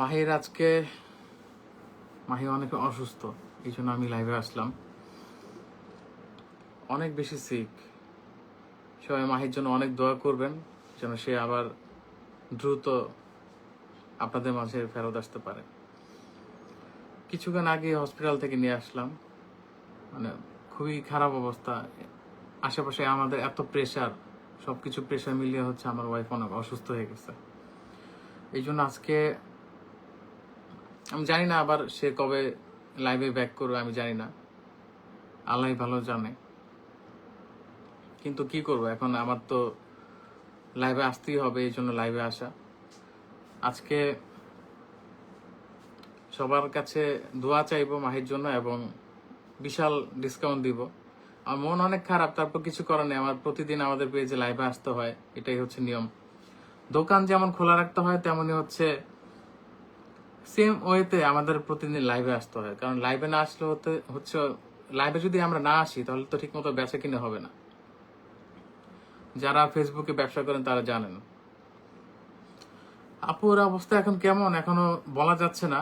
মাহি অনেক অসুস্থ, এই জন্য আমি লাইভে আসলাম। অনেক বেশি সিক। সবাই মাহির জন্য অনেক দোয়া করবেন যেন সে আবার দ্রুত আপনাদের মাঝে ফেরত আসতে পারে। কিছুক্ষণ আগে হসপিটাল থেকে নিয়ে আসলাম, মানে খুবই খারাপ অবস্থা। আশেপাশে আমাদের এত প্রেশার, সবকিছু প্রেশার মিলিয়ে হচ্ছে আমার ওয়াইফ অনেক অসুস্থ হয়ে গেছে। এই জন্য আজকে আমি জানি না আবার সে কবে লাইভে ব্যাক করবে, আমি জানি না, আল্লাহ ভালো জানে। কিন্তু কি করব, এখন আমার তো লাইভে আসতেই হবে, এই জন্য লাইভে আসা। আজকে সবার কাছে দোয়া চাইবো মাহির জন্য এবং বিশাল ডিসকাউন্ট দিব। আমার মন অনেক খারাপ, তারপর কিছু করার নেই। আমার প্রতিদিন আমাদের পেজে লাইভে আসতে হয়, এটাই হচ্ছে নিয়ম। দোকান যেমন খোলা রাখতে হয়, তেমনি হচ্ছে সেম ওয়েতে আমাদের প্রতিদিন লাইভে আসতে হয়। কারণ লাইভে না আসলে হচ্ছে লাইভে যদি আমরা না আসি তাহলে তো ঠিকমতো বেচা কিনে হবে না। যারা ফেসবুকে ব্যবসা করেন তারা জানেন। আপুর অবস্থা এখন কেমন এখনো বলা যাচ্ছে না।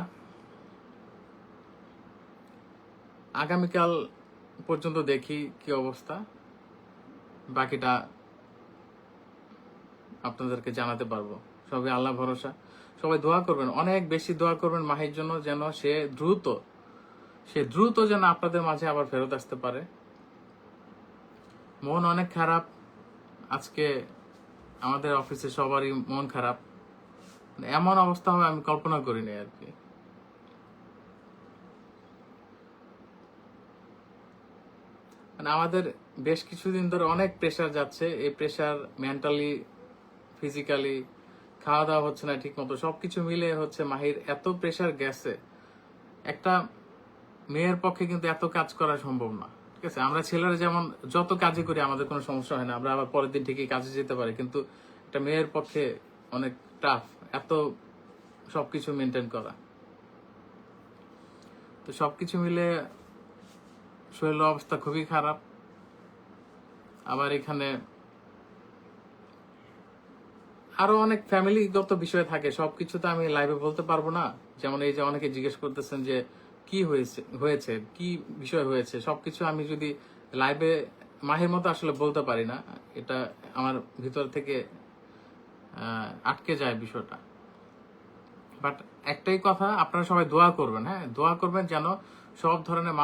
আগামীকাল পর্যন্ত দেখি কি অবস্থা, বাকিটা আপনাদেরকে জানাতে পারবো। সবাই আল্লাহ ভরসা, সবাই দোয়া করবেন, অনেক বেশি দোয়া করবেন মাহির জন্য, যেন সে দ্রুত যেন আপনাদের মাঝে আবার ফেরত আসতে পারে। মন অনেক খারাপ আজকে, আমাদের অফিসে সবারই মন খারাপ। এমন অবস্থা হবে আমি কল্পনা করিনি আর কি। মানে আমাদের বেশ কিছুদিন ধরে অনেক প্রেশার যাচ্ছে, এই প্রেশার মেন্টালি, ফিজিক্যালি, খাওয়া দাওয়া হচ্ছে না ঠিক মতো, সবকিছু মিলে হচ্ছে মাহির এত প্রেশার গেছে। একটা মেয়ের পক্ষে কিন্তু এত কাজ করা সম্ভব না, ঠিক আছে? আমরা ছেলেরা যেমন যত কাজই করি আমাদের কোনো সমস্যা হয় না, আমরা আবার পরের দিন ঠিকই কাজে যেতে পারি, কিন্তু একটা মেয়ের পক্ষে অনেক টাফ এত সবকিছু মেনটেন করা। তো সবকিছু মিলে শরীরের অবস্থা খুবই খারাপ। আবার এখানে আরো অনেক ফ্যামিলিগত বিষয় থাকে, সবকিছু তো আমি লাইভে বলতে পারবো না। যেমন এই যে অনেকে জিজ্ঞেস করতেছেন যে কি হয়েছে কি বিষয় হয়েছে, সবকিছু আমি যদি লাইভে মাহির মতো আসলে বলতে পারি না। এটা আমার ভিতর থেকে আটকে যায় বিষয়টা। বাট একটাই কথা, আপনারা সবাই দোয়া করবেন। হ্যাঁ, দোয়া করবেন যেন সব ধরনের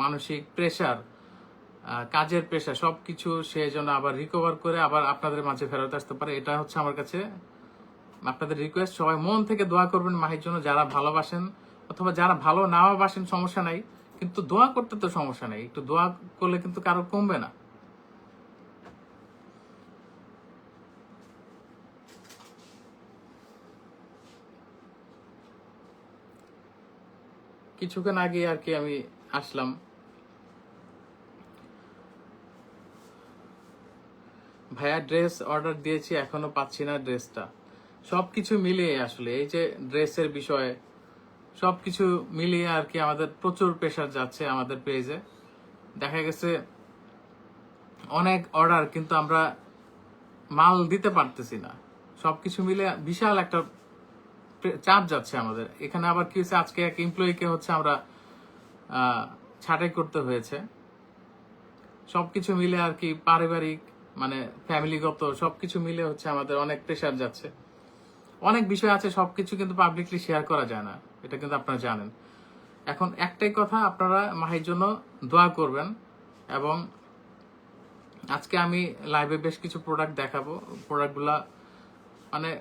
মানসিক প্রেশার, কাজের প্রেশার, সবকিছু সে যেন আবার রিকভার করে আবার আপনাদের মাঝে ফেরত আসতে পারে। এটা হচ্ছে আমার কাছে আপনাদের রিকোয়েস্ট। সবাই মন থেকে দোয়া করবেন মাহির জন্য, যারা ভালোবাসেন, অথবা যারা ভালো নাও বাসেন সমস্যা নাই, কিন্তু দোয়া করতে তো সমস্যা নেই, একটু দোয়া করলে কিন্তু কারো কমবে না। কিছুক্ষণ আগে আর কি আমি আসলাম। ভাইয়া ড্রেস অর্ডার দিয়েছি, এখনো পাচ্ছি না ড্রেসটা। সবকিছু মিলিয়ে আসলে এই যে ড্রেসের বিষয়ে সবকিছু মিলিয়ে আর কি আমাদের প্রচুর প্রেশার যাচ্ছে আমাদের পেজে। দেখা গেছে অনেক অর্ডার, কিন্তু আমরা মাল দিতে পারতেছি না। সবকিছু মিলে বিশাল একটা চাপ যাচ্ছে আমাদের এখানে। আবার কি হচ্ছে, আজকে এক এমপ্লয়িকে হচ্ছে আমরা ছাঁটাই করতে হয়েছে। সবকিছু মিলে আর কি পারিবারিক, মানে ফ্যামিলিগত সবকিছু মিলে হচ্ছে আমাদের অনেক প্রেশার যাচ্ছে। অনেক বিষয় আছে, সবকিছু কিন্তু পাবলিকলি শেয়ার করা যায় না, এটা কিন্তু আপনারা জানেন। এখন একটাই কথা, আপনারা মাহির জন্য দোয়া করবেন। এবং আজকে আমি লাইভে বেশ কিছু প্রোডাক্ট দেখাবো। প্রোডাক্টগুলা মানে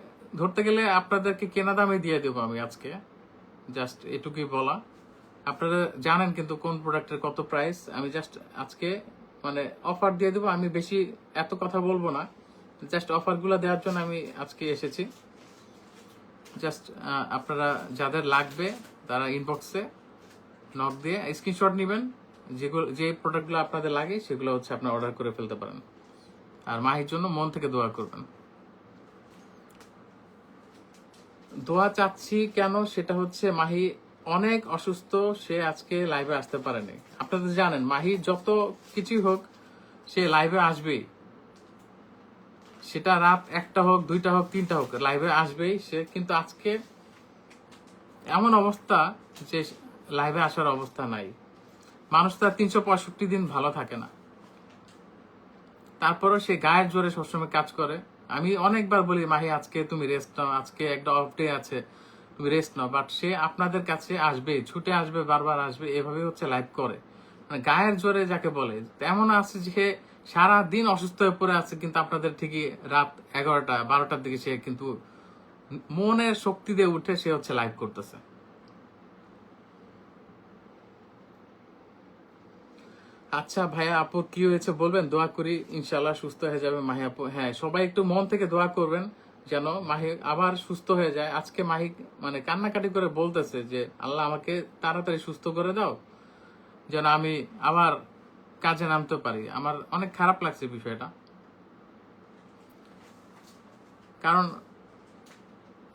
ধরতে গেলে আপনাদেরকে কেনা দামে দিয়ে দেবো আমি আজকে, জাস্ট এটুকুই বলা। আপনারা জানেন কিন্তু কোন প্রোডাক্টের কত প্রাইস। আমি জাস্ট আজকে মানে অফার দিয়ে দেবো, আমি বেশি এত কথা বলবো না। জাস্ট অফারগুলো দেওয়ার জন্য আমি আজকে এসেছি। জাস্ট আপনারা যাদের লাগবে তারা ইনবক্সে নক দিয়ে স্ক্রিনশট নেবেন, যে প্রোডাক্টগুলো আপনাদের লাগে সেগুলো হচ্ছে আপনারা অর্ডার করে ফেলতে পারেন। আর মাহির জন্য মন থেকে দোয়া করবেন। দোয়া চাচ্ছি কেন, সেটা হচ্ছে মাহি অনেক অসুস্থ, সে আজকে লাইভে আসতে পারেনি। আপনাদের জানেন মাহি যত কিছুই হোক সে লাইভে আসবেই, সেটা রাত 1টা হোক, 2টা হোক, 3টা হোক, লাইভে আসবেই সে। কিন্তু আজকে এমন অবস্থা যে লাইভে আসার অবস্থা নাই। মানুষ তার 365 দিন ভালো থাকে না, তারপরও সে গায়ের জোরে সবসময় কাজ করে। আমি অনেকবার বলি মাহি আজকে তুমি রেস্ট নাও, আজকে একটা অফ ডে আছে, তুমি রেস্ট নাও, বাট সে আপনাদের কাছে আসবে, ছুটে আসবে, বারবার আসবে, এভাবে হচ্ছে লাইভ করে। মানে গায়ের জোরে যাকে বলে তেমন আছে যে সারা দিন অসুস্থ হয়ে পড়ে আছে, কিন্তু আপনাদের ঠিকই রাত 11টা 12টার দিকে সে কিন্তু মনের শক্তি দিয়ে উঠে সে হচ্ছে লাইভ করতেছে। আচ্ছা ভাইয়া আপু কি হয়েছে বলবেন, দোয়া করি ইনশাল্লাহ সুস্থ হয়ে যাবে মাহি আপু। হ্যাঁ, সবাই একটু মন থেকে দোয়া করবেন যেন মাহি আবার সুস্থ হয়ে যায়। আজকে মাহি মানে কান্নাকাটি করে বলতেছে যে আল্লাহ আমাকে তাড়াতাড়ি সুস্থ করে দাও, যেন আমি আবার কাজে নামতে পারি। আমার অনেক খারাপ লাগছে বিষয়টা, কারণ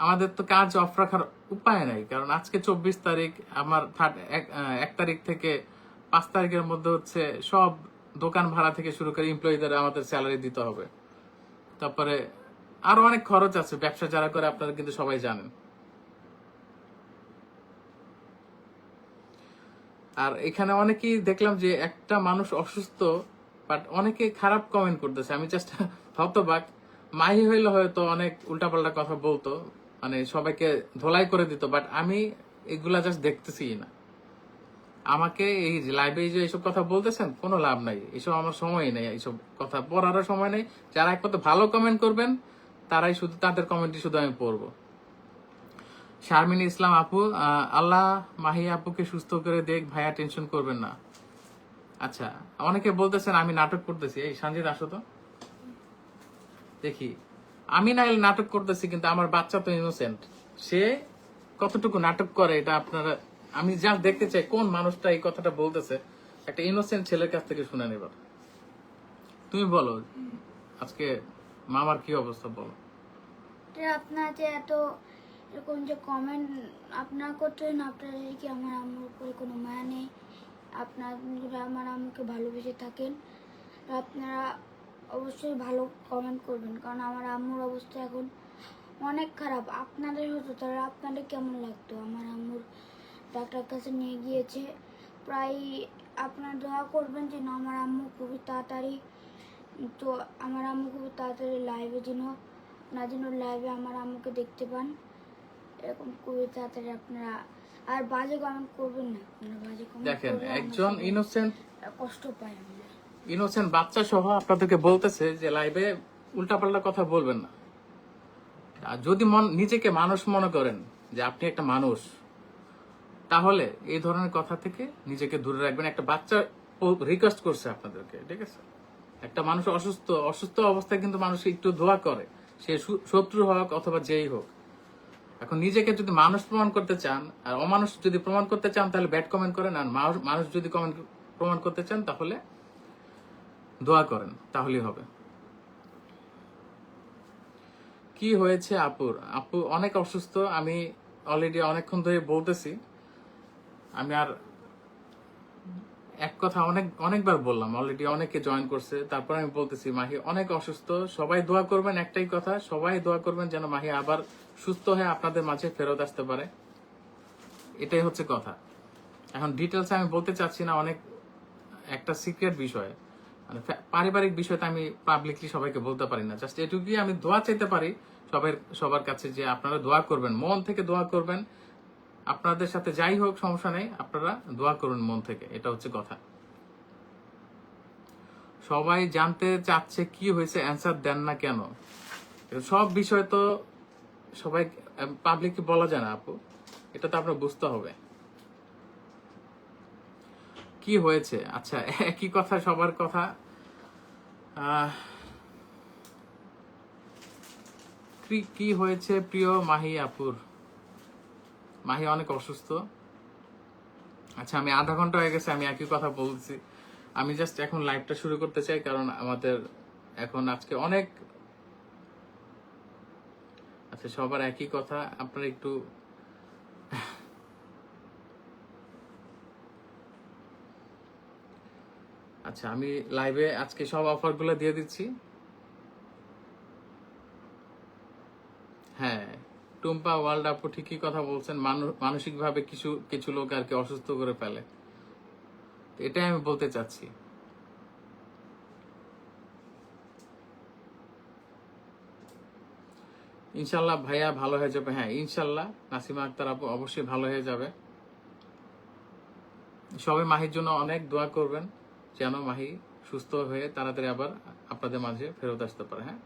আমাদের তো কাজ অফ রাখার উপায় নাই। কারণ আজকে 24 তারিখ, আমার 1 তারিখ থেকে 5 তারিখের মধ্যে হচ্ছে সব দোকান ভাড়া থেকে শুরু করে এমপ্লয়ীদের আমাদের স্যালারি দিতে হবে। তারপরে আরো অনেক খরচ আছে, ব্যবসা যারা করে আপনারা কিন্তু সবাই জানেন। আর এখানে অনেকেই দেখলাম যে একটা মানুষ অসুস্থ, বাট অনেকে খারাপ কমেন্ট করতেছে। আমি জাস্ট হতবাক। মাহি হইলে হয়তো অনেক উল্টাপাল্টা কথা বলতো, মানে সবাইকে ধোলাই করে দিত, বাট আমি এগুলা জাস্ট দেখতেছি না। আমাকে এই লাইভে যে এইসব কথা বলতেছেন কোনো লাভ নাই, এইসব আমার সময় নেই, এইসব কথা পড়ারও সময় নেই। যারা একমাত্র ভালো কমেন্ট করবেন তারাই শুধু, তাদের কমেন্টই শুধু আমি পড়বো। শারমিন ইসলাম আপু, আল্লাহ মাহি আপুকে সুস্থ করে দেখ ভাইয়া, টেনশন করবেন না। আচ্ছা, অনেকে বলতেছেন আমি নাটক করতেছি। এই সঞ্জিত আসো তো দেখি। আমি না হলে নাটক করতেছি, কিন্তু আমার বাচ্চা তো ইনোসেন্ট। সে কতটুকু নাটক করে এটা আপনারা, আমি যা দেখতে চাই কোন মানুষটা এই কথাটা বলতেছে। একটা ইনোসেন্ট ছেলের কাছ থেকে শুনে নেবার। তুমি বলো আজকে মামার কি অবস্থা বলো। আপনার যে এত এরকম যে কমেন্ট আপনারা করছেন, আপনাদের কি আমার আম্মুর উপরে কোনো মায়া নেই? আপনারা আমার আম্মুকে ভালোবেসে থাকেন, আপনারা অবশ্যই ভালো কমেন্ট করবেন, কারণ আমার আম্মুর অবস্থা এখন অনেক খারাপ। আপনাদের হতো তাহলে আপনাদের কেমন লাগতো? আমার আম্মুর ডাক্তার কাছে নিয়ে গিয়েছে প্রায়। আপনারা দোয়া করবেন যেন আমার আম্মু খুবই তাড়াতাড়ি, তো আমার আম্মু খুবই তাড়াতাড়ি লাইভে যেন লাইভে আমার আম্মুকে দেখতে পান, এরকম খুবই তাড়াতাড়ি আপনারা। আর বাজে কমেন্ট করবেন না, আপনারা বাজে কমেন্ট দেখেন, করলে একজন ইনোসেন্ট কষ্ট পাই আমরা। ইনোসেন্ট বাচ্চা সহ আপনাদেরকে বলতেছে যে লাইভে উল্টাপাল্টা কথা বলবেন না। আর যদি নিজেকে মানুষ মনে করেন যে আপনি একটা মানুষ, তাহলে এই ধরনের কথা থেকে নিজেকে দূরে রাখবেন। একটা বাচ্চা রিকোয়েস্ট করছে আপনাদেরকে, ঠিক আছে? একটা মানুষ অসুস্থ অবস্থায় কিন্তু মানুষ একটু দোয়া করে, সে শত্রু হোক অথবা যেই হোক। এখন নিজেকে যদি মানুষ প্রমাণ করতে চান আর অমানুষ যদি প্রমাণ করতে চান তাহলে ব্যাড কমেন্ট করেন, আর মানুষ যদি প্রমাণ করতে চান তাহলে দোয়া করেন, তাহলেই হবে। কি হয়েছে আপুর? আপু অনেক অসুস্থ, আমি অলরেডি অনেকক্ষণ ধরে বলতেছি। আমি আর এক কথা অনেকবার বললাম, অলরেডি অনেকে জয়েন করছে, তারপর আমি বলতেছি মাহি অনেক অসুস্থ। সবাই দোয়া করবেন, একটাই কথা, সবাই দোয়া করবেন যেন মাহি আবার সুস্থ হয়ে আপনাদের মাঝে ফেরত আসতে পারে। এটাই হচ্ছে কথা। এখন ডিটেলস আমি বলতে চাচ্ছি না, অনেক একটা সিক্রেট বিষয়, মানে পারিবারিক বিষয়টা আমি পাবলিকলি সবাইকে বলতে পারি না। জাস্ট এটুকুই আমি দোয়া চাইতে পারি সবার কাছে যে আপনারা দোয়া করবেন, মন থেকে দোয়া করবেন। আপনাদের সাথে যাই হোক সমস্যা নেই, আপনারা দোয়া করুন মন থেকে, এটা হচ্ছে কথা। সবাই জানতে চাচ্ছে কি হয়েছে, অ্যান্সার দেন না কেন? সব বিষয় তো সবাই পাবলিকলি বলা যায় না আপু, এটা তো আপনার বুঝতে হবে কি হয়েছে। আচ্ছা, একই কথা সবার কথা। কি হয়েছে প্রিয় মাহি আপুর? মাহি অনেক অসুস্থ। আচ্ছা, আমি আধা ঘন্টা হয়ে গেছে আমি একই কথা বলছি। আমি জাস্ট এখন লাইভটা শুরু করতে চাই, কারণ আমাদের এখন আজকে অনেক, আচ্ছা সবার একই কথা, আপনারা একটু আচ্ছা আমি লাইভে আজকে সব অফারগুলো দিয়ে দিচ্ছি। হ্যাঁ, টুম্পা ওয়ার্ল্ড আপু ঠিকই কথা বলছেন, মানসিক ভাবে কিছু কিছু লোক আর কি অসুস্থ করে ফেলে, এটাই আমি বলতে চাচ্ছি। ইনশাল্লাহ ভাইয়া ভালো হয়ে যাবে, হ্যাঁ ইনশাল্লাহ নাসিমা আক্তার আপু অবশ্যই ভালো হয়ে যাবে। সবাই মাহির জন্য অনেক দোয়া করবেন যেন মাহি সুস্থ হয়ে তাড়াতাড়ি আবার আপনাদের মাঝে ফেরত আসতে পারে। হ্যাঁ,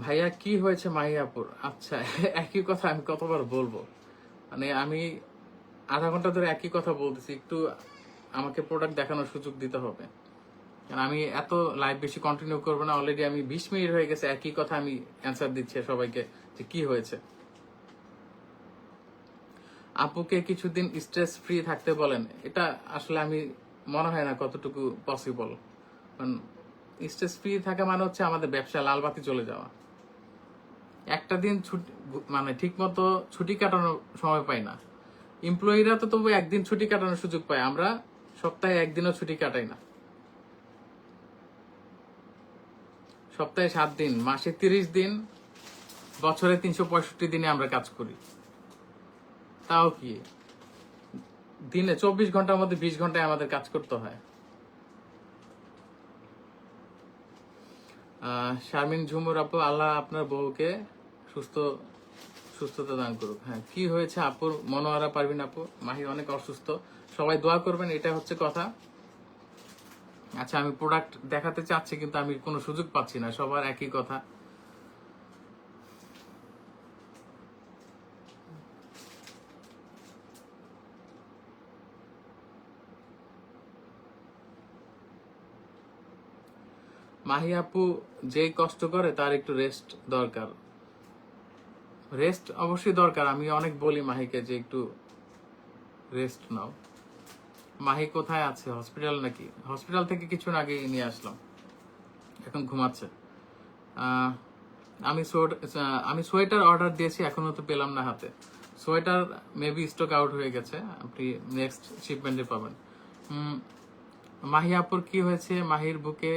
ভাইয়া কি হয়েছে মাহি আপুর? আচ্ছা, একই কথা আমি কতবার বলবো, মানে আমি আধা ঘন্টা ধরে একই কথা বলতেছি, একটু আমাকে প্রোডাক্ট দেখানোর সুযোগ দিতে হবে। কারণ আমি এত লাইভ বেশি কন্টিনিউ করবো না, অলরেডি আমি 20 মিনিট হয়ে গেছে একই কথা আমি অ্যান্সার দিচ্ছি সবাইকে যে কি হয়েছে। আপুকে কিছুদিন স্ট্রেস ফ্রি থাকতে বলেন, এটা আসলে আমি মনে হয় না কতটুকু পসিবল। কারণ স্ট্রেস ফ্রি থাকা মানে হচ্ছে আমাদের ব্যবসা লালবাতি চলে যাওয়া। একটা দিন ছুটি মানে ঠিক মতো ছুটি কাটানোর সময় পাই না। এমপ্লয়িরা তো তবু একদিন ছুটি কাটানোর সুযোগ পায়, আমরা সপ্তাহে একদিনও ছুটি কাটাই না। সপ্তাহে 7 দিন, মাসে 30 দিন, বছরে 365 দিনে আমরা কাজ করি। তাও কি দিনে 24 ঘন্টার মধ্যে 20 ঘন্টায় আমাদের কাজ করতে হয়। শারমিন ঝুমুর আপু, আল্লাহ আপনার বউকে সুস্থতা দান করুক। হ্যাঁ, কি হয়েছে আপুর? মনোয়ারা পারবিন আপু, মাহি অনেক অসুস্থ, সবাই দোয়া করবেন, এটা হচ্ছে কথা। আচ্ছা, আমি প্রোডাক্ট দেখাতে চাচ্ছি কিন্তু আমি কোনো সুযোগ পাচ্ছি না, সবার একই কথা। মাহি আপু যেই কষ্ট করে তার একটু রেস্ট দরকার। রেস্ট অবশ্যই দরকার, আমি অনেক বলি মাহিকে যে একটু রেস্ট নাও। মাহি কোথায় আছে? হসপিটাল নাকি? হসপিটাল থেকে কিছুক্ষণ আগে নিয়ে আসলাম, এখন ঘুমাচ্ছে। আমি সোয়েটার অর্ডার দিয়েছি, এখনো তো পেলাম না হাতে। সোয়েটার মেবি স্টক আউট হয়ে গেছে, আপনি নেক্সট শিপমেন্টে পাবেন। মাহি আপুর কি হয়েছে? মাহির বুকে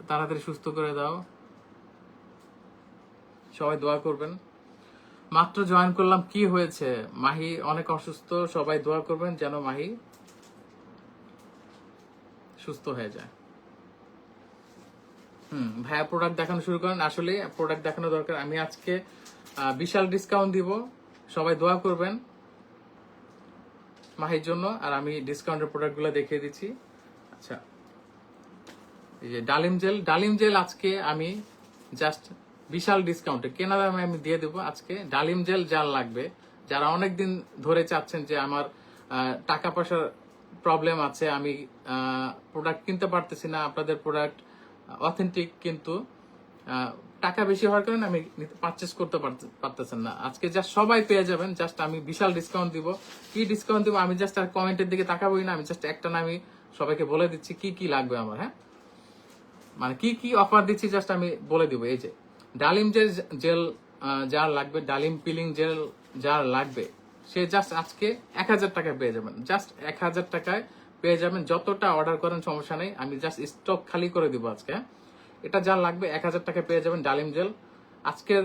তাড়াতাড়ি সুস্থ করে দাও, সবাই দোয়া করবেন। মাত্র জয়েন করলাম, কি হয়েছে? মাহি অনেক অসুস্থ, সবাই দোয়া করবেন যেন মাহি সুস্থ হয়ে যায়। ভাইয়া প্রোডাক্ট দেখানো শুরু করেন। আসলে প্রোডাক্ট দেখানো দরকার, আমি আজকে বিশাল ডিসকাউন্ট দিব, সবাই দোয়া করবেন মাহির জন্য। আর আমি ডিসকাউন্টের প্রোডাক্টগুলো দেখিয়ে দিচ্ছি। আচ্ছা, এই যে ডালিম জেল আজকে আমি জাস্ট বিশাল ডিসকাউন্টে কেনা দামে আমি দিয়ে দেবো আজকে। ডালিম জেল যার লাগবে, যারা অনেকদিন ধরে চাচ্ছেন যে আমার টাকা পয়সার প্রবলেম আছে, আমি প্রোডাক্ট কিনতে পারতেছি না, আপনাদের প্রোডাক্ট অথেন্টিক কিন্তু টাকা বেশি হওয়ার কারণে আমি পারচেস করতে পারতেছেন না, আজকে জাস্ট সবাই পেয়ে যাবেন। জাস্ট আমি বিশাল ডিসকাউন্ট দিব। কি ডিসকাউন্ট দিব আমি জাস্ট আর কমেন্টের দিকে তাকাবোই না, আমি জাস্ট একটা না আমি সবাইকে বলে দিচ্ছি কি কি লাগবে আমার। হ্যাঁ, মানে কি কি অফার দিচ্ছি জাস্ট আমি বলে দিব। এই যে ডালিম জেল যার লাগবে, ডালিম পিলিং জেল যার লাগবে, সে জাস্ট আজকে 1000 টাকায় পেয়ে যাবেন। জাস্ট 1000 টাকায় পেয়ে যাবেন, যতটা অর্ডার করেন সমস্যা নেই, আমি জাস্ট স্টক খালি করে দিব আজকে। এটা যার লাগবে 1000 টাকায় পেয়ে যাবেন ডালিম জেল। আজকের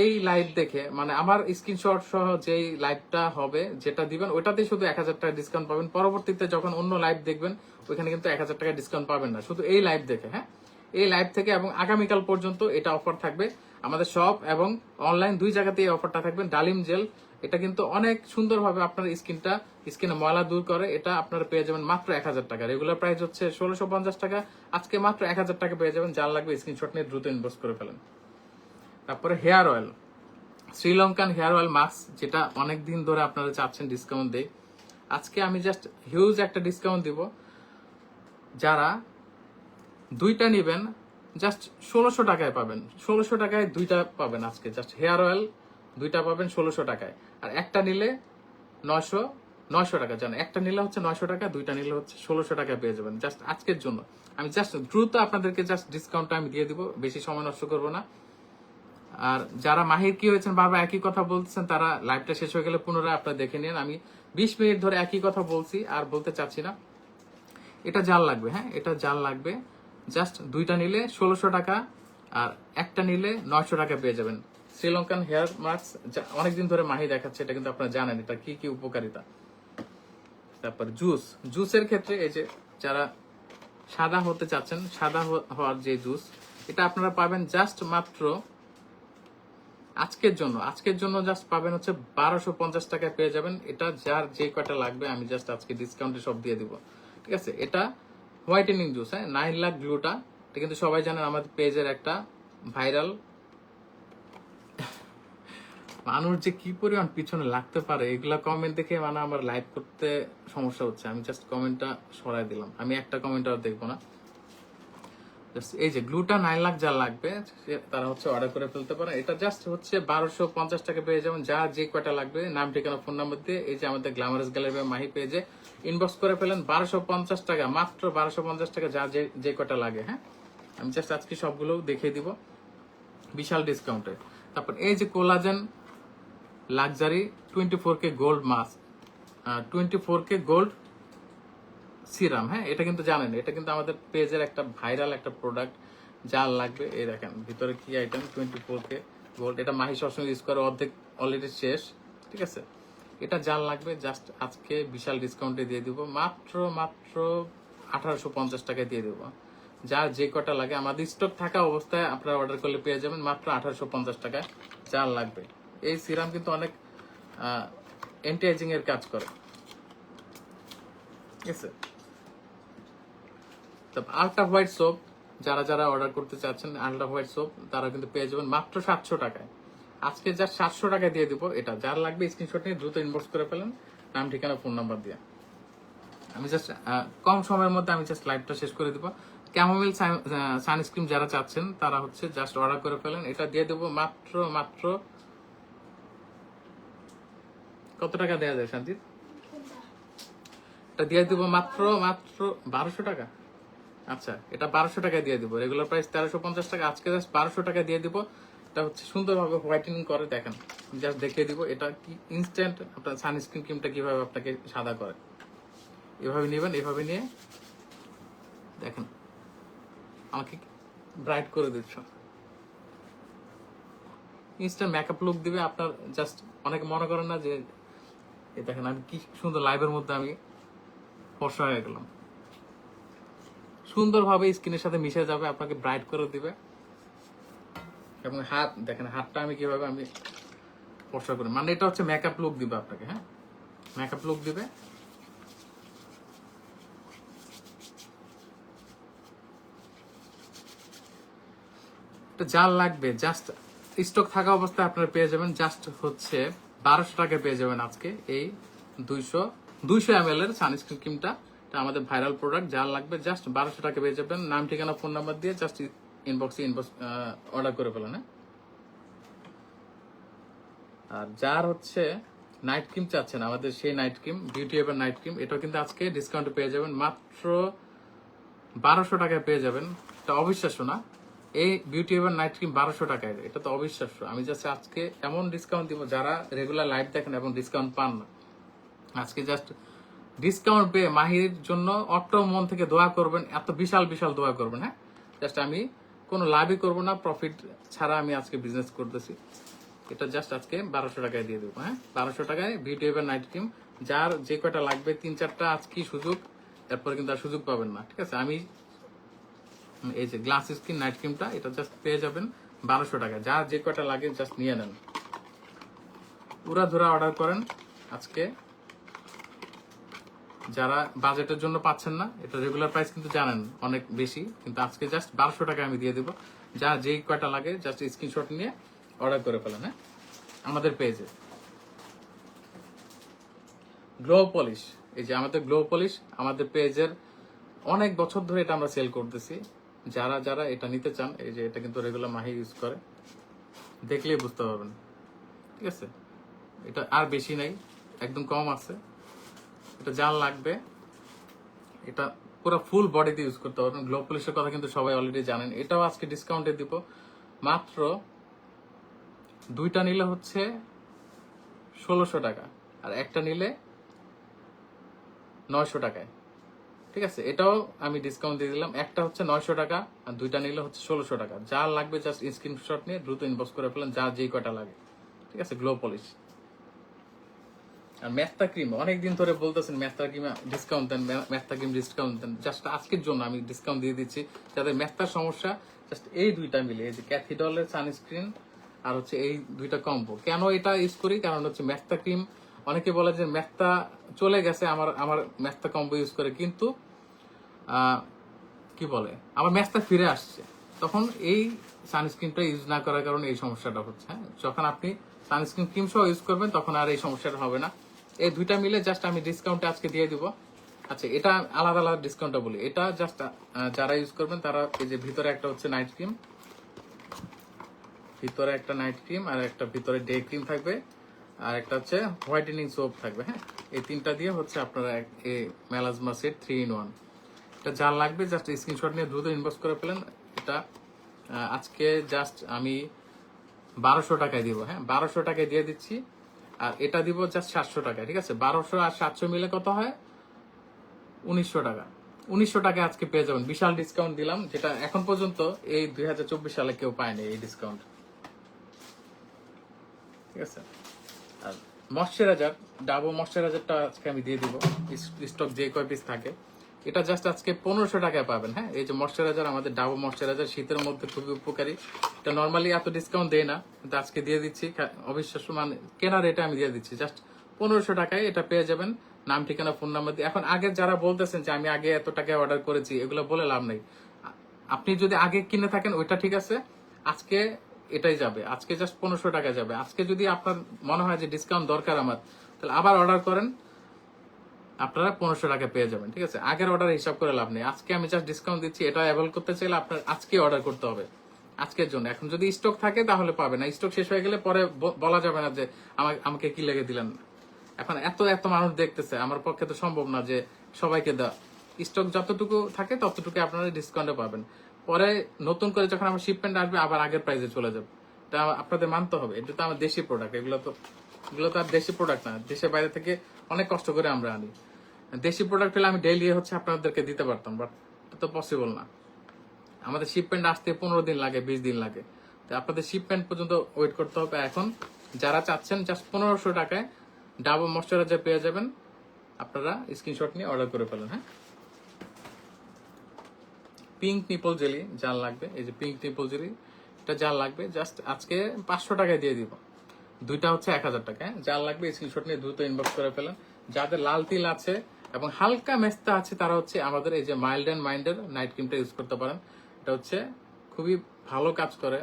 এই লাইভ দেখে, মানে আমার স্ক্রিনশট সহ যেই লাইভটা হবে যেটা দিবেন ওইটাতে শুধু 1000 টাকা ডিসকাউন্ট পাবেন। পরবর্তীতে যখন অন্য লাইভ দেখবেন ওইখানে কিন্তু 1000 টাকা ডিসকাউন্ট পাবেন না, শুধু এই লাইভ দেখে। হ্যাঁ, এই লাইভ থেকে এবং আগামীকাল পর্যন্ত এটা অফার থাকবে আমাদের শপ এবং অনলাইন দুই জায়গাতে এই অফারটা থাকবে। ডালিম জেল এটা কিন্তু অনেক সুন্দরভাবে আপনার স্কিনে ময়লা দূর করে, এটা আপনারা পেয়ে যাবেন মাত্র 1000 টাকা। রেগুলার প্রাইস হচ্ছে 1650 টাকা, আজকে মাত্র 1000 টাকা পেয়ে যাবেন। যার লাগবে স্ক্রিনশট নিয়ে দ্রুত ইনবক্স করে ফেলেন। তারপরে hair oil, Sri Lankan hair oil mask, যেটা অনেক দিন ধরে আপনারা চাচ্ছেন ডিসকাউন্ট দেই, আজকে আমি জাস্ট হিউজ একটা ডিসকাউন্ট দিব। যারা দুইটা নিবেন জাস্ট 1600 টাকায় পাবেন, 1600 টাকায় দুইটা পাবেন আজকে। জাস্ট হেয়ার অয়েল দুইটা পাবেন 1600 টাকায়, আর একটা নিলে 900 টাকা। জানেন, একটা নিলে হচ্ছে 900 টাকা, দুইটা নিলে হচ্ছে 1600 টাকায় পেয়ে যাবেন। জাস্ট আজকের জন্য আমি জাস্ট দ্রুত আপনাদেরকে জাস্ট ডিসকাউন্টটা আমি দিয়ে দিব, বেশি সময় নষ্ট করবো না। আর যারা মাহির কি হয়েছেন বারবার একই কথা বলতেছেন, তারা লাইভটা শেষ হয়ে গেলে পুনরায় আপনারা দেখে নিন। আমি 20 মিনিট ধরে একই কথা বলছি, আর বলতে চাচ্ছি না। এটা জাল লাগবে, হ্যাঁ এটা জাল লাগবে। জাস্ট দুইটা নিলে 1600 টাকা, আর একটা নিলে 900 টাকা পেয়ে যাবেন। শ্রীলঙ্কান হেয়ার মাস্ক অনেকদিন ধরে মাহি দেখাচ্ছে, এটা কিন্তু আপনারা জানেন এটা কি কি উপকারিতা। তারপর জুসের ক্ষেত্রে এই যে যারা সাদা হতে চাচ্ছেন, সাদা হওয়ার যে জুস, এটা আপনারা পাবেন জাস্ট মাত্র আজকের জন্য জাস্ট পাবেন হচ্ছে 1250 টাকায় পেয়ে যাবেন। এটা যার যে কয়টা লাগবে আমি জাস্ট আজকে ডিসকাউন্টে সব দিয়ে দিব, ঠিক আছে। এটা হোয়াইটেনিং জুস, হ্যাঁ 9 লাখ গ্লুটা। এটা কিন্তু সবাই জানেন আমাদের পেজের একটা ভাইরাল। মানুষ যে কি পরিমাণ পিছনে লাগতে পারে এগুলা কমেন্ট দেখে মানে আমার লাইভ করতে সমস্যা হচ্ছে। আমি জাস্ট কমেন্টটা সরাই দিলাম, আমি একটা কমেন্ট আর দেখবো না। এই যে গ্লুটা 9 লাখ যা লাগবে তারা হচ্ছে অর্ডার করে ফেলতে পারে। এটা জাস্ট হচ্ছে 1250 টাকা পেয়ে যাবেন। যা যে কয়টা লাগবে নাম ঠিকানা ফোন নাম্বার দিয়ে এই যে আমাদের গ্ল্যামারাস গ্যালারি মাহি পেজে ইনবক্স করে ফেলেন। 1250 টাকা, মাত্র 1250 টাকা, যা যে কয়টা লাগে। হ্যাঁ আমি জাস্ট আজকে সবগুলো দেখিয়ে দিব বিশাল ডিসকাউন্টে। তারপর এই যে collagen luxury 24K gold mask, 24K gold serum, হ্যাঁ এটা কিন্তু জানেন, এটা কিন্তু আমাদের পেজের একটা ভাইরাল একটা প্রোডাক্ট। যা লাগবে এই দেখেন ভিতরে কি আইটেম, 24K গোল্ড। এটা মাহি সবসময় ইউজ করে, অর্ধেক অলরেডি শেষ, ঠিক আছে। এটা যা লাগবে জাস্ট আজকে বিশাল ডিসকাউন্টে দিয়ে দিব, মাত্র 1850 টাকায় দিয়ে দেবো। যার যে কটা লাগে আমাদের স্টক থাকা অবস্থায় আপনারা অর্ডার করলে পেয়ে যাবেন মাত্র 1850 টাকায় যা লাগবে। এই সিরাম কিন্তু অনেক অ্যান্টি এজিং এর কাজ করে, ঠিক আছে। আলট্রা হোয়াইট সোপ, যারা অর্ডার করতে চাচ্ছেন আলট্রা হোয়াইট সোপ তারা কিন্তু পেয়ে যাবেন মাত্র 700 টাকায়। আজকে যা 700 টাকায় দিয়ে দিব। এটা যার লাগবে স্ক্রিনশট নিয়ে দ্রুত ইনবক্স করে ফেলেন নাম ঠিকানা ফোন নাম্বার দিয়ে। আমি জাস্ট কম সময়ের মধ্যে আমি জাস্ট লাইভটা শেষ করে দিব। ক্যামোমিল সানস্ক্রিন যারা চাচ্ছেন তারা হচ্ছে জাস্ট অর্ডার করে ফেলেন। এটা দিয়ে দেবো মাত্র কত টাকা দেওয়া যায় শান্তি? এটা দিয়ে দিব মাত্র 1200 টাকা। আচ্ছা এটা 1200 টাকায় দিয়ে দিব। রেগুলার প্রাইস 1350 টাকা, আজকে জাস্ট 1200 টাকা দিয়ে দিব। এটা হচ্ছে সুন্দরভাবে হোয়াইটেনিং করে, দেখেন জাস্ট দেখিয়ে দিব এটা কি ইনস্ট্যান্ট আপনার সানস্ক্রিন ক্রিমটা কিভাবে আপনাকে সাদা করে। এভাবে নেবেন, এভাবে নিয়ে দেখেন আমাকে ব্রাইট করে দিচ্ছ, ইনস্ট্যান্ট মেকআপ লুক দিবে আপনার। জাস্ট অনেকে মনে করেন না যে দেখেন আমি কি সুন্দর লাইভের মধ্যে আমি ফর্সা হয়ে গেলাম। সুন্দরভাবে স্কিনের সাথে মিশে যাবে, আপনাকে ব্রাইট করে দিবে। এবং হাত দেখেন, হাতটা আমি কিভাবে আমি ফর্সা করি, মানে এটা হচ্ছে মেকআপ লুক দিবে আপনাকে। হ্যাঁ মেকআপ লুক দিবে। এটা যা লাগবে জাস্ট স্টক থাকা অবস্থায় আপনারা পেয়ে যাবেন জাস্ট হচ্ছে 1200 টাকায় পেয়ে যাবেন আজকে এই 200 ml এর সানস্ক্রিন ক্রিমটা। এটা আমাদের ভাইরাল প্রোডাক্ট। যা লাগবে জাস্ট 1200 টাকা পেয়ে যাবেন। নাম ঠিকানা ফোন নাম্বার দিয়ে জাস্ট ইনবক্স অর্ডার করে ফেলেন। হ্যাঁ আর যার হচ্ছে নাইট ক্রিম চাচ্ছেন, আমাদের সেই night cream beauty ever night cream, এটাও কিন্তু আজকে ডিসকাউন্টে পেয়ে যাবেন মাত্র 1200 টাকায় পেয়ে যাবেন। এটা অবিশ্বাস্য না, এই বিউটি এভার নাইট ক্রিম 1200 টাকায়, এটা তো অবিশ্বাস্য। আমি জাস্ট আজকে এমন ডিসকাউন্ট দিব, যারা রেগুলার লাইভ দেখেন এবং ডিসকাউন্ট পান না, আজকে জাস্ট ডিসকাউন্ট পেয়ে মাহির জন্য অট্ট মন থেকে দোয়া করবেন, এত বিশাল দোয়া করবেন। হ্যাঁ জাস্ট আমি কোনো লাভই করবো না, প্রফিট ছাড়া আমি আজকে বিজনেস করতেছি। এটা জাস্ট আজকে 1200 টাকায় দিয়ে দেবো। হ্যাঁ 1200 টাকায় বিউটি এভার নাইট ক্রিম। যার যে কয়টা লাগবে 3-4টা আজকে সুযোগ, এরপরে কিন্তু আর সুযোগ পাবেন না, ঠিক আছে। আমি এই যে গ্লাস স্কিন নাইট ক্রিমটা এটা জাস্ট পেয়ে যাবেন 1200 টাকা। যা যে কয়টা লাগে জাস্ট নিয়ে নেন, পুরা ধরা অর্ডার করেন আজকে। যারা বাজেটের জন্য পাচ্ছেন না, এটা রেগুলার প্রাইস কিন্তু জানেন অনেক বেশি, কিন্তু আজকে জাস্ট 1200 টাকা আমি দিয়ে দেবো। যা যেই কয়টা লাগে জাস্ট স্ক্রিনশট নিয়ে অর্ডার করে ফেলেন। হ্যাঁ আমাদের পেজে গ্লো পলিশ, এই যে আমাদের গ্লো পলিশ আমাদের পেজের অনেক বছর ধরে এটা আমরা সেল করতেছি। যারা এটা নিতে চান, এই যে এটা কিন্তু রেগুলার মাহি ইউজ করে, দেখলেই বুঝতে পারবেন, ঠিক আছে। এটা আর বেশি নাই, একদম কম আছে। এটা যা লাগবে এটা পুরো ফুল বডিতে ইউজ করতে পারবেন। গ্লো পলিশের কথা কিন্তু সবাই অলরেডি জানেন। এটাও আজকে ডিসকাউন্টে দিব, মাত্র দুইটা নিলে হচ্ছে 1600 টাকা, আর একটা নিলে 900 টাকায়। ঠিক আছে, এটাও আমি ডিসকাউন্ট দিয়ে দিলাম। একটা হচ্ছে 900 টাকা আর দুইটা নিলে হচ্ছে 1600 টাকা। যার লাগবে জাস্ট স্ক্রিনশট নিয়ে দ্রুত ইনবক্স করে ফেলেন, যার যেই কয়টা লাগে। ঠিক আছে, গ্লো পলিশ। আর মেস্তা ক্রিম অনেকদিন ধরে বলতেছেন মেস্তা ক্রিম ডিসকাউন্ট দেন, মেস্তা ক্রিম ডিসকাউন্ট দেন। জাস্ট আজকের জন্য আমি ডিসকাউন্ট দিয়ে দিচ্ছি, যাদের মেস্তার সমস্যা জাস্ট এই দুইটা মিলে, এই যে ক্যাথিডলের সানস্ক্রিন আর হচ্ছে এই দুইটা কম্বো। কেন এটা ইউজ করি, কারণ হচ্ছে মেস্তা ক্রিম অনেকে বলে যে মেস্তা চলে গেছে আমার মেস্তা কম্বো ইউজ করে, কিন্তু কি বলে আমার মেস্তা ফিরে আসছে। তখন এই সানস্ক্রিনটা ইউজ না করার কারণে এই সমস্যাটা হচ্ছে। হ্যাঁ, যখন আপনি সানস্ক্রিন ক্রিম সহ ইউজ করবেন তখন আর এই সমস্যাটা হবে না। এই দুইটা মিলে জাস্ট আমি ডিসকাউন্টে আজকে দিয়ে দিব। আচ্ছা, এটা আলাদা আলাদা ডিসকাউন্টটা বলি। এটা জাস্ট যারা ইউজ করবেন তারা এই যে ভিতরে একটা হচ্ছে নাইট ক্রিম, ভিতরে একটা নাইট ক্রিম আর একটা ভিতরে ডে ক্রিম থাকবে, আর একটা হচ্ছে হোয়াইটেনিং সোপ থাকবে। হ্যাঁ, এই তিনটা দিয়ে হচ্ছে আপনারা এই মেলাজমা সেট 3 in 1। এটা যা লাগবে জাস্ট স্ক্রিনশট নিয়ে দ্রুত ইনবক্স করে ফেলেন। এটা আজকে জাস্ট আমি 1200 টাকায় দিব। হ্যাঁ, 1200 টাকায় দিয়ে দিচ্ছি। আর এটা দিব জাস্ট 700 টাকায়। ঠিক আছে, 1200 আর 700 মিলে কত হয়? 1900 টাকা। 1900 টাকায় আজকে পেয়ে যাবেন। বিশাল ডিসকাউন্ট দিলাম, যেটা এখন পর্যন্ত এই 2024 সালে কেউ পায়নি এই ডিসকাউন্ট। ঠিক আছে, আর ময়শ্চারাইজার, ডাবো ময়শ্চারাইজারটা আজকে আমি দিয়ে দিব। স্টক যে কয় পিস থাকে, এটা জাস্ট আজকে 1500 টাকায় পাবেন। হ্যাঁ, এই যে ময়শ্চারাইজার, আমাদের ডাবো ময়শ্চারাইজার শীতের মধ্যে খুবই উপকারী। এটা নর্মালি এত ডিসকাউন্ট দেয় না, কিন্তু আজকে দিয়ে দিচ্ছি। অবিশ্বাস্য, মানে কেনা রেটে আমি দিয়ে দিচ্ছি। জাস্ট 1500 টাকায় এটা পেয়ে যাবেন, নাম ঠিকানা ফোন নাম্বার দিয়ে। এখন আগে যারা বলতেছেন যে আমি আগে এত টাকায় অর্ডার করেছি, এগুলো বলে লাভ নেই। আপনি যদি আগে কিনে থাকেন ওইটা ঠিক আছে, আজকে এটাই যাবে। আজকে জাস্ট 1500 টাকা যাবে। আজকে যদি আপনার মনে হয় যে ডিসকাউন্ট দরকার আমার, তাহলে আবার অর্ডার করেন, আপনারা 1500 টাকা পেয়ে যাবেন। ঠিক আছে, আগের অর্ডার হিসাব করে লাভ নেই। আজকে আমি জাস্ট ডিসকাউন্ট দিচ্ছি, এটা অ্যাভেল করতে চাইলে আপনার আজকে অর্ডার করতে হবে, আজকের জন্য। এখন যদি স্টক থাকে তাহলে পাবে না, স্টক শেষ হয়ে গেলে পরে বলা যাবে না যে আমাকে কি লেগে দিলেন। এখন এত এত মানুষ দেখতেছে, আমার পক্ষে তো সম্ভব না যে সবাইকে দেওয়া। স্টক যতটুকু থাকে ততটুকু আপনারা ডিসকাউন্টে পাবেন। পরে নতুন করে যখন আমার শিপমেন্ট আসবে আবার আগের প্রাইসে চলে যাবে। এটা আপনাদের মানতে হবে, এটা তো আমার দেশি প্রোডাক্ট। এগুলো তো আর দেশি প্রোডাক্ট না, দেশের বাইরে থেকে অনেক কষ্ট করে আমরা আনি। দেশি প্রোডাক্ট হলে আমি ডেইলি হচ্ছে আপনাদেরকে দিতে পারতাম, বাট এটা তো পসিবল না। আমাদের শিপমেন্ট আসতে 15 দিন লাগে, 20 দিন লাগে। তো আপনাদের শিপমেন্ট পর্যন্ত ওয়েট করতে হবে। এখন যারা চাচ্ছেন জাস্ট 1500 টাকায় ডাবো ময়শ্চারাইজার পেয়ে যাবেন, আপনারা স্ক্রিনশট নিয়ে অর্ডার করে ফেলেন। হ্যাঁ, পিঙ্ক নিপল জেলি যার লাগবে, এই যে পিঙ্ক নিপল জেলি, এটা যার লাগবে জাস্ট আজকে 500 টাকায় দিয়ে দিব। দুইটা হচ্ছে 1000 টাকা। হ্যাঁ, যার লাগবে স্ক্রিনশট নিয়ে দ্রুত ইনবক্স করে ফেলেন। যাদের লাল তিল আছে এবং হালকা মেস্তা আছে, তারা হচ্ছে আমাদের এই যে মাইল্ড অ্যান্ড মাইন্ডের নাইট ক্রিমটা ইউজ করতে পারেন। এটা হচ্ছে খুবই ভালো কাজ করে,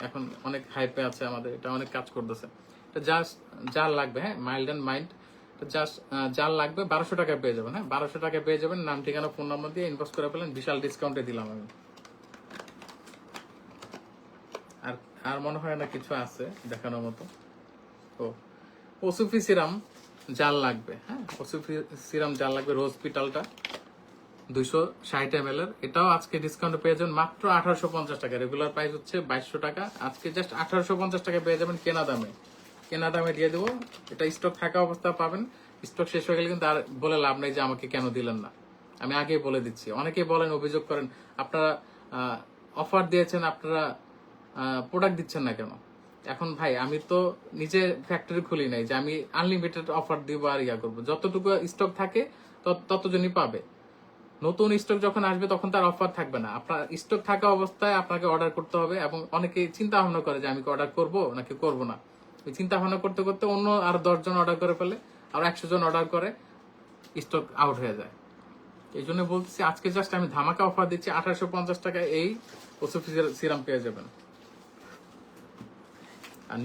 এখন অনেক হাইপে আছে আমাদের, এটা অনেক কাজ করতেছে। এটা জাস্ট যার লাগবে, হ্যাঁ, মাইল্ড অ্যান্ড মাইন্ড, জাস্ট যার লাগবে 1200 টাকায় পেয়ে যাবেন। হ্যাঁ, 1200 টাকায় পেয়ে যাবেন, নাম ঠিকানা ফোন নাম্বার দিয়ে ইনবক্স করে ফেলেন। বিশাল ডিসকাউন্টে দিলাম আমি। আর আর মনে হয় না কিছু আছে দেখানোর মতো। ও, ওসুফি সিরাম জাল লাগবে। হ্যাঁ, ওসুফি সিরাম জাল লাগবে, রোজ পিটালটা 260 ml এর। এটাও আজকে ডিসকাউন্টে পেয়ে যাবেন মাত্র 1850 টাকা। রেগুলার প্রাইস হচ্ছে 2200 টাকা, আজকে জাস্ট 1850 টাকা পেয়ে যাবেন কেনা দামে। কেনা দামে দিয়ে দেবো। এটা স্টক থাকা অবস্থা পাবেন, স্টক শেষ হয়ে গেলে কিন্তু আর বলে লাভ নেই যে আমাকে কেন দিলেন না। আমি আগেই বলে দিচ্ছি। অনেকেই বলেন, অভিযোগ করেন, আপনারা অফার দিয়েছেন, আপনারা প্রোডাক্ট দিচ্ছেন না কেন? এখন ভাই, আমি তো নিজে ফ্যাক্টরি খুলি নাই যে আমি আনলিমিটেড অফার দিব আর ইয়া করবো। যতটুকু স্টক থাকে ততজনই পাবে। নতুন স্টক যখন আসবে তখন তার অফার থাকবে না। আপনার স্টক থাকা অবস্থায় আপনাকে অর্ডার করতে হবে। এবং অনেকে চিন্তা ভাবনা করে যে আমি কি অর্ডার করবো নাকি করবো না। ওই চিন্তা ভাবনা করতে করতে অন্য আর 10 জন অর্ডার করে ফেলে, আর 100 জন অর্ডার করে, স্টক আউট হয়ে যায়। এই জন্য বলতেছি আজকে জাস্ট আমি ধামাকা অফার দিচ্ছি, 1850 টাকায় এই ওসুফি সিরাম পেয়ে যাবেন। আর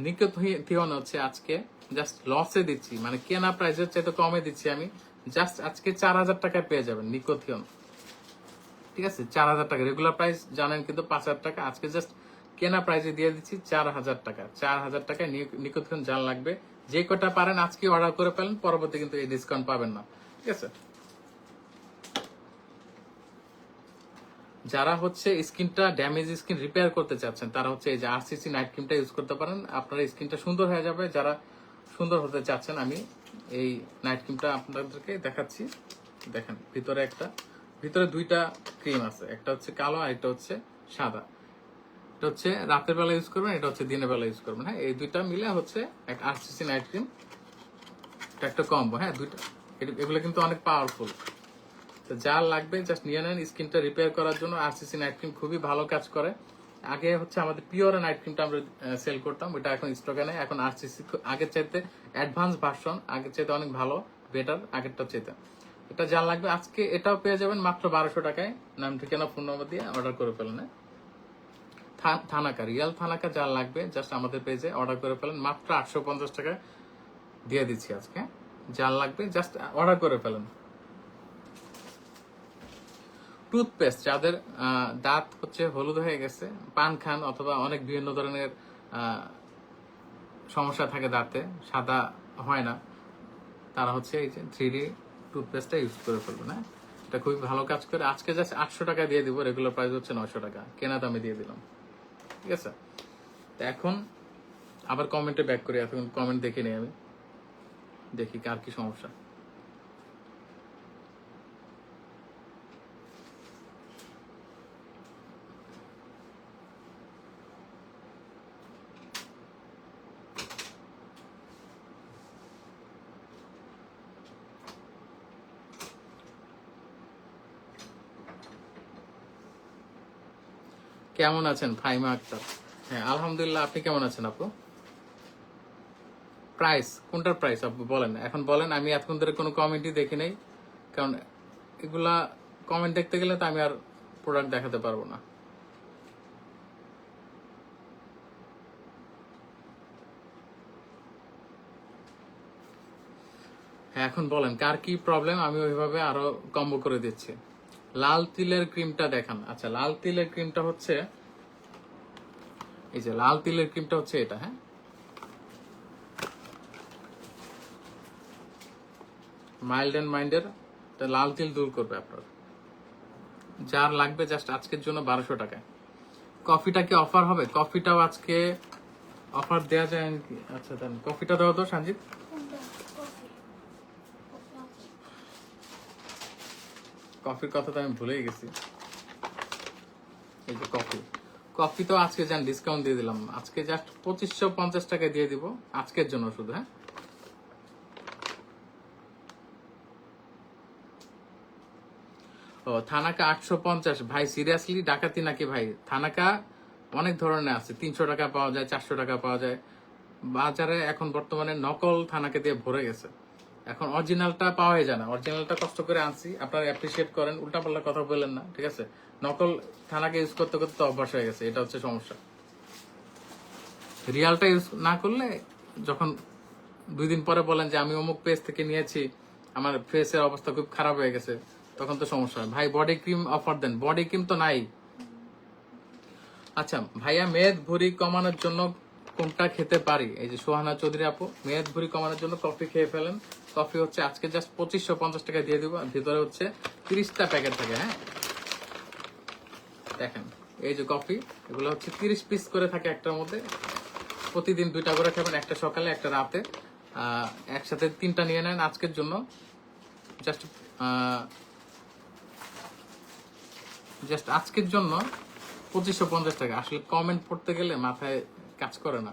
নিকোথিয়ন হচ্ছে আজকে জাস্ট লসে দিচ্ছি, মানে কেনা প্রাইসের চাইতে কমে দিচ্ছি আমি। জাস্ট আজকে 4000 টাকায় পেয়ে যাবেন নিকোথিয়ন। ঠিক আছে, 4000 টাকা। রেগুলার প্রাইস জানেন কিন্তু 5000 টাকা। আজকে জাস্ট কেনা প্রাইসে দিয়ে দিচ্ছি 4000 টাকা। 4000 টাকায় নিকোথিয়ন জাল লাগবে। যে কটা পারেন আজকে অর্ডার করে ফেলেন, পরবর্তী কিন্তু এই ডিসকাউন্ট পাবেন না। ঠিক আছে, যারা হচ্ছে স্কিনটা ড্যামেজ স্কিন রিপেয়ার করতে চাচ্ছেন, তারা হচ্ছে এই যে আরসিসি নাইট ক্রিমটা ইউজ করতে পারেন। আপনার স্কিনটা সুন্দর হয়ে যাবে। যারা সুন্দর হতে চাচ্ছেন, আমি এই নাইট ক্রিমটা আপনাদেরকে দেখাচ্ছি। দেখেন ভিতরে দুইটা ক্রিম আছে, একটা হচ্ছে কালো আর একটা হচ্ছে সাদা। এটা হচ্ছে রাতের বেলা ইউজ করবেন, এটা হচ্ছে দিনের বেলা ইউজ করবেন। হ্যাঁ, এই দুইটা মিলে হচ্ছে একটা আরসিসি নাইট ক্রিম, একটা কম্বো। হ্যাঁ, দুইটা এগুলো কিন্তু অনেক পাওয়ারফুল। তো যা লাগবে জাস্ট নিয়ে নেন স্কিনটা রিপেয়ার করার জন্য। আরসিসি নাইট ক্রিম খুবই ভালো কাজ করে। আগে হচ্ছে আমাদের পিওর নাইট ক্রিমটা আমরা সেল করতাম, ওটা এখন স্টকে নেই। এখন আরসিসি আগের চাইতে অ্যাডভান্স ভার্সন, আগের চাইতে অনেক ভালো, বেটার আগেরটা চাইতে। এটা যা লাগবে আজকে এটাও পেয়ে যাবেন মাত্র 1200 টাকায়। নাম ঠিকানা ফোন নম্বর দিয়ে অর্ডার করে ফেলেন। থানাকা, রিয়াল থানাকা যা লাগবে জাস্ট আমাদের পেজে অর্ডার করে ফেলেন, মাত্র 850 টাকা দিয়ে দিচ্ছি আজকে। যা লাগবে জাস্ট অর্ডার করে ফেলেন। টুথপেস্ট যাদের দাঁত হচ্ছে হলুদ হয়ে গেছে, পান খান অথবা অনেক বিভিন্ন ধরনের সমস্যা থাকে দাঁতে, সাদা হয় না, তারা হচ্ছে এই যে 3D টুথপেস্টটা ইউজ করে ফেলবেন। হ্যাঁ, এটা খুবই ভালো কাজ করে। আজকে জাস্ট 800 টাকা দিয়ে দিব, রেগুলার প্রাইস হচ্ছে 900 টাকা, কেনা দামে দিয়ে দিলাম। ঠিক আছে, তো এখন আবার কমেন্টে ব্যাক করি। এখন কমেন্ট দেখে নিই, আমি দেখি কার কি সমস্যা। কেমন আছেন ফাইমা আক্তার? হ্যাঁ আলহামদুলিল্লাহ, আপনি কেমন আছেন আপু? প্রাইস কোনটার প্রাইস আপু বলেন, এখন বলেন। আমি এতক্ষণ ধরে কোনো কমেন্টই দেখি নাই, কারণ এগুলা কমেন্ট দেখতে গেলে তো আমি আর প্রোডাক্ট দেখাতে পারবো না। হ্যাঁ এখন বলেন কার কি প্রবলেম, আমি ওইভাবে আরো কম্বো করে দিচ্ছি। লাল তিলের ক্রিমটা দেখান। আচ্ছা, লাল তিলের ক্রিমটা হচ্ছে এই যে লাল তিলের ক্রিমটা হচ্ছে এটা। হ্যাঁ, মাইল্ড এন্ড মাইন্ডের লাল তিল দূর করবে আপনার। যার লাগবে জাস্ট আজকের জন্য 1200 টাকায়। কফিটা কি অফার হবে? কফিটাও আজকে অফার দেওয়া যায় নাকি? আচ্ছা দেন, কফিটা দাও তো সঞ্জিত। কফির কথা তো আমি ভুলেই গেছি। এই যে কফি তো আজকে যান ডিসকাউন্ট দিয়ে দিলাম, আজকে জাস্ট 2550 টাকায় দিয়ে দিব আজকের জন্য শুধু। হ্যাঁ, ও থানাকা 850। ভাই সিরিয়াসলি ডাকাতি নাকি ভাই? থানাকা অনেক ধরনের আছে, 300 টাকা পাওয়া যায়, 400 টাকা পাওয়া যায়। বাজারে এখন বর্তমানে নকল থানাকে দিয়ে ভরে গেছে, এখন অরিজিনালটা পাওয়াই যায় না। অরিজিনালটা কষ্ট করে আনছি, আপনারা অ্যাপ্রিসিয়েট করেন, উল্টাপাল্টা কথা বললেন না। ঠিক আছে, নকল থানাকে ইউজ করতে করতে তো অভ্যাস হয়ে গেছে, এটা হচ্ছে সমস্যা। রিয়ালটা ইউজ না করলে যখন 2 দিন পরে বলেন যে আমি অমুক পেজ থেকে নিয়েছি, আমার ফেসের অবস্থা খুব খারাপ হয়ে গেছে, তখন তো সমস্যা হয়। ভাই বডি ক্রিম অফার দেন, বডি ক্রিম তো নাই। আচ্ছা ভাইয়া, মেদ ভুঁড়ি কমানোর জন্য কোনটা খেতে পারি? এই যে সোহানা চৌধুরী আপু, মেদ ভুঁড়ি কমানোর জন্য কফি খেয়ে ফেলেন। কফি হচ্ছে আজকে জাস্ট 2550 টাকা দিয়ে দিব, ভিতরে হচ্ছে 30টা প্যাকেট থাকে। হ্যাঁ দেখেন, এই যে কফি, এগুলো হচ্ছে 30 পিস করে থাকে একটার মধ্যে। প্রতিদিন 2টা করে খাবেন, একটা সকালে একটা রাতে, একসাথে 3টা নিয়ে নেন আজকের জন্য। জাস্ট জাস্ট আজকের জন্য 2550 টাকা। আসলে কমেন্ট পড়তে গেলে মাথায় কাজ করে না,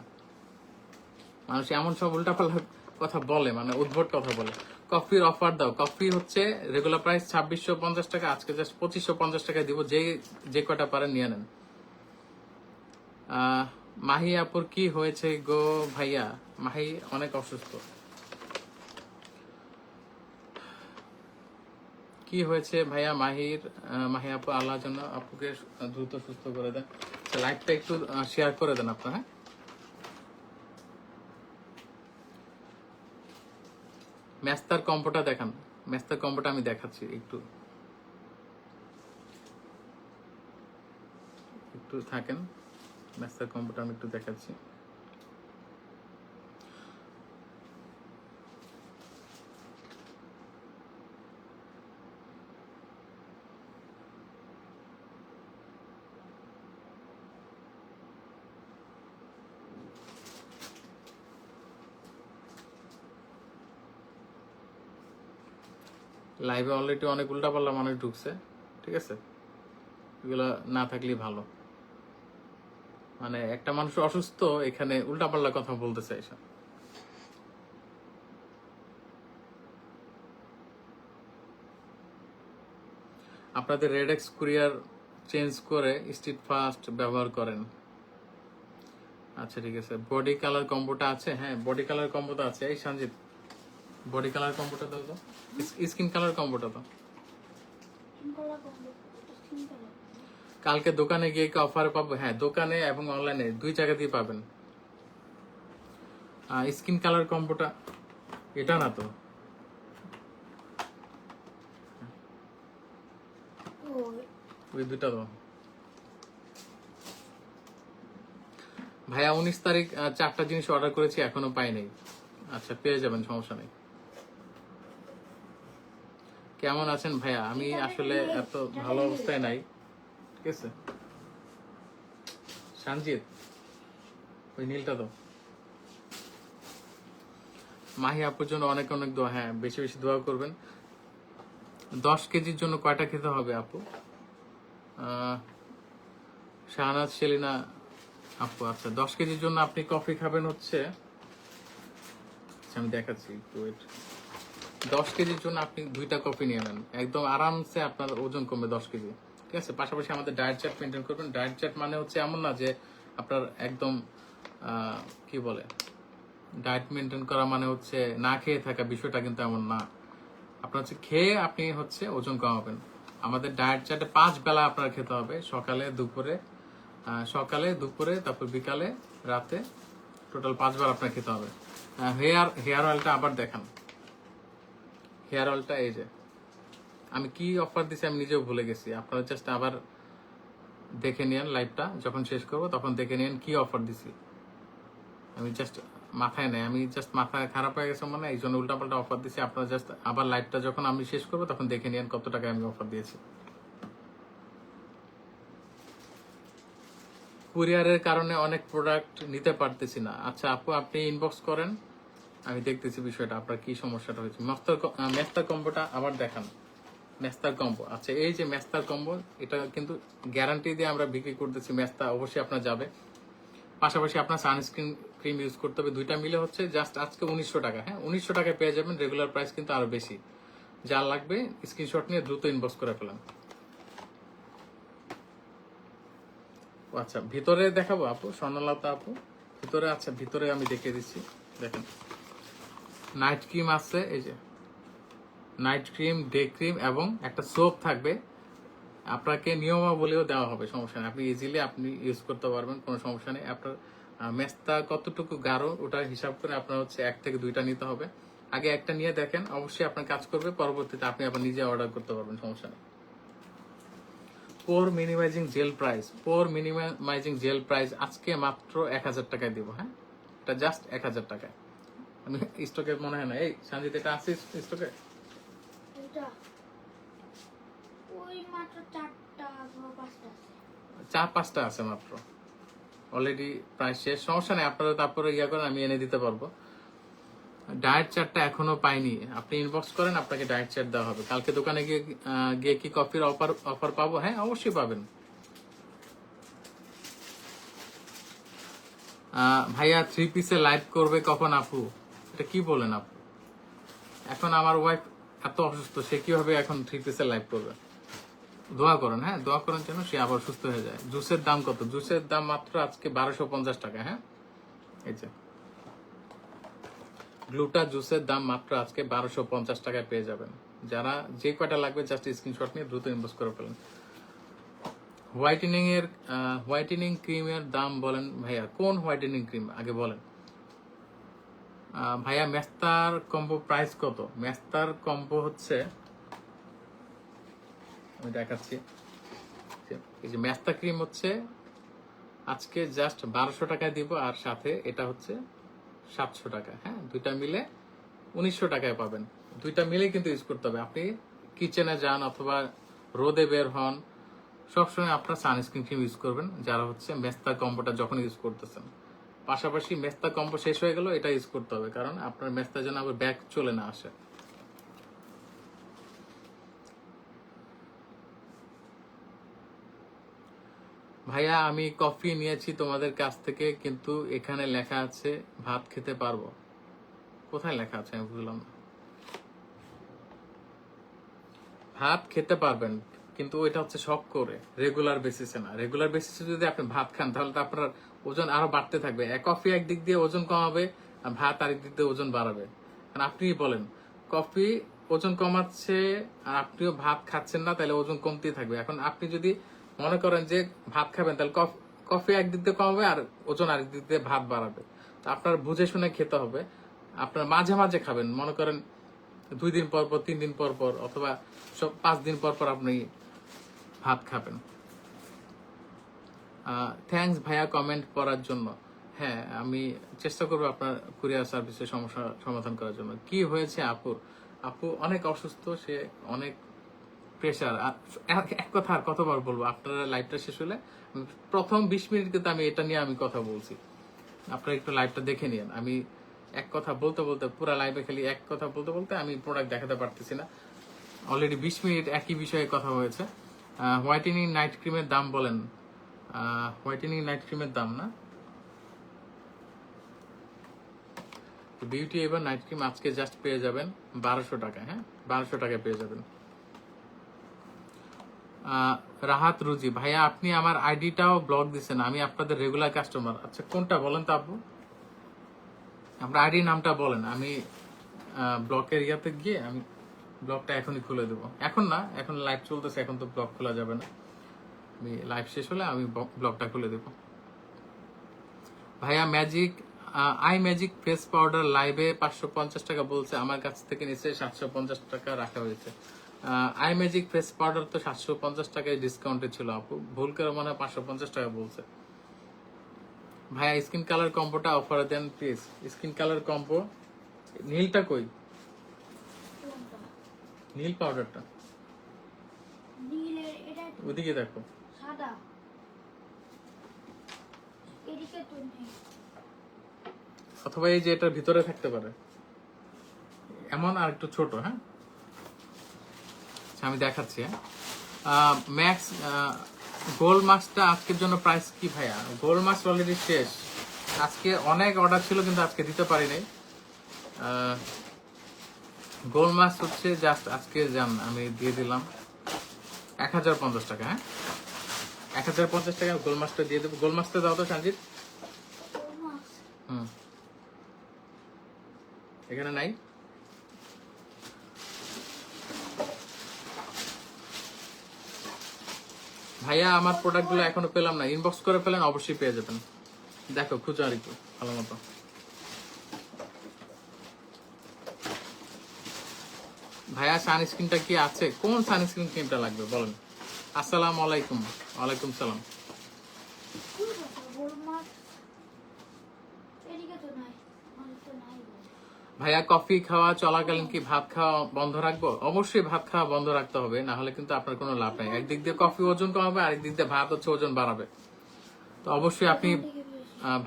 মানুষ এমন সব উল্টাপাল্টা কথা বলে, মানে উদ্ভট কথা বলে। কফির অফার দাও। কফি হচ্ছে রেগুলার প্রাইস 2650 টাকা, আজকে জাস্ট 2550 টাকা দিব। যে কটা পারেন নিয়ে নেন। মাহি আপুর কি হয়েছে গো ভাইয়া? মাহি অনেক অসুস্থ। কি হয়েছে ভাইয়া মাহির? মাহি আপু, আল্লাহ যেন আপুকে দ্রুত সুস্থ করে দেন। লাইভটা একটু শেয়ার করে দেন আপনারা। হ্যাঁ, মেস্তার কম্বোটা দেখান। মেস্তার কম্বোটা আমি দেখাচ্ছি, একটু একটু থাকেন। মেস্তার কম্বোটা আমি একটু দেখাচ্ছি। লাইভে অলরেডি অনেক উল্টাপাল্টা মানুষ ঢুকছে, ঠিক আছে, এগুলো না থাকলেই ভালো। মানে একটা মানুষ অসুস্থ, এখানে উল্টাপাল্টা কথা বলতেছে এসব। আপনাদের রেডেক্স কুরিয়ার চেঞ্জ করে স্ট্রিট ফাস্ট ব্যবহার করেন। আচ্ছা ঠিক আছে, বডি কালার কম্বোটা আছে? হ্যাঁ, বডি কালার কম্বোটা আছে। এই সঞ্জিত, বডি কালার কম্বোটা দাও তো, স্কিন কালার কম্বোটা দাও। কালকে দোকানে গিয়ে কি অফার পাবো? হ্যাঁ, দোকানে এবং অনলাইনে দুই জায়গাতেই পাবেন। স্কিন কালার কম্বোটা এটা না তো, ওই দুটা তো। ভাইয়া 19 তারিখ 4টা জিনিস অর্ডার করেছি, এখনো পাই নাই। আচ্ছা, পেয়ে যাবেন, সমস্যা নেই। কেমন আছেন ভাইয়া? আমি আসলে এত ভালো অবস্থায় নাই, ঠিক আছে। সঞ্জিত, ওই নীলটা তো। মাহি আপুর জন্য অনেক অনেক দোয়া। হ্যাঁ, বেশি বেশি দোয়া করবেন। 10 কেজির জন্য কয়টা খেতে হবে আপু? শাহনাজ সেলিনা আপু, আচ্ছা 10 কেজির জন্য আপনি কফি খাবেন হচ্ছে, আচ্ছা আমি দেখাচ্ছি, 10 কেজির জন্য আপনি 2টা কফি নিয়ে নেন, একদম আরামসে আপনার ওজন কমবে 10 কেজি, ঠিক আছে। পাশাপাশি আমাদের ডায়েট চার্ট মেনটেন করবেন। ডায়েট চার্ট মানে হচ্ছে এমন না যে আপনার একদম কি বলে, ডায়েট মেনটেন করা মানে হচ্ছে না খেয়ে থাকা, বিষয়টা কিন্তু এমন না। আপনার হচ্ছে খেয়ে আপনি হচ্ছে ওজন কমাবেন। আমাদের ডায়েট চার্টে 5 বেলা আপনার খেতে হবে, সকালে দুপুরে তারপর বিকালে, রাতে, টোটাল 5 বার আপনার খেতে হবে। হেয়ার অয়েলটা আবার দেখান। হেয়ার অয়েলটা এই যে আমি কি অফার দিছি আমি নিজেও ভুলে গেছি, আপনারা জাস্ট আবার দেখে নিন লাইভটা, যখন শেষ করবো তখন দেখে নিন কি অফার দিছি। আমি জাস্ট মাথায় নেই, আমি জাস্ট মাথা খারাপ হয়ে গেছে মানে, এই জন্য উল্টাপাল্টা অফার দিছি। আপনারা জাস্ট আবার লাইভটা যখন আমি শেষ করবো তখন দেখে নিন কত টাকায় আমি অফার দিয়েছি। কুরিয়ারের কারণে অনেক প্রোডাক্ট নিতে পারতেছি না। আচ্ছা আপু, আপনি ইনবক্স করেন, আমি দেখতেছি বিষয়টা, আপনার কি সমস্যাটা হয়েছে। মেস্তার কম্বোটা আবার দেখান। মেস্তার কম্বো, আচ্ছা এই যে মেস্তার কম্বো, এটা কিন্তু গ্যারান্টি দিয়ে আমরা বিক্রি করতেছি। মেস্তা অবশ্যই আপনার যাবে। পাশাপাশি আপনার সানস্ক্রিন ক্রিম ইউজ করতে হবে, 2টা মিলে হচ্ছে জাস্ট আজকে 1900 টাকা। হ্যাঁ, 1900 টাকায় পেয়ে যাবেন, রেগুলার প্রাইস কিন্তু আরো বেশি। যা লাগবে স্ক্রিনশট নিয়ে দ্রুত ইনবক্স করে ফেলেন। আচ্ছা ভিতরে দেখাবো আপু, স্বর্ণলতা আপু ভিতরে, আচ্ছা ভিতরে আমি দেখিয়ে দিচ্ছি, দেখেন নাইট ক্রিম আছে, এই যে নাইট ক্রিম, ডে ক্রিম এবং একটা সোপ থাকবে। আপনাকে নিয়মাবলীও দেওয়া হবে, সমস্যা নেই, আপনি ইজিলি আপনি ইউজ করতে পারবেন, কোনো সমস্যা নেই। আপনার মেস্তা কতটুকু গাঢ় ওটা হিসাব করে আপনার হচ্ছে 1 থেকে 2টা নিতে হবে। আগে একটা নিয়ে দেখেন, অবশ্যই আপনার কাজ করবে, পরবর্তীতে আপনি আবার নিজে অর্ডার করতে পারবেন, সমস্যা নেই। পোর মিনিমাইজিং জেল প্রাইস আজকে মাত্র 1000 টাকায় দিব। হ্যাঁ, এটা জাস্ট 1000 টাকায়। আমি স্টকে মনে হয় না, এই সঞ্জিত এটা আছে স্টকে? ওই মাত্র 4টা বা 5টা আছে। 4-5টা আছে মাত্র, অলরেডি প্রায় শেষ। সমস্যা নেই, আপনারা তারপরে করেন, আমি এনে দিতে পারবো। ডায়েট চার্টটা এখনো পাইনি, আপনি ইনবক্স করেন, আপনাকে ডায়েট চার্ট দেওয়া হবে। কালকে দোকানে গিয়ে কি কফির অফার পাবো? হ্যাঁ অবশ্যই পাবেন। ভাইয়া 3 পিসে লাইভ করবে কখন আপু? এটা কি বলেন আপু? এখন আমার ওয়াইফ এত অসুস্থ, সে কিভাবে এখন 3 পিসে লাইভ করবে? দোয়া করেন, হ্যাঁ দোয়া করেন যেন সে আবার সুস্থ হয়ে যায়। জুসের দাম কত? জুসের দাম মাত্র আজকে 1250 টাকা। হ্যাঁ, এই যে গ্লুটা জুসের দাম মাত্র আজকে 1250 টাকায় পেয়ে যাবেন। যারা যে কয়টা লাগবে জাস্ট স্ক্রিনশট নিয়ে দ্রুত ইনবক্স করে ফেলেন। হোয়াইটেনিং ক্রিমের দাম বলেন ভাইয়া, কোন হোয়াইটেনিং ক্রিম আগে বলেন। ভাইয়া মেস্তার কম্বো প্রাইস কত? মেস্তার কম্বো হচ্ছে, আমি দেখাচ্ছি, এই যে মেস্তা ক্রিম হচ্ছে আজকে জাস্ট 1200 টাকায় দিব, আর সাথে এটা হচ্ছে 700 টাকা। হ্যাঁ, 2টা মিলে 1900 টাকায় পাবেন। 2টা মিলে কিন্তু ইউজ করতে হবে। আপনি কিচেনে যান অথবা রোদে বের হন, সবসময় আপনার সানস্ক্রিন ক্রিম ইউজ করবেন, যারা হচ্ছে মেস্তা কম্বোটা যখন ইউজ করতেছেন। পাশাপাশি মেস্তা কম্বো শেষ হয়ে গেল, এটা ইউজ করতে হবে, কারণ আপনার মেস্তা যেন আবার ব্যাক চলে না আসে। ভাইয়া আমি কফি নিয়েছি তোমাদের কাছ থেকে, কিন্তু এখানে লেখা আছে ভাত খেতে পারবো। কোথায় লেখা আছে আমি বুঝলাম না। ভাত খেতে পারবেন, কিন্তু ওইটা হচ্ছে শখ করে, রেগুলার বেসিসে না। রেগুলার বেসিসে যদি আপনি ভাত খান তাহলে তো আপনার ওজন আরো বাড়তে থাকবে। কফি একদিক দিয়ে ওজন কমাবে, আর ভাত আরেক দিক দিয়ে ওজন বাড়াবে। কারণ আপনি বলেন কফি ওজন কমাচ্ছে আর আপনিও ভাত খাচ্ছেন না, তাহলে ওজন কমতেই থাকবে। এখন আপনি যদি মনে করেন যে ভাত খাবেন, তাহলে কফি একদিক দিয়ে কমাবে আর ওজন আরেক দিক দিয়ে ভাত বাড়াবে। তো আপনার বুঝে শুনে খেতে হবে। আপনার মাঝে মাঝে খাবেন, মনে করেন 2 দিন পর পর, 3 দিন পর পর, অথবা 5 দিন পর পর আপনি ভাত খাবেন। থ্যাঙ্কস ভাইয়া কমেন্ট করার জন্য। হ্যাঁ, আমি চেষ্টা করবো আপনার কুরিয়ার সার্ভিসের সমস্যা সমাধান করার জন্য। কি হয়েছে আপুর? আপু অনেক অসুস্থ, সে অনেক প্রেশার। এক কথা আর কতবার বলবো, আপনারা লাইভটা শেষ হলে প্রথম 20 মিনিট কিন্তু আমি এটা নিয়ে আমি কথা বলছি। আপনারা একটু লাইভটা দেখে নিন। আমি এক কথা বলতে বলতে, পুরো লাইভে খালি এক কথা বলতে বলতে আমি প্রোডাক্ট দেখাতে পারতেছি না। অলরেডি 20 মিনিট একই বিষয়ে কথা হয়েছে। হোয়াইটেনিং নাইট ক্রিমের দাম বলেন। হোয়াইটেনিং নাইট ক্রিমের দাম না, বিউটি এবার নাইট ক্রিম আজকে জাস্ট পেয়ে যাবেন 1200 টাকা। হ্যাঁ, 1200 টাকায় পেয়ে যাবেন। রাহাত রুজি ভাইয়া, আপনি আমার আইডিটাও ব্লক দিচ্ছেন, আমি আপনাদের রেগুলার কাস্টমার। আচ্ছা, কোনটা বলেন তো আপু? আপনার আইডি নামটা বলেন, আমি ব্লকের ইয়াতে গিয়ে আমি ব্লগটা এখনই খুলে দেবো। এখন না, এখন লাইভ চলতেছে, এখন তো ব্লগ খোলা যাবে না। আমি লাইভ শেষ হলে আমি ব্লগটা খুলে দেবো। ভাইয়া magic I magic face powder লাইভে 550 টাকা বলছে, আমার কাছ থেকে নিচে 750 টাকা রাখা হয়েছে। আই ম্যাজিক ফেস পাউডার তো 750 টাকায় ডিসকাউন্টে ছিল আপু, ভুল করে মনে হয় 550 টাকা বলছে। ভাইয়া স্কিন কালার কম্বোটা অফারে দেন প্লিজ। স্কিন কালার কম্বো, নীলটা কই? নীল পাউডারটা নীলের এটা ওদিকে দেখো। সাদা, এদিকে তো নেই। অথবা এই যে এটার ভিতরে থাকতে পারে এমন, আর একটু ছোট। হ্যাঁ, আচ্ছা, আমি দেখাচ্ছি। হ্যাঁ, ম্যাক্স গোল্ড মাস্কটা আজকের জন্য প্রাইস কি ভাইয়া? গোল্ড মাস্ক অলরেডি শেষ। আজকে অনেক অর্ডার ছিল কিন্তু আজকে দিতে পারি নাই। গোল্ড মাস্ক হচ্ছে জাস্ট আজকে যান আমি দিয়ে দিলাম 1050 টাকা। হ্যাঁ, 1050 টাকা গোল্ড মাস্কটা দিয়ে দেবো। গোল্ড মাস্কটা দাও তো সঞ্জিত। হুম, এখানে নাই। ভাইয়া আমার প্রোডাক্টগুলো এখনো পেলাম না, ইনবক্স করে ফেলেন, অবশ্যই পেয়ে যাবেন। দেখো খুঁজো আর একটু ভালো মতো। ভাইয়া সানস্ক্রিনটা কি আছে? কোন সানস্ক্রিন ক্রিমটা লাগবে বলেন? আসসালামু আলাইকুম। ওয়ালাইকুম সালাম। এদিকে তো নাই, আমার তো নাই। ভাইয়া কফি খাওয়া চলাকালীন কি ভাত খাওয়া বন্ধ রাখবো? অবশ্যই ভাত খাওয়া বন্ধ রাখতে হবে, না হলে কিন্তু আপনার কোনো লাভ নাই। একদিক দিয়ে কফি ওজন কমাবে, আরেক দিক দিয়ে ভাত হচ্ছে ওজন বাড়াবে। তো অবশ্যই আপনি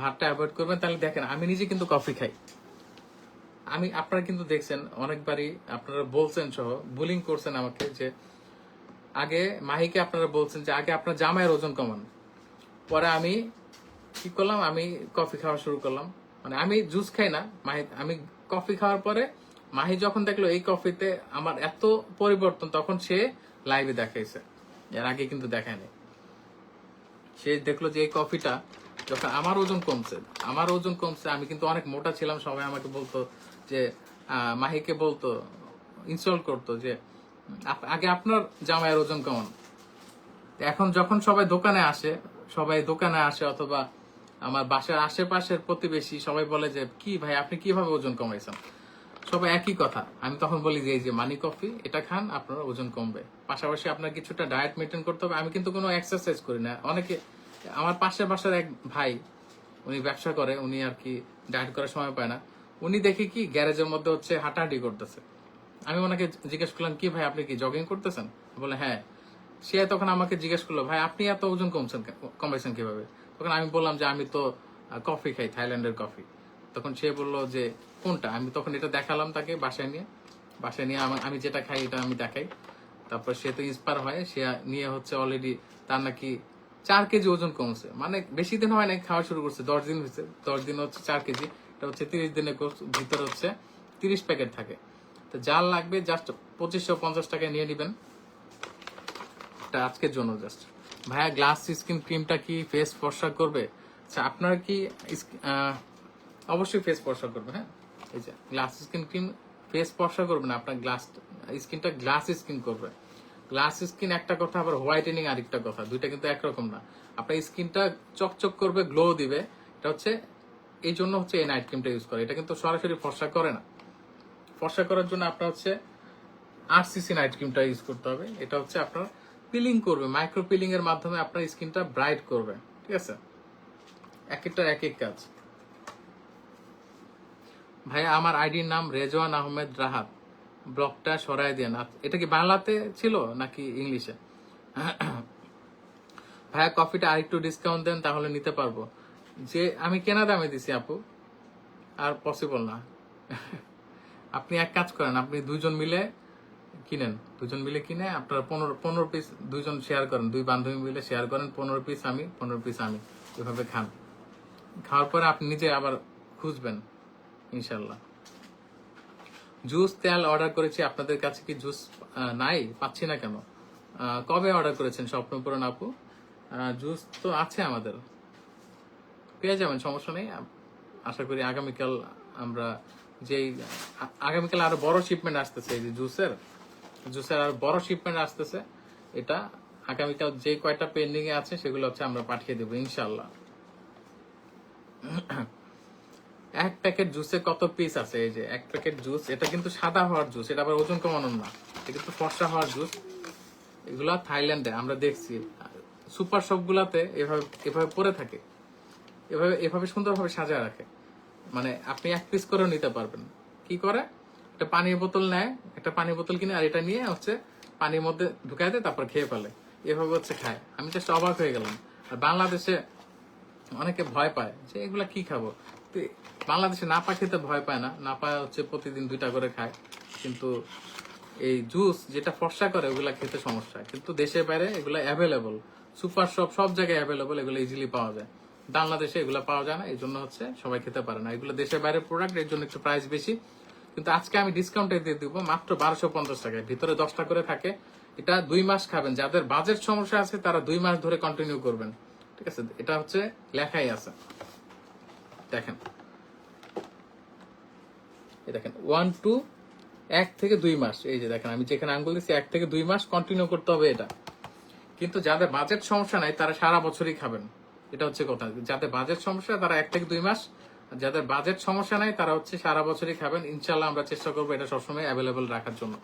ভাতটা অ্যাভয়েড করবেন। তাহলে দেখেন, আমি নিজে কিন্তু কফি খাই। আপনারা কিন্তু দেখছেন অনেকবারই, আপনারা বলছেন সহ বুলিং করছেন আমাকে যে আগে মাহিকে আপনারা বলছেন যে আগে আপনার জামাইয়ের ওজন কমান। পরে আমি কি করলাম, আমি কফি খাওয়া শুরু করলাম। মানে আমি জুস খাই না, আমি কফি খাওয়ার পরে মাহি যখন দেখলো এই কফিতে আমার এত পরিবর্তন, তখন সে লাইভে দেখাইছে, এর আগে কিন্তু দেখায়নি। সে দেখলো যে এই কফিটা যখন আমার ওজন কমছে, আমি কিন্তু অনেক মোটা ছিলাম। সবাই আমাকে বলতো যে মাহিকে বলতো, ইনস্টল করতো যে আগে আপনার জামাইয়ের ওজন কমান। এখন যখন সবাই দোকানে আসে অথবা আমার বাসার আশেপাশের প্রতিবেশী সবাই বলে যে কি ভাই আপনি কিভাবে ওজন কমাইছেন, সবাই একই কথা। আমি তখন বলি যে এই যে মানি কফি, এটা খান, আপনার ওজন কমবে। পাশাপাশি আপনার কিছুটা ডায়েট মেনটেন করতে হবে। আমি কিন্তু কোনো এক্সারসাইজ করি না। অনেকে, আমার পাশের বাসার এক ভাই, উনি ব্যবসা করে, উনি আর কি ডায়েট করার সময় পায় না। উনি দেখি কি গ্যারেজের মধ্যে হচ্ছে হাঁটাহাঁটি করতেছে। আমি ওনাকে জিজ্ঞেস করলাম কি ভাই আপনি কি জগিং করতেছেন? বলে হ্যাঁ। সে তখন আমাকে জিজ্ঞেস করলো ভাই আপনি এত ওজন কমাইছেন কিভাবে? তখন আমি বললাম যে আমি তো কফি খাই, থাইল্যান্ডের কফি। তখন সে বললো যে কোনটা? আমি তখন এটা দেখালাম তাকে, বাসায় নিয়ে আমি যেটা খাই এটা আমি দেখাই। তারপর সে তো ইন্সপায়ার হয়, সে নিয়ে হচ্ছে অলরেডি তার নাকি 4 কেজি ওজন কমছে, মানে বেশি দিন হয় না খাওয়া শুরু করছে, 10 দিন হয়েছে, 10 দিন হচ্ছে 4 কেজি, এটা হচ্ছে 30 দিনের কোর্স, ভিতরে হচ্ছে 30 প্যাকেট থাকে। তো যার লাগবে জাস্ট 2550 টাকায় নিয়ে নেবেন, এটা আজকের জন্য জাস্ট। ভাইয়া গ্লাস স্কিন ক্রিমটা কি ফেস ফর্সা করবে? আচ্ছা আপনার কি অবশ্যই ফেস ফর্সা করবে, হ্যাঁ এই যে গ্লাস স্কিন ক্রিম ফেস ফর্সা করবে না, আপনার গ্লাস স্কিনটা গ্লাস স্কিন করবে। গ্লাস স্কিন একটা কথা, আবার হোয়াইটেনিং আরেকটা কথা, দুইটা কিন্তু একরকম না। আপনার স্কিনটা চকচক করবে, গ্লো দিবে, এটা হচ্ছে এই জন্য হচ্ছে এই নাইট ক্রিমটা ইউজ করে। এটা কিন্তু সরাসরি ফর্সা করে না। ফর্সা করার জন্য আপনার হচ্ছে 8 সিসি নাইট ক্রিমটা ইউজ করতে হবে। এটা হচ্ছে আপনার পিলিং করবে, মাইক্রো পিলিং এর মাধ্যমে আপনার স্কিনটা ব্রাইট করবে, ঠিক আছে? এক একটার এক এক কাজ। ভাইয়া আমার আইডির নাম রেজওয়ান আহমেদ রাহাত, ব্লকটা সরাই দেন। এটা কি বাংলাতে ছিল নাকি ইংলিশে? ভাইয়া কফিটা আরেকটু ডিসকাউন্ট দেন, তাহলে নিতে পারবো। যে আমি কেনা দামে দিছি আপু, আর পসিবল না। আপনি এক কাজ করেন, আপনি দুইজন মিলে কিনেন, দুজন মিলে কিনে আপনারা 15 পিস দুইজন শেয়ার করেন, 2 বান্ধবী মিলে শেয়ার করেন, 15 পিস আমি 15 পিস আমি, এভাবে খান। খাওয়ার পরে আপনি নিজে আবার খুঁজবেন ইনশাল্লাহ। জুস তেল অর্ডার করেছি, আপনাদের কাছে কি জুস নাই? পাচ্ছি না কেন? কবে অর্ডার করেছেন স্বপ্নপূরণ আপু? জুস তো আছে আমাদের, পেয়ে যাবেন, সমস্যা নেই। আশা করি আগামীকাল আমরা যেই আগামীকাল আরো বড় শিপমেন্ট আসতেছে, এই যে জুসের আরো বড় শিপমেন্ট আসতেছে, এটা আগামীকাল যে কয়টা পেন্ডিং এ আছে সেগুলো হচ্ছে আমরা পাঠিয়ে দেবো ইনশাল্লাহ। এক প্যাকেট জুসে কত পিস আছে? এই যে এক প্যাকেট জুস, এটা কিন্তু সাদা হওয়ার জুস, এটা আবার ওজন কমানোর না, এটা কিন্তু ফর্সা হওয়ার জুস। এগুলা থাইল্যান্ডে আমরা দেখছি সুপার শপ গুলাতে এভাবে এভাবে পরে থাকে, এভাবে এভাবে সুন্দরভাবে সাজায় রাখে। মানে আপনি এক পিস করেও নিতে পারবেন। কি করে, একটা পানির বোতল নেয়, একটা পানির বোতল কিনে, আর এটা নিয়ে হচ্ছে পানির মধ্যে ঢুকাই দেয়, তারপর খেয়ে ফেলে, এভাবে হচ্ছে খায়। আমি জাস্ট অবাক হয়ে গেলাম। আর বাংলাদেশে অনেকে ভয় পায় যে এগুলা কি খাবো। তো বাংলাদেশে নাপা খেতে ভয় পায় না, নাপা হচ্ছে প্রতিদিন 2টা করে খায়, কিন্তু এই জুস যেটা ফর্সা করে ওগুলা খেতে সমস্যা। কিন্তু দেশের বাইরে এগুলা অ্যাভেলেবল, সুপার শপ সব জায়গায় অ্যাভেলেবল, এগুলো ইজিলি পাওয়া যায়। বাংলাদেশে এগুলো পাওয়া যায় না, এই জন্য হচ্ছে সবাই খেতে পারে না। এগুলো দেশের বাইরে প্রোডাক্ট, এর জন্য একটু প্রাইস বেশি। কিন্তু আজকে আমি ডিসকাউন্টে দিয়ে দিব মাত্র 1250 টাকায়, ভিতরে 10টা করে থাকে। এটা 2 মাস খাবেন, যাদের বাজেট সমস্যা আছে তারা 2 মাস ধরে কন্টিনিউ করবেন, ঠিক আছে? এটা হচ্ছে লেখাই আছে, দেখেন, এই দেখেন 1 থেকে 2 মাস, এই যে দেখেন আমি যেখানে আঙ্গুল দিচ্ছি 1 থেকে 2 মাস কন্টিনিউ করতে হবে এটা। কিন্তু যাদের বাজেট সমস্যা নাই তারা সারা বছরই খাবেন, এটা হচ্ছে কথা। যাদের বাজেট সমস্যা তারা 1 থেকে 2 মাস, যাদের বাজেট সমস্যা নাই তারা হচ্ছে সারা বছরই খাবেন। ইনশাল্লাহ আমরা চেষ্টা করবো এটা সবসময় অ্যাভেলেবল রাখার জন্য।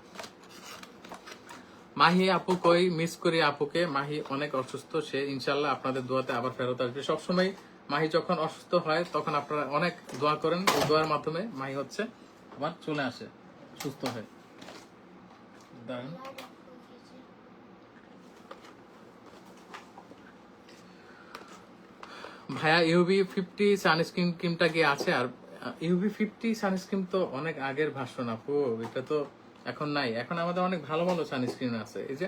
মাহি আপু কই, মিস করি আপুকে। মাহি অনেক অসুস্থ, সে ইনশাল্লাহ আপনাদের দোয়াতে আবার ফেরত আসবে। সবসময় মাহি যখন অসুস্থ হয় তখন আপনারা অনেক দোয়া করেন, ওই দোয়ার মাধ্যমে মাহি হচ্ছে আবার চলে আসে সুস্থ হয়ে। দাঁড়ান, ভাইয়া ইউভি 50 সানস্ক্রিন ক্রিমটা কি আছে? আর ইউভি 50 সানস্ক্রিন তো অনেক আগের ভার্সন আপু, এটা তো এখন নাই। এখন আমাদের অনেক ভালো ভালো সানস্ক্রিন আছে। এই যে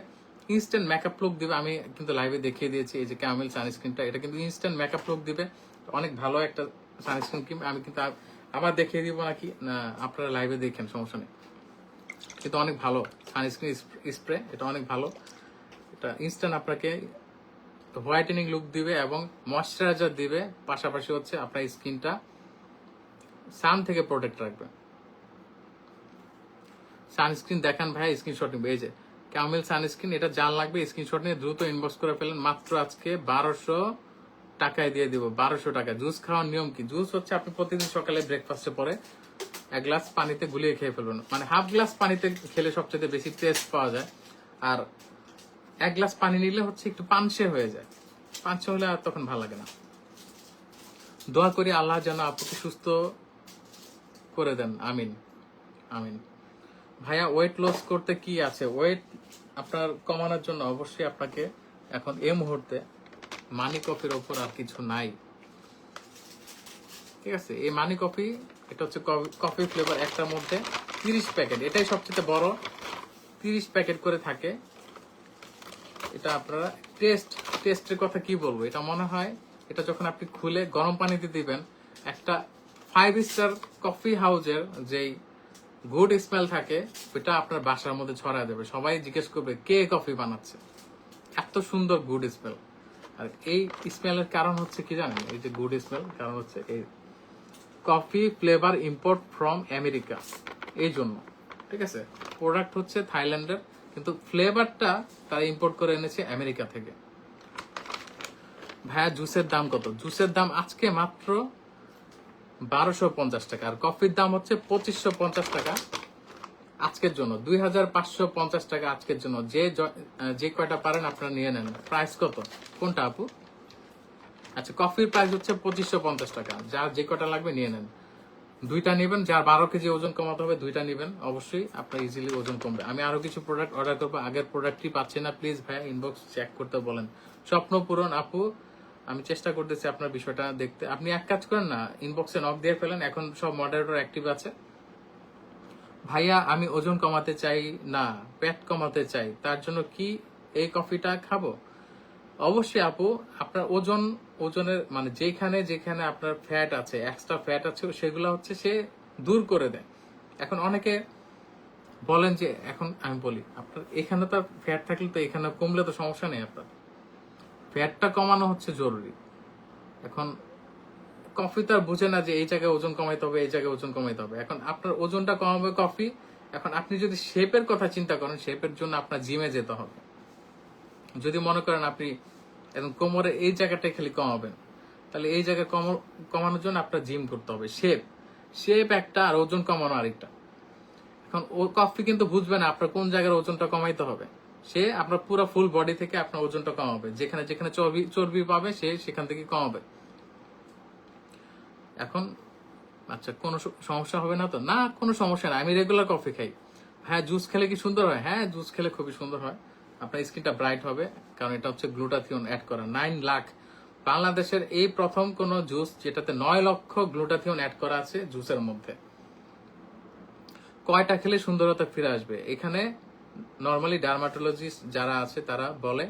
ইনস্ট্যান্ট মেকআপ লুক দিবে, আমি কিন্তু লাইভে দেখিয়ে দিয়েছি। এই যে ক্যামেল সানস্ক্রিনটা, এটা কিন্তু ইনস্ট্যান্ট মেকআপ লুক দিবে, অনেক ভালো একটা সানস্ক্রিন ক্রিম। আমি কিন্তু আবার দেখিয়ে দিব নাকি না, আপনারা লাইভে দেখেন, সমস্যা নেই। কিন্তু অনেক ভালো সানস্ক্রিন স্প্রে, এটা অনেক ভালো। এটা ইনস্ট্যান্ট আপনাকে হোয়াইটেনিং লুক দিবে এবং ময়শ্চারাইজার দিবে, পাশাপাশি হচ্ছে আপনার স্কিনটা সান থেকে প্রোটেক্ট রাখবে। সানস্ক্রিন দেখান ভাই, স্ক্রিনশট নিবে। এই যে ক্যামেল সানস্ক্রিন, এটা জান লাগবে, স্ক্রিনশট নিয়ে দ্রুত ইনবক্স করে ফেলেন। মাত্র আজকে 1200 টাকায় দিয়ে দিব, 1200 টাকা। জুস খাওয়ার নিয়ম কি? জুস হচ্ছে আপনি প্রতিদিন সকালে ব্রেকফাস্টে পরে 1 গ্লাস পানিতে গুলিয়ে খেয়ে ফেলবেন, মানে হাফ গ্লাস পানিতে খেলে সবচেয়ে বেশি টেস্ট পাওয়া যায়। আর 1 গ্লাস পানি নিলে হচ্ছে একটু পানসে হয়ে যায়, পানসে হলে আর তখন ভালো লাগে না। দোয়া করি আল্লাহ যেন আপুকে সুস্থ করে দেন, আমিন আমিন। ভাইয়া ওয়েট লস করতে কি আছে? ওয়েট আপনার কমানোর জন্য অবশ্যই আপনাকে এখন এই মুহূর্তে মানি কফির ওপর আর কিছু নাই, ঠিক আছে? এই মানি কফি, এটা হচ্ছে কফি ফ্লেভার, একটার মধ্যে 30 প্যাকেট, এটাই সবচেয়ে বড়, 30 প্যাকেট করে থাকে। এটা আপনারা টেস্ট টেস্টের কথা কি বলবো, এটা মনে হয় এটা যখন আপনি খুলে গরম পানিতে দিবেন, একটা 5 স্টার কফি হাউজের যেই গুড স্মেল থাকে ওটা আপনার বাসার মধ্যে ছড়ায় দেবে, সবাই জিজ্ঞেস করবে কে কফি বানাচ্ছে, এত সুন্দর গুড স্মেল। আর এই স্মেলের কারণ হচ্ছে কি জানেন, এই যে গুড স্মেল কারণ হচ্ছে এই coffee flavour import from America, এই জন্য। ঠিক আছে, প্রোডাক্ট হচ্ছে থাইল্যান্ডের, কিন্তু ফ্লেভারটা তারা ইম্পোর্ট করে এনেছে আমেরিকা থেকে। ভাইয়া জুসের দাম কত? জুসের দাম আজকে মাত্র 1250 টাকা, আর কফির দাম হচ্ছে 2550 টাকা আজকের জন্য, 2550 টাকা আজকের জন্য। যে কয়টা পারেন আপনারা নিয়ে নেন। প্রাইস কত কোনটা আপু? আচ্ছা, কফির প্রাইস হচ্ছে 2550 টাকা, যার যে কয়টা লাগবে নিয়ে নেন। দুইটা নেবেন, যার 12 কেজি ওজন কমাতে হবে দুইটা নেবেন, অবশ্যই আপনার ইজিলি ওজন কমবে। আমি আরো কিছু প্রোডাক্ট অর্ডার করবো, আগের প্রোডাক্টটি পাচ্ছি না, প্লিজ ভাইয়া ইনবক্স চেক করতে বলেন। স্বপ্ন পূরণ আপু, আমি চেষ্টা করতেছি আপনার বিষয়টা দেখতে। আপনি এক কাজ করেন না, ইনবক্সে নক দিয়ে ফেলেন, এখন সব মডারেটর অ্যাক্টিভ আছে। ভাইয়া আমি ওজন কমাতে চাই না, পেট কমাতে চাই, তার জন্য কি এই কফিটা খাবো? অবশ্যই আপু, আপনার ওজনের মানে যেখানে যেখানে আপনার ফ্যাট আছে, এক্সট্রা ফ্যাট আছে, সেগুলো হচ্ছে সে দূর করে দেয়। এখন অনেকে বলেন যে, এখন আমি বলি আপনার এখানে তো ফ্যাট থাকলে তো এখানে কমলে তো সমস্যা নেই, আপনার ফ্যাটটা কমানো হচ্ছে জরুরি। এখন কফি তো আর বুঝে না যে এই জায়গায় ওজন কমাইতে হবে, এই জায়গায় ওজন কমাইতে হবে। এখন আপনার ওজনটা কমাবে কফি। এখন আপনি যদি শেপের কথা চিন্তা করেন, শেপের জন্য আপনার জিমে যেতে হবে। যদি মনে করেন আপনি এখন কোমরে এই জায়গাটাই খালি কমাবেন, তাহলে এই জায়গায় কমানোর জন্য আপনার জিম করতে হবে। শেপ একটা, আর ওজন কমানো আরেকটা। এখন ও কফি কিন্তু বুঝবে না আপনার কোন জায়গার ওজনটা কমাইতে হবে, সে আপনার পুরো ফুল বডি থেকে আপনার ওজনটা কমাবে, যেখানে যেখানে চর্বি পাবে সে সেখান থেকে কমাবে। এখন আচ্ছা, কোনো সমস্যা হবে না তো? না, কোনো সমস্যা না, আমি রেগুলার কফি খাই। হ্যাঁ, জুস খেলে কি সুন্দর হয়? হ্যাঁ, জুস খেলে খুবই সুন্দর হয়, আপনার স্কিনটা ব্রাইট হবে, কারণ এটা হচ্ছে গ্লুটাথিয়ন অ্যাড করা। 9 লাখ, বাংলাদেশের এই প্রথম কোন জুস যেটাতে 9 লক্ষ গ্লুটাথিয়ন অ্যাড করা আছে জুসের মধ্যে। কয়টা খেলে সুন্দরতা ফিরে আসবে? এখানে নর্মালি ডার্মাটোলজিস্ট যারা আছে তারা বলে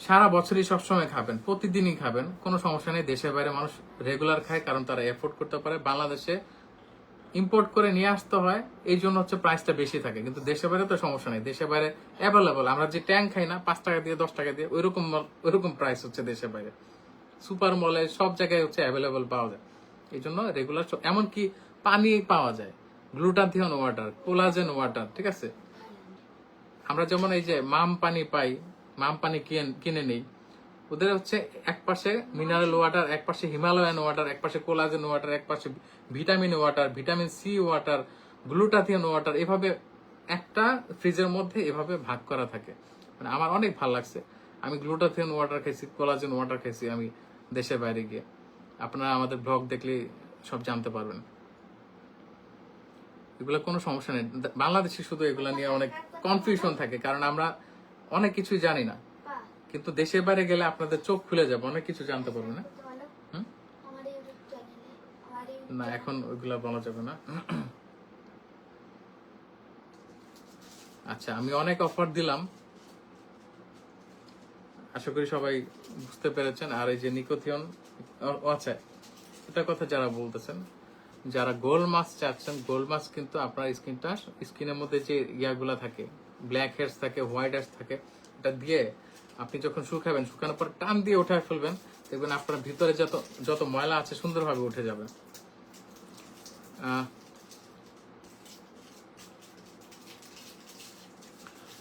সারা বছরই সবসময় খাবেন, প্রতিদিনই খাবেন, কোনো সমস্যা নেই। দেশের বাইরে মানুষ রেগুলার খায়, কারণ তারা এফোর্ড করতে পারে। বাংলাদেশে ইম্পোর্ট করে নিয়ে আসতে হয়, এই জন্য হচ্ছে প্রাইসটা বেশি থাকে। কিন্তু দেশের বাইরে তো সমস্যা নেই, দেশের বাইরে অ্যাভেলেবল। আমরা যে ট্যাঙ্ক খাই না 5 টাকা দিয়ে 10 টাকা দিয়ে, ওইরকম প্রাইস হচ্ছে দেশের বাইরে। সুপার মলে সব জায়গায় হচ্ছে অ্যাভেলেবল পাওয়া যায়, এই জন্য রেগুলার। এমনকি পানি পাওয়া যায়, গ্লুটাথিয়ন ওয়াটার, কোলাজেন ওয়াটার। ঠিক আছে, আমরা যেমন এই যে মাম পানি পাই, মাম পানি কিনে নেই, ওদের হচ্ছে এক পাশে মিনারেল ওয়াটার, এক পাশে হিমালয়ান ওয়াটার, এক পাশে কোলাজেন ওয়াটার, এক পাশে vitamin water, vitamin C water, glutathione water, এভাবে একটা ফ্রিজের মধ্যে এভাবে ভাগ করা থাকে। মানে আমার অনেক ভালো লাগছে, আমি গ্লুটাথিয়ন ওয়াটার খাইছি, কোলাজেন ওয়াটার খাইছি আমি দেশের বাইরে গিয়ে। আপনারা আমাদের ব্লগ দেখলে সব জানতে পারবেন। এগুলো কোনো সমস্যা নেই, বাংলাদেশে শুধু এগুলো নিয়ে অনেক কনফিউশন থাকে, কারণ আমরা অনেক কিছুই জানি না। কিন্তু দেশের বাইরে গেলে আপনাদের চোখ খুলে যাবে, অনেক কিছু জানতে পারবে না। না, এখন ওইগুলা বলা যাবে না। আচ্ছা, আমি অনেক অফার দিলাম, আশা করি সবাই বুঝতে পেরেছেন। আর এই যে নিকোথিয়ন, আচ্ছা এটা কথা যারা বলতেছেন, যারা গোল মাছ চাচ্ছেন, গোল মাছ কিন্তু আপনার স্কিনের মধ্যে যে ইয়াগুলা থাকে, ব্ল্যাক হেডস থাকে, হোয়াইট হেডস থাকে, এটা দিয়ে আপনি যখন শুকাবেন, শুকানোর পর টান দিয়ে উঠায় ফেলবেন, দেখবেন আপনার ভিতরে যত ময়লা আছে সুন্দরভাবে উঠে যাবে।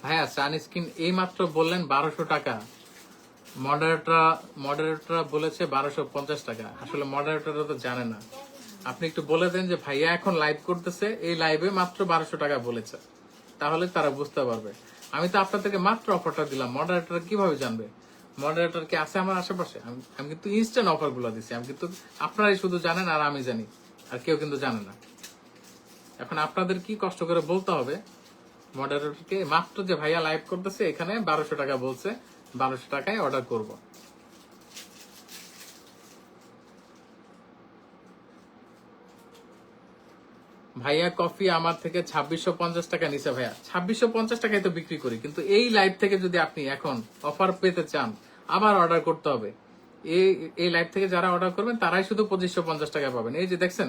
হ্যাঁ, সানস্ক্রিন এই মাত্র বললেন 1200 টাকা, মডারেটররা বলেছে 1250 টাকা। আসলে মডারেটররা তো জানে না, আপনি একটু বলে দেন যে ভাইয়া এখন লাইভ করতেছে, এই লাইভে মাত্র 1200 টাকা বলেছে, তাহলে তারা বুঝতে পারবে। আমি তো আপনাদেরকে মাত্র অফারটা দিলাম, মডারেটর কিভাবে জানবে? মডারেটর কি আছে আমার আশেপাশে? আমি কিন্তু ইনস্ট্যান্ট অফার গুলো দিচ্ছি, আমি কিন্তু আপনারাই শুধু জানেন আর আমি জানি, আর কেউ কিন্তু জানে না। এখন আপনাদের কি কষ্ট করে বলতে হবে মডারেটরকে মাত্র যে ভাইয়া লাইভ করতেছে এখানে 1200 টাকা বলছে, 1200 টাকায় অর্ডার করব। ভাইয়া কফি আমার থেকে 2650 টাকা নিছে ভাইয়া, 2650 টাকায় তো বিক্রি করি, কিন্তু এই লাইভ থেকে যদি আপনি এখন অফার পেতে চান আবার অর্ডার করতে হবে। এই লাইভ থেকে যারা অর্ডার করবেন তারাই শুধু 2550 টাকা পাবেন। এই যে দেখছেন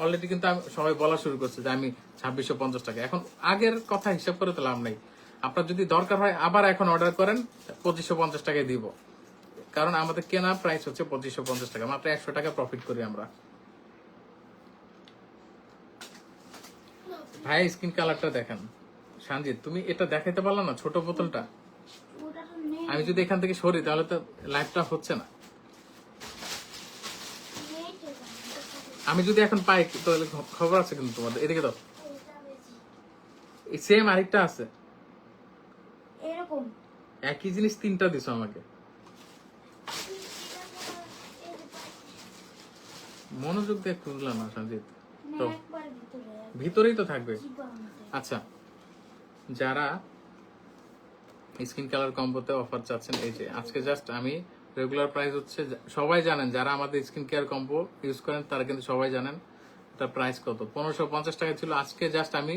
অলরেডি কিন্তু সবাই বলা শুরু করছে যে আমি 2650 টাকা। এখন আগের কথা হিসাব করে তো লাভ নাই। আপনার যদি দরকার হয় আবার এখন অর্ডার করেন, 2550 টাকায় দিব, কারণ আমাদের কেনা প্রাইস হচ্ছে 2550 টাকা, মাত্র 100 টাকা প্রফিট করি আমরা। ভাই স্কিন কালারটা দেখেন। সঞ্জিত তুমি এটা দেখাইতে পারলা না ছোট বোতলটা? ওটা তো নেই। আমি যদি এখান থেকে সরি তাহলে তো লাইভটা হচ্ছে না। নেই তো এখানে। আমি যদি এখন পাই তাহলে খবর আছে কিন্তু তোমাদের। এদিকে দাও, এটা বেশি। এই সেম আরেকটা আছে, এরকম একই জিনিস তিনটা দিছো আমাকে। মনোযোগ দিয়ে খুঁজলাম না সঞ্জিত, তো একবার ভিতরে ভিতরেই তো থাকবে। চিপার মধ্যে। আচ্ছা, যারা স্কিন কালার কম্বোতে অফার চাচ্ছেন, এই যে আজকে জাস্ট আমি রেগুলার প্রাইস হচ্ছে, সবাই জানেন যারা আমাদের স্কিন কেয়ার কম্বো ইউজ করেন তারা কিন্তু সবাই জানেন এটা প্রাইস কত। 1550 টাকা ছিল, আজকে জাস্ট আমি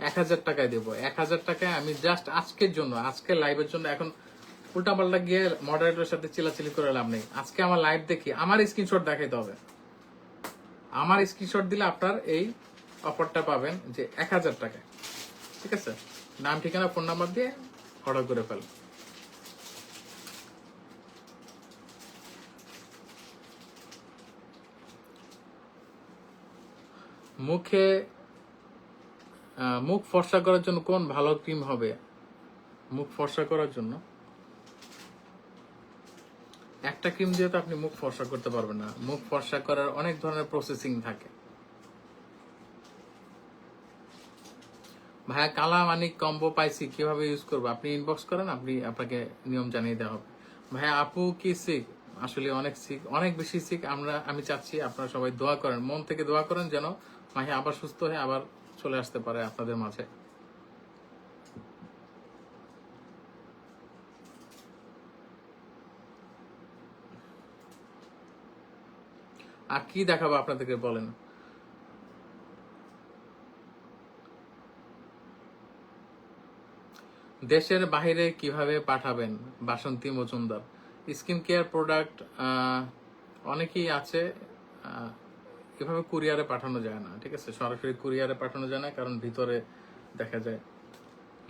1000 টাকায় দেবো। 1000 টাকায় আমি জাস্ট আজকের জন্য, আজকে লাইভের জন্য। এখন উল্টাপাল্টা গিয়ে মডারেটরের সাথে চিলাচিলি করে লাভ নেই। আজকে আমার লাইভ দেখি আমার স্ক্রিনশট দেখাইতে হবে। আমার স্ক্রিনশট দিলে আপনার এই অফারটা পাবেন যে 1000 টাকায়। ঠিক আছে, নাম ঠিকানা ফোন নাম্বার দিয়ে অর্ডার করে ফেল। মুখ ফর্সা করার জন্য কোন ভালো ক্রিম হবে? মুখ ফর্সা করার জন্য একটা ক্রিম দিয়ে তো আপনি মুখ ফর্সা করতে পারবেন না। মুখ ফর্সা করার অনেক ধরনের প্রসেসিং থাকে। ভাইয়া কালা মানিক কম্বো পাইছি, কিভাবে ইউজ করবো? আপনি ইনবক্স করেন, আপনাকে নিয়ম জানিয়ে দেওয়া হবে। ভাইয়া আপু কি সিক? আসলে অনেক সিক, অনেক বেশি সিক। আমি চাচ্ছি আপনারা সবাই দোয়া করেন, মন থেকে দোয়া করেন যেন মাহি আবার সুস্থ হয়ে আবার চলে আসতে পারে আপনাদের মাঝে। আর কি দেখাবো আপনাদেরকে বলেন? দেশের বাইরে কিভাবে পাঠাবেন? বাসন্তী মজুমদার। স্কিন কেয়ার প্রোডাক্ট অনেকেই আছে, এভাবে কুরিয়ারে পাঠানো যায় না। ঠিক আছে, সরাসরি কুরিয়ারে পাঠানো যায় না, কারণ ভিতরে দেখা যায়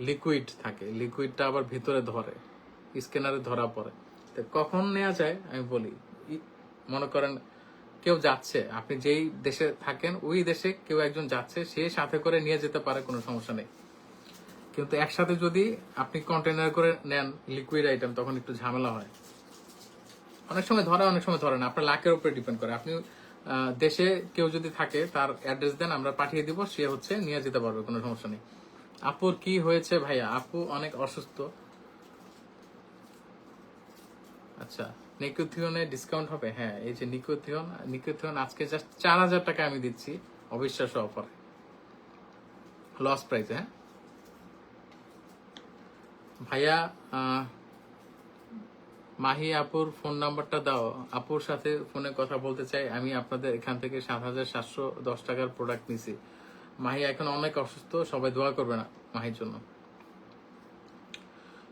লিকুইড থাকে, লিকুইডটা আবার ভিতরে ধরে, স্ক্যানারে ধরা পড়ে। তো কখন নেওয়া যায় আমি বলি, মনে করেন কেউ যাচ্ছে, আপনি যেই দেশে থাকেন ওই দেশে কেউ একজন যাচ্ছে, সে সাথে করে নিয়ে যেতে পারে, কোনো সমস্যা নেই। কিন্তু একসাথে যদি আপনি কন্টেনার করে নেন লিকুইড আইটেম, তখন একটু ঝামেলা হয়। অনেক সময় ধরে, অনেক সময় ধরে না, আপনার লাকের উপরে ডিপেন্ড করে। আপনি দেশে কেউ যদি থাকে তার অ্যাড্রেস দেন, আমরা পাঠিয়ে দিব, সে হচ্ছে নিয়ে যেতে পারবে, কোনো সমস্যা নেই। আপুর কি হয়েছে ভাইয়া? আপু অনেক অসুস্থ। আচ্ছা, নিকোথিয়নে ডিসকাউন্ট হবে? হ্যাঁ, এই যে নিকোথিয়ন আজকে জাস্ট 4000 টাকা আমি দিচ্ছি অবিশ্বাস্য অফারে, লস প্রাইসে। হ্যাঁ ভাইয়া, মাহি আপুর ফোন নাম্বারটা দাও, আপুর সাথে ফোনে কথা বলতে চাই। আমি আপনাদের এখান থেকে 7710 টাকার প্রোডাক্ট নিছি। মাহি এখন অনেক অসুস্থ, সবাই দোয়া করবে না মাহির জন্য।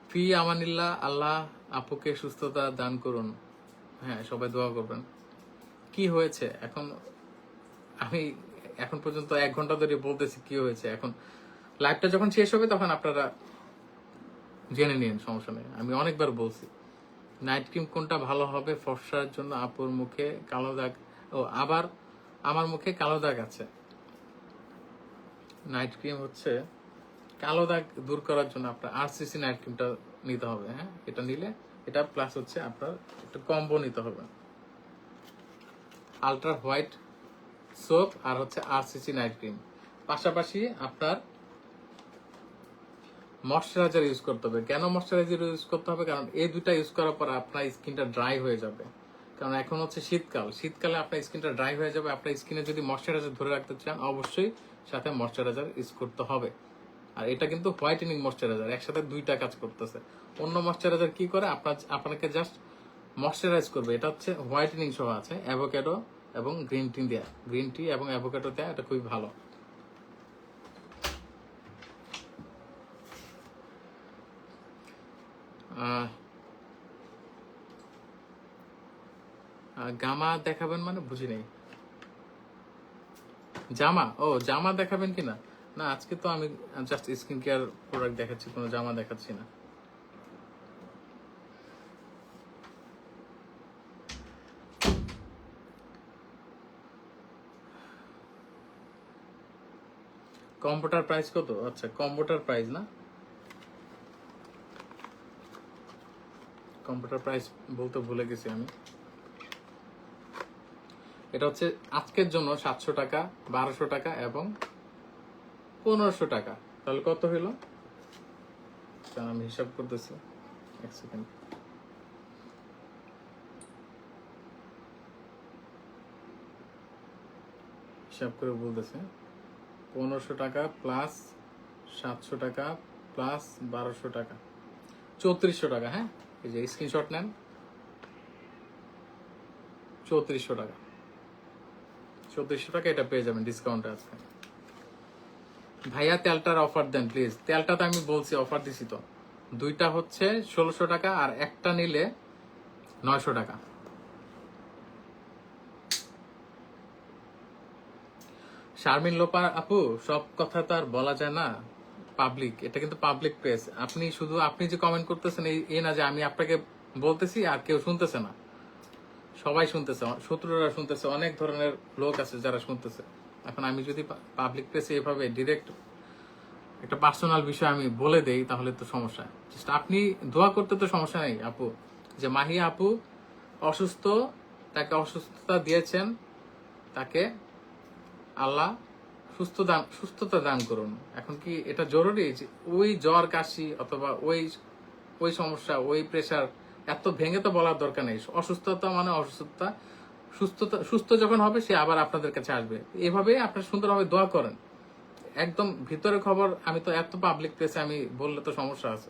ফি আমানিল্লাহ, আল্লাহ আপুকে সুস্থতা দান করুন। হ্যাঁ, সবাই দোয়া করবেন। কি হয়েছে এখন? আমি এখন পর্যন্ত 1 ঘন্টা ধরে বলতেছি কি হয়েছে। এখন লাইভটা যখন শেষ হবে তখন আপনারা জেনে নিন, সমস্যা নেই। আমি অনেকবার বলছি নাইট ক্রিম কোনটা ভালো হবে ফর্সার জন্য? আপুর মুখে কালো দাগ, আবার আমার মুখে কালো দাগ আছে। নাইট ক্রিম হচ্ছে কালো দাগ দূর করার জন্য আপনার আরসিসি নাইট ক্রিমটা নিতে হবে। হ্যাঁ, এটা নিলে, এটা প্লাস হচ্ছে আপনার একটা কম্বো নিতে হবে, আলট্রা হোয়াইট সোপ আর হচ্ছে আরসিসি নাইট ক্রিম। পাশাপাশি আপনার ময়শ্চারাইজার ইউজ করতে হবে। কেন ময়শ্চারাইজার ইউজ করতে হবে? কারণ এই দুইটা ইউজ করার পর আপনার স্কিনটা ড্রাই হয়ে যাবে। কারণ এখন হচ্ছে শীতকালে আপনার স্কিনটা ড্রাই হয়ে যাবে। আপনার স্কিনে যদি ময়শ্চারাইজার ধরে রাখতে চান, অবশ্যই সাথে ময়শ্চারাইজার ইউজ করতে হবে। আর এটা কিন্তু হোয়াইটেনিং ময়শ্চারাইজার, একসাথে দুইটা কাজ করতেছে। অন্য ময়শ্চারাইজার কি করে? আপনাকে জাস্ট ময়শ্চারাইজ করবে। এটা হচ্ছে হোয়াইটেনিং সহ আছে, অ্যাভোকাডো এবং গ্রিন টি এবং অ্যাভোকাডো দেয়া, এটা খুবই ভালো। গামা দেখাবেন মানে বুঝি নাই। জামা, ও জামা দেখাবেন কিনা? না, আজকে তো আমি জাস্ট স্কিন কেয়ার প্রোডাক্ট দেখাচ্ছি, কোনো জামা দেখাচ্ছি না। কম্পিউটার প্রাইস কত? আচ্ছা, কম্পিউটার প্রাইস না, কম্পিউটার প্রাইস বলতে ভুলে গেছি আমি। এটা হচ্ছে আজকের জন্য 700 টাকা, 1200 টাকা এবং 1500 টাকা। তাহলে কত হইলো? আমি হিসাব করতেছি, এক সেকেন্ড। হিসাব করে বলতেছে 1500 টাকা প্লাস 700 টাকা প্লাস 1200 টাকা, 3400 টাকা। হ্যাঁ, এই যে স্ক্রিনশট নেন, 3400 টাকা। 3400 টাকা এটা পেয়ে যাবেন ডিসকাউন্টে আজকে। ভাইয়া তেলটার অফার দেন প্লিজ। তেলটা তো আমি বলছি অফার দিছি তো, দুইটা হচ্ছে 1600 টাকা আর একটা নিলে 900 টাকা। শারমিন লোপা আপু, সব কথা তো আর বলা যায় না, পাবলিক, এটা কিন্তু পাবলিক প্লেস। আপনি শুধু আপনি যে কমেন্ট করতেছেন এই না যে আমি আপনাকে বলতেছি আর কেউ শুনতেছে না, সবাই শুনতেছে, শত্রুরা শুনতেছে, অনেক ধরনের লোক আছে যারা শুনতেছে। এখন আমি যদি পাবলিক প্লেসে এভাবে ডিরেক্ট একটা পার্সোনাল বিষয় আমি বলে দেই তাহলে তো সমস্যা। জাস্ট আপনি দোয়া করতে তো সমস্যা নেই আপু, যে মাহিয়া আপু অসুস্থ, তাকে অসুস্থতা দিয়েছেন, তাকে আল্লাহ সুস্থতা দান করুন। এখন কি এটা জরুরি যে ওই জ্বর কাশি অথবা ওই সমস্যা, ওই প্রেশার এত ভেঙে তো বলার দরকার নেই। অসুস্থতা মানে অসুস্থতা, সুস্থ যখন হবে সে আবার আপনাদের কাছে আসবে। এভাবে আপনারা সুন্দরভাবে দোয়া করেন। একদম ভিতরের খবর আমি তো এত পাবলিক প্লেসে আমি বললে তো সমস্যা আছে।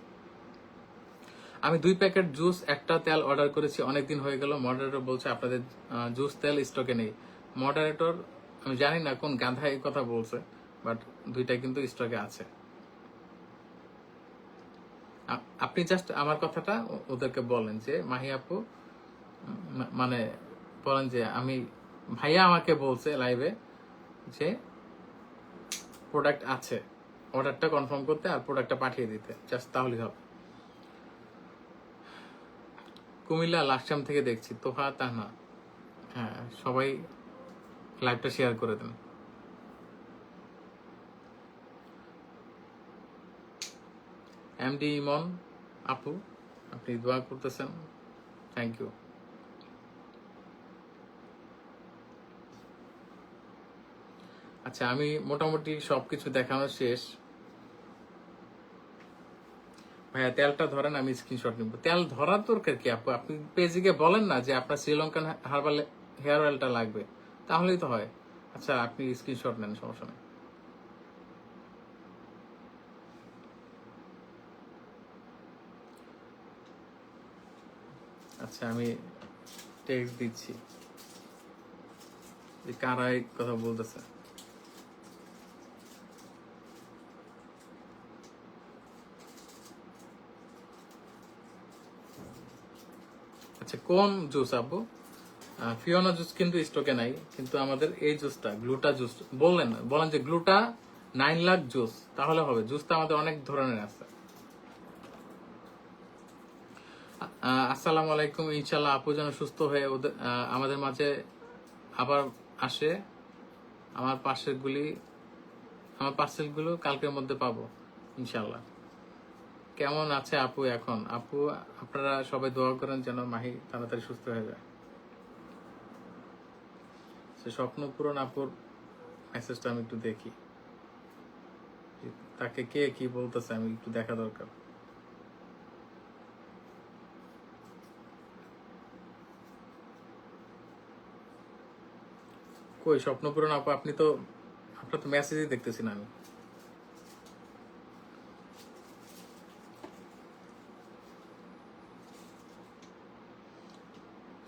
আমি 2 প্যাকেট জুস, একটা তেল অর্ডার করেছি, অনেকদিন হয়ে গেল। মডারেটর বলছে আপনাদের জুস তেল স্টকে নেই। মডারেটর আমি জানি না কোন গাধা এই কথা বলছে, বাট দুইটাই কিন্তু স্টকে আছে। আপনি জাস্ট আমার কথাটা ওদেরকে বলেন যে মাহি আপু, মানে বলেন যে আমি, ভাইয়া আমাকে বলছে লাইভে যে প্রোডাক্ট আছে, অর্ডারটা কনফার্ম করতে আর প্রোডাক্টটা পাঠিয়ে দিতে, জাস্ট তাহলেই হবে। কুমিল্লা লাকসাম থেকে দেখছি, তোহা তাহনা। হ্যাঁ, সবাই লাইভটা শেয়ার করে দেন। এমডি ইমন আপু, আপনি দোয়া করতেছেন, থ্যাংক ইউ। আচ্ছা, আমি মোটামুটি সবকিছু দেখানো শেষ। ভাইয়া তেলটা ধরেন, আমি স্ক্রিনশট নিব। তেল ধরার দরকার কি আপু? আপনি পেজে গিয়ে বলেন না যে আপনার শ্রীলঙ্কান হার্বাল হেয়ার অয়েলটা লাগবে, তাহলেই তো হয়। আচ্ছা, আপনি স্ক্রিনশট নেন, সমস্যা নেই। আচ্ছা, আমি টেক্সট দিচ্ছি যে কারা এই কথা বলতেছে। আচ্ছা, কোন জুস আপু? ফিওনা জুস কিন্তু স্টকে নাই, কিন্তু আমাদের এই জুসটা গ্লুটা জুস বলেন যে গ্লুটা 9 লাখ জুস, তাহলে হবে। জুসটা আমাদের অনেক ধরনের আছে। আসসালামু আলাইকুম। ইনশাল্লাহ আপু যেন সুস্থ হয়ে ওদের আমাদের মাঝে আবার আসে। আমার পার্সেলগুলো কালকের মধ্যে পাবো ইনশাল্লাহ। কেমন আছে আপু এখন? আপু, আপনারা সবাই দোয়া করেন যেন মাহি তাড়াতাড়ি সুস্থ হয়ে যায়। সে স্বপ্ন পূরণ আপুর মেসেজটা আমি একটু দেখি, তাকে কে কি বলতেছে আমি একটু দেখা দরকার। কই স্বপ্ন পূরণ আপু? আপনি তো, আপনার তো মেসেজই দেখতেছি না আমি।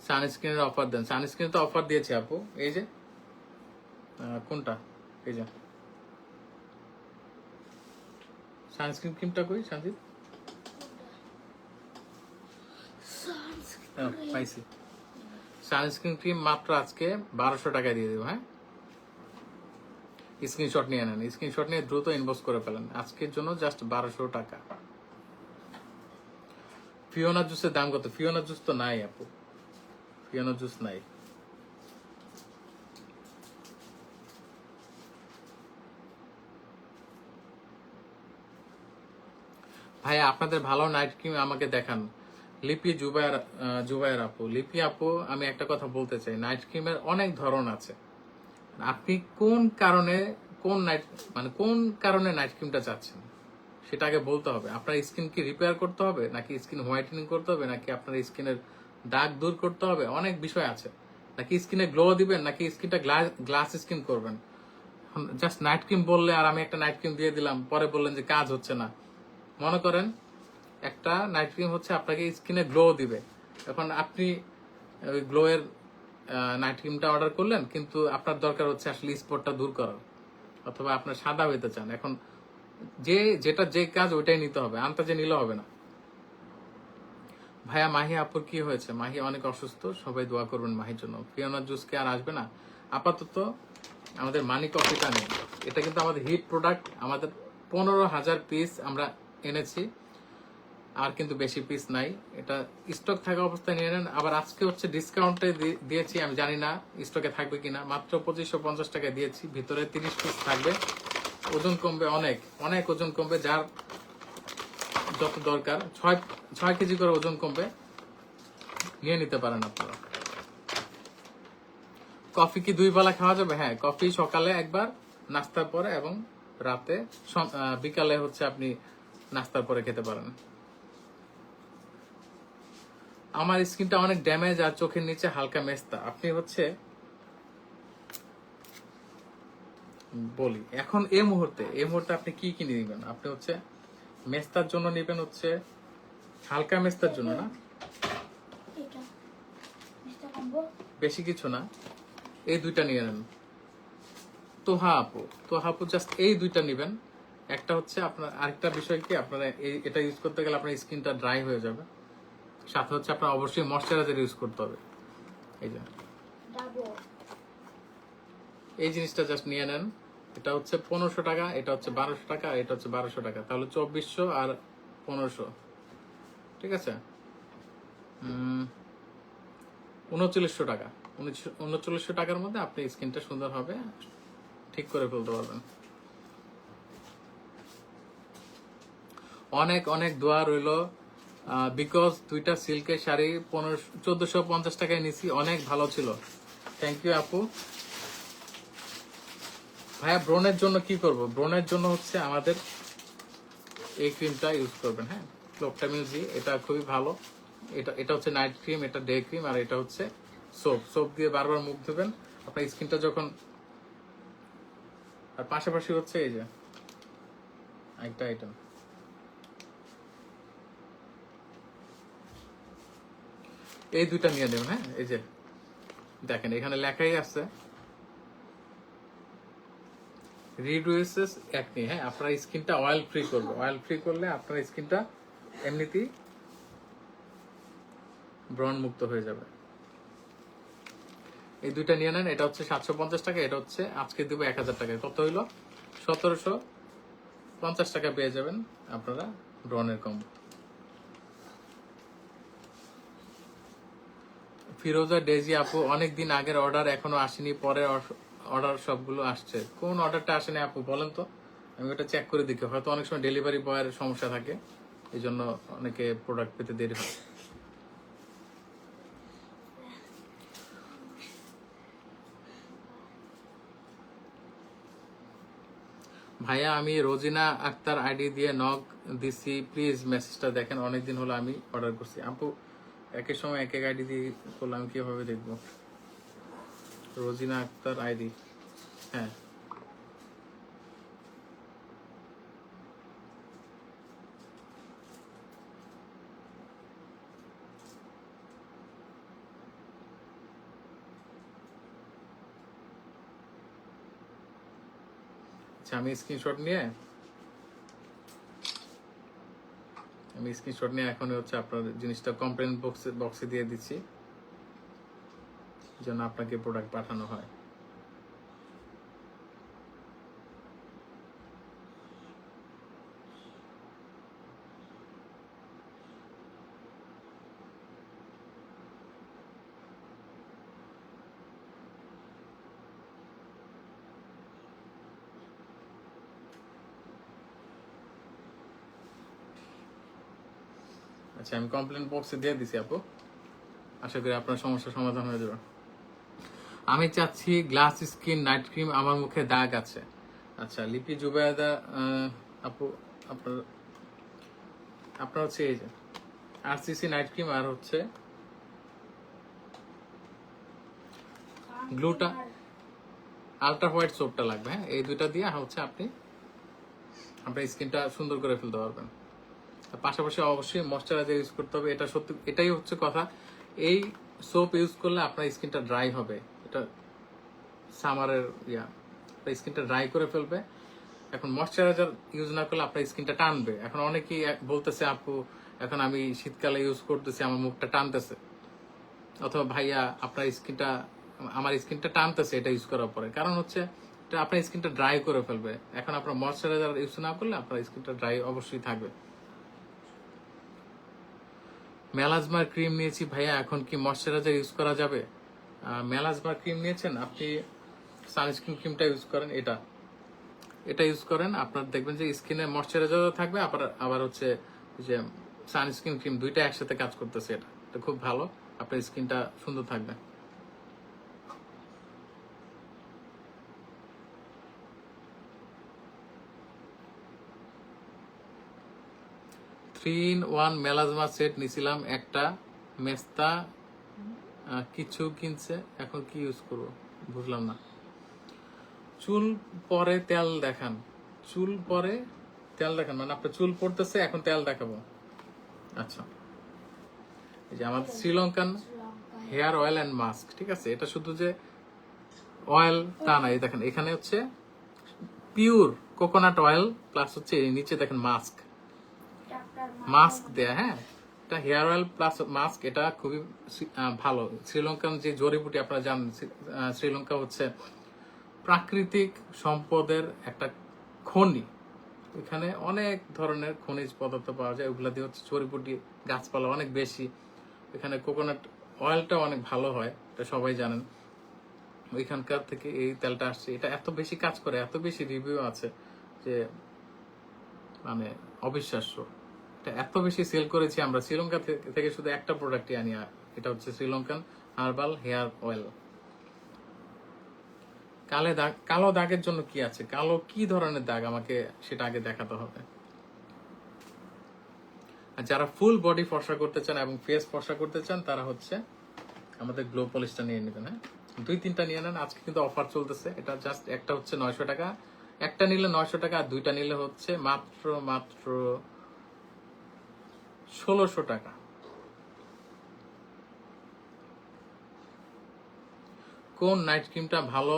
সানস্ক্রিনের অফার দেন। সানস্ক্রিনে তো অফার দিয়েছে আপু, এই যে কোনটা, এই যে সানস্ক্রিন ক্রিমটা কই সঞ্জিত? পাইছি। সানস্ক্রিন ক্রিম মাত্র আজকে 1200 টাকা দিয়ে দেবো। হ্যাঁ, স্ক্রিনশট নিয়ে নেন, স্ক্রিনশট নিয়ে দ্রুত ইনবক্স করে ফেলেন। আজকের জন্য জাস্ট 1200 টাকা। ফিওনা জুসের দাম কত? ফিওনা জুস তো নাই আপু, ফিওনা জুস নাই। ভাই আপনাদের ভালো নাইট ক্রিম আমাকে দেখান। লিপি জুবায়ের আপু, লিপি আপু আমি একটা কথা বলতে চাই, নাইট ক্রিমের অনেক ধরন আছে। আপনি কোন কারণে কোন কারণে নাইট ক্রিমটা চাচ্ছেন সেটা আগে বলতে হবে। আপনার স্কিন কি রিপেয়ার করতে হবে, নাকি স্কিন হোয়াইটেনিং করতে হবে, নাকি আপনার স্কিনের দাগ দূর করতে হবে, অনেক বিষয় আছে। নাকি স্কিনে গ্লো দিবেন, নাকি স্কিনটা গ্লাস স্কিন করবেন। জাস্ট নাইট ক্রিম বললে আর আমি একটা নাইট ক্রিম দিয়ে দিলাম, পরে বললেন যে কাজ হচ্ছে না। মনে করেন একটা নাইট ক্রিম হচ্ছে আপনাকে স্কিনে গ্লো দিবে, এখন আপনি ওই গ্লো এর নাইট ক্রিমটা অর্ডার করলেন, কিন্তু আপনার দরকার হচ্ছে আসলে স্পটটা দূর করার, অথবা আপনার সাদা হইতে চান। এখন যে কাজ ওইটাই নিতে হবে, আন্তাজে নিলে হবে না। ভাইয়া মাহি আপুর কি হয়েছে? মাহি অনেক অসুস্থ, সবাই দোয়া করবেন মাহির জন্য। ফিওনা জুস কে আর আসবে না আপাতত। আমাদের মানি কফিটা নেই, এটা কিন্তু আমাদের হিট প্রোডাক্ট। আমাদের 15,000 পিস আমরা এনেছি, আর কিন্তু বেশি পিস নাই। এটা স্টক থাকা অবস্থায় নিয়ে নেন। আবার আজকে হচ্ছে ডিসকাউন্টে দিয়েছি, আমি জানি না স্টকে থাকবে কিনা। মাত্র 2550 টাকা দিয়েছি, ভিতরে 30 পিস থাকবে। ওজন কমবে, অনেক অনেক ওজন কমবে, যার যত দরকার 6 কেজি করে ওজন কমবে, নিয়ে নিতে পারেন আপনারা। কফি কি 2 বেলা খাওয়া যাবে? হ্যাঁ, কফি সকালে একবার নাস্তার পরে, এবং রাতে বিকালে হচ্ছে আপনি নাস্তার পরে খেতে পারেন। আমার স্কিনটা অনেক ড্যামেজ আর চোখের নিচে হালকা মেস্তা। আপনি হচ্ছে বলি এখন এই মুহূর্তে আপনি কি কিনে নিবেন? আপনি হচ্ছে মেস্তার জন্য নিবেন, হচ্ছে হালকা মেস্তার জন্য না, এটা মিস্টার কম্বো। বেশি কিছু না। এই দুইটা নিয়ে নেন। তোহা আপু জাস্ট এই দুইটা নিবেন। একটা হচ্ছে আপনার, আরেকটা বিষয় কি, আপনারা এটা ইউজ করতে গেলে আপনার স্কিনটা ড্রাই হয়ে যাবে। সাথে হচ্ছে আপনার অবশ্যই ময়শ্চারাইজার ইউজ করতে হবে। এই যে ডাবল এই জিনিসটা জাস্ট নিয়ে নেন। এটা হচ্ছে 1500 টাকা, এটা হচ্ছে 1200 টাকা, আর এটা হচ্ছে 1200 টাকা। তাহলে 2400 আর 1500, ঠিক আছে, 3900 টাকা। 3900 টাকার মধ্যে আপনি স্কিনটা সুন্দর হবে, ঠিক করে ফেলতে পারবেন। অনেক অনেক দোয়া রইল, বিকজ দুইটা সিল্কের শাড়ি 1450 টাকায় নিছি, অনেক ভালো ছিল। থ্যাংক ইউ আপু। ভাইয়া ব্রণের জন্য কি করব? ব্রণের জন্য হচ্ছে আমাদের এই ক্রিমটা ইউজ করবেন। হ্যাঁ, ক্লোপটামিল জি, এটা খুবই ভালো। এটা হচ্ছে নাইট ক্রিম, এটা ডে ক্রিম, আর এটা হচ্ছে সোপ দিয়ে বারবার মুখ ধুবেন আপনার স্কিনটা যখন। আর পাশাপাশি হচ্ছে এই যে একটা আইটেম, এই দুইটা নিয়ে নেবেন। হ্যাঁ, এই যে দেখেন এখানে লেখাই আছে রিডিউসেস অ্যাকনি। হ্যাঁ, আপনার স্কিনটা অয়েল ফ্রি করবে। অয়েল ফ্রি করলে আপনার স্কিনটা এমনিতেই ব্রণ মুক্ত হয়ে যাবে। এই দুইটা নিয়ে নেন। এটা হচ্ছে 750 টাকা, এটা হচ্ছে আজকে দিব 1000 টাকায়। কত হইলো? 1750 টাকা পেয়ে যাবেন আপনারা ব্রণের কম্বো। ফিরোজা ডেজি আপু, অনেকদিন আগের অর্ডার এখনো আসেনি, পরে অর্ডার সবগুলো আসছে। কোন অর্ডারটা আসেনি আপু বলেন তো, আমি ওটা চেক করে দেখি। হয়তো অনেক সময় ডেলিভারি বয়ের সমস্যা থাকে, এই জন্য অনেকে প্রোডাক্ট পেতে দেরি হয়। ভাইয়া আমি রোজিনা আক্তার আইডি দিয়ে নক দিছি, প্লিজ মেসেজটা দেখেন। অনেকদিন হলো আমি অর্ডার করছি। আপু একের সময় এক এক আইডি দিয়ে করলে আমি কিভাবে দেখবো? রোজিনা আক্তার আইডি, হ্যাঁ আচ্ছা, আমি স্ক্রিনশট নিয়ে আমি স্ক্রিনশট নিয়ে এখন হচ্ছে আপনার জিনিসটা কমপ্লেন বক্সে দিয়ে দিচ্ছি, যেন আপনাকে প্রোডাক্ট পাঠানো হয়। আচ্ছা, আমি কমপ্লেন বক্সে দিয়ে দিছি আপু, আশা করি আপনার সমস্যার সমাধান হয়ে যাবে। আমি চাচ্ছি গ্লাস স্কিন নাইট ক্রিম, আমার মুখে দাগ আছে। আচ্ছা, লিপি জুবাইদা আপু, আপনার আপনার হচ্ছে এই যে আরসিসি নাইট ক্রিম আর হচ্ছে গ্লুটা আলট্রা হোয়াইট সোপটা লাগবে। হ্যাঁ, এই দুইটা দিয়ে হচ্ছে আপনি আপনার স্কিনটা সুন্দর করে ফেলতে পারবেন। পাশাপাশি অবশ্যই ময়শ্চারাইজার ইউজ করতে হবে, এটা সত্যি, এটাই হচ্ছে কথা। এই সোপ ইউজ করলে আপনার স্কিনটা ড্রাই হবে, এটা সামারের স্কিনটা ড্রাই করে ফেলবে। এখন ময়শ্চারাইজার ইউজ না করলে আপনার স্কিনটা টানবে। এখন অনেকেই বলতেছে আপু এখন আমি শীতকালে ইউজ করতেছি আমার মুখটা টানতেছে, অথবা ভাইয়া আপনার স্কিনটা, আমার স্কিনটা টানতেছে এটা ইউজ করার পরে। কারণ হচ্ছে এটা আপনার স্কিনটা ড্রাই করে ফেলবে। এখন আপনার ময়শ্চারাইজার ইউজ না করলে আপনার স্কিনটা ড্রাই অবশ্যই থাকবে। মেলাজমার ক্রিম নিয়েছি ভাইয়া, এখন কি ময়শ্চারাইজার ইউজ করা যাবে? মেলাজমার ক্রিম নিয়েছেন আপনি, সানস্ক্রিন ক্রিমটা ইউজ করেন, এটা ইউজ করেন, আপনার দেখবেন যে স্কিনে ময়শ্চারাইজারও থাকবে, আবার হচ্ছে যে সানস্ক্রিন ক্রিম, দুইটা একসাথে কাজ করতেছে। এটা খুব ভালো, আপনার স্কিনটা সুন্দর থাকবে। Three in one melasma set নিছিলাম একটা, মেস্তা কিছু কিনছে, এখন কি ইউজ করব বুঝলাম না। চুল পরে তেল দেখান, চুল পরে তেল দেখান মানে আপনার চুল পড়তেছে এখন তেল দেখাবো। আচ্ছা, এই যে আমাদের Sri Lankan hair oil and mask, ঠিক আছে? এটা শুধু যে অয়েল তা না, এই দেখেন এখানে হচ্ছে পিওর কোকোনাট অয়েল প্লাস হচ্ছে এই নিচে দেখেন মাস্ক দেয়া। হ্যাঁ, এটা হেয়ার অয়েল প্লাস মাস্ক, এটা খুবই ভালো। শ্রীলঙ্কান যে জড়িবুটি আপনারা জানেন, শ্রীলঙ্কা হচ্ছে প্রাকৃতিক সম্পদের একটা খনি। এখানে অনেক ধরনের খনিজ পদার্থ পাওয়া যায়, ওগুলা দিয়ে হচ্ছে জড়িবুটি, গাছপালা অনেক বেশি। এখানে কোকোনাট অয়েলটা অনেক ভালো হয়, এটা সবাই জানেন। ওইখানকার থেকে এই তেলটা আসছে, এটা এত বেশি কাজ করে, এত বেশি রিভিউ আছে যে মানে অবিশ্বাস্য। এটা এত বেশি সেল করেছি আমরা, শ্রীলঙ্কা থেকে শুধু একটা প্রোডাক্টই আনি, এটা হচ্ছে শ্রীলঙ্কান হার্বাল হেয়ার অয়েল। কালো দাগের জন্য কি আছে, কালো কি ধরনের দাগ আমাকে সেটা আগে দেখাতে হবে। আর যারা ফুল বডি ফর্সা করতে চান এবং ফেস ফর্সা করতে চান তারা হচ্ছে আমাদের গ্লো পলিশটা নিয়ে নেবেন। হ্যাঁ, 2-3টা নিয়ে নেন, আজকে কিন্তু অফার চলতেছে। এটা জাস্ট একটা হচ্ছে 900 টাকা, একটা নিলে 900 টাকা, আর দুইটা নিলে হচ্ছে মাত্র 1600 টাকা। কোন নাইট ক্রিমটা ভালো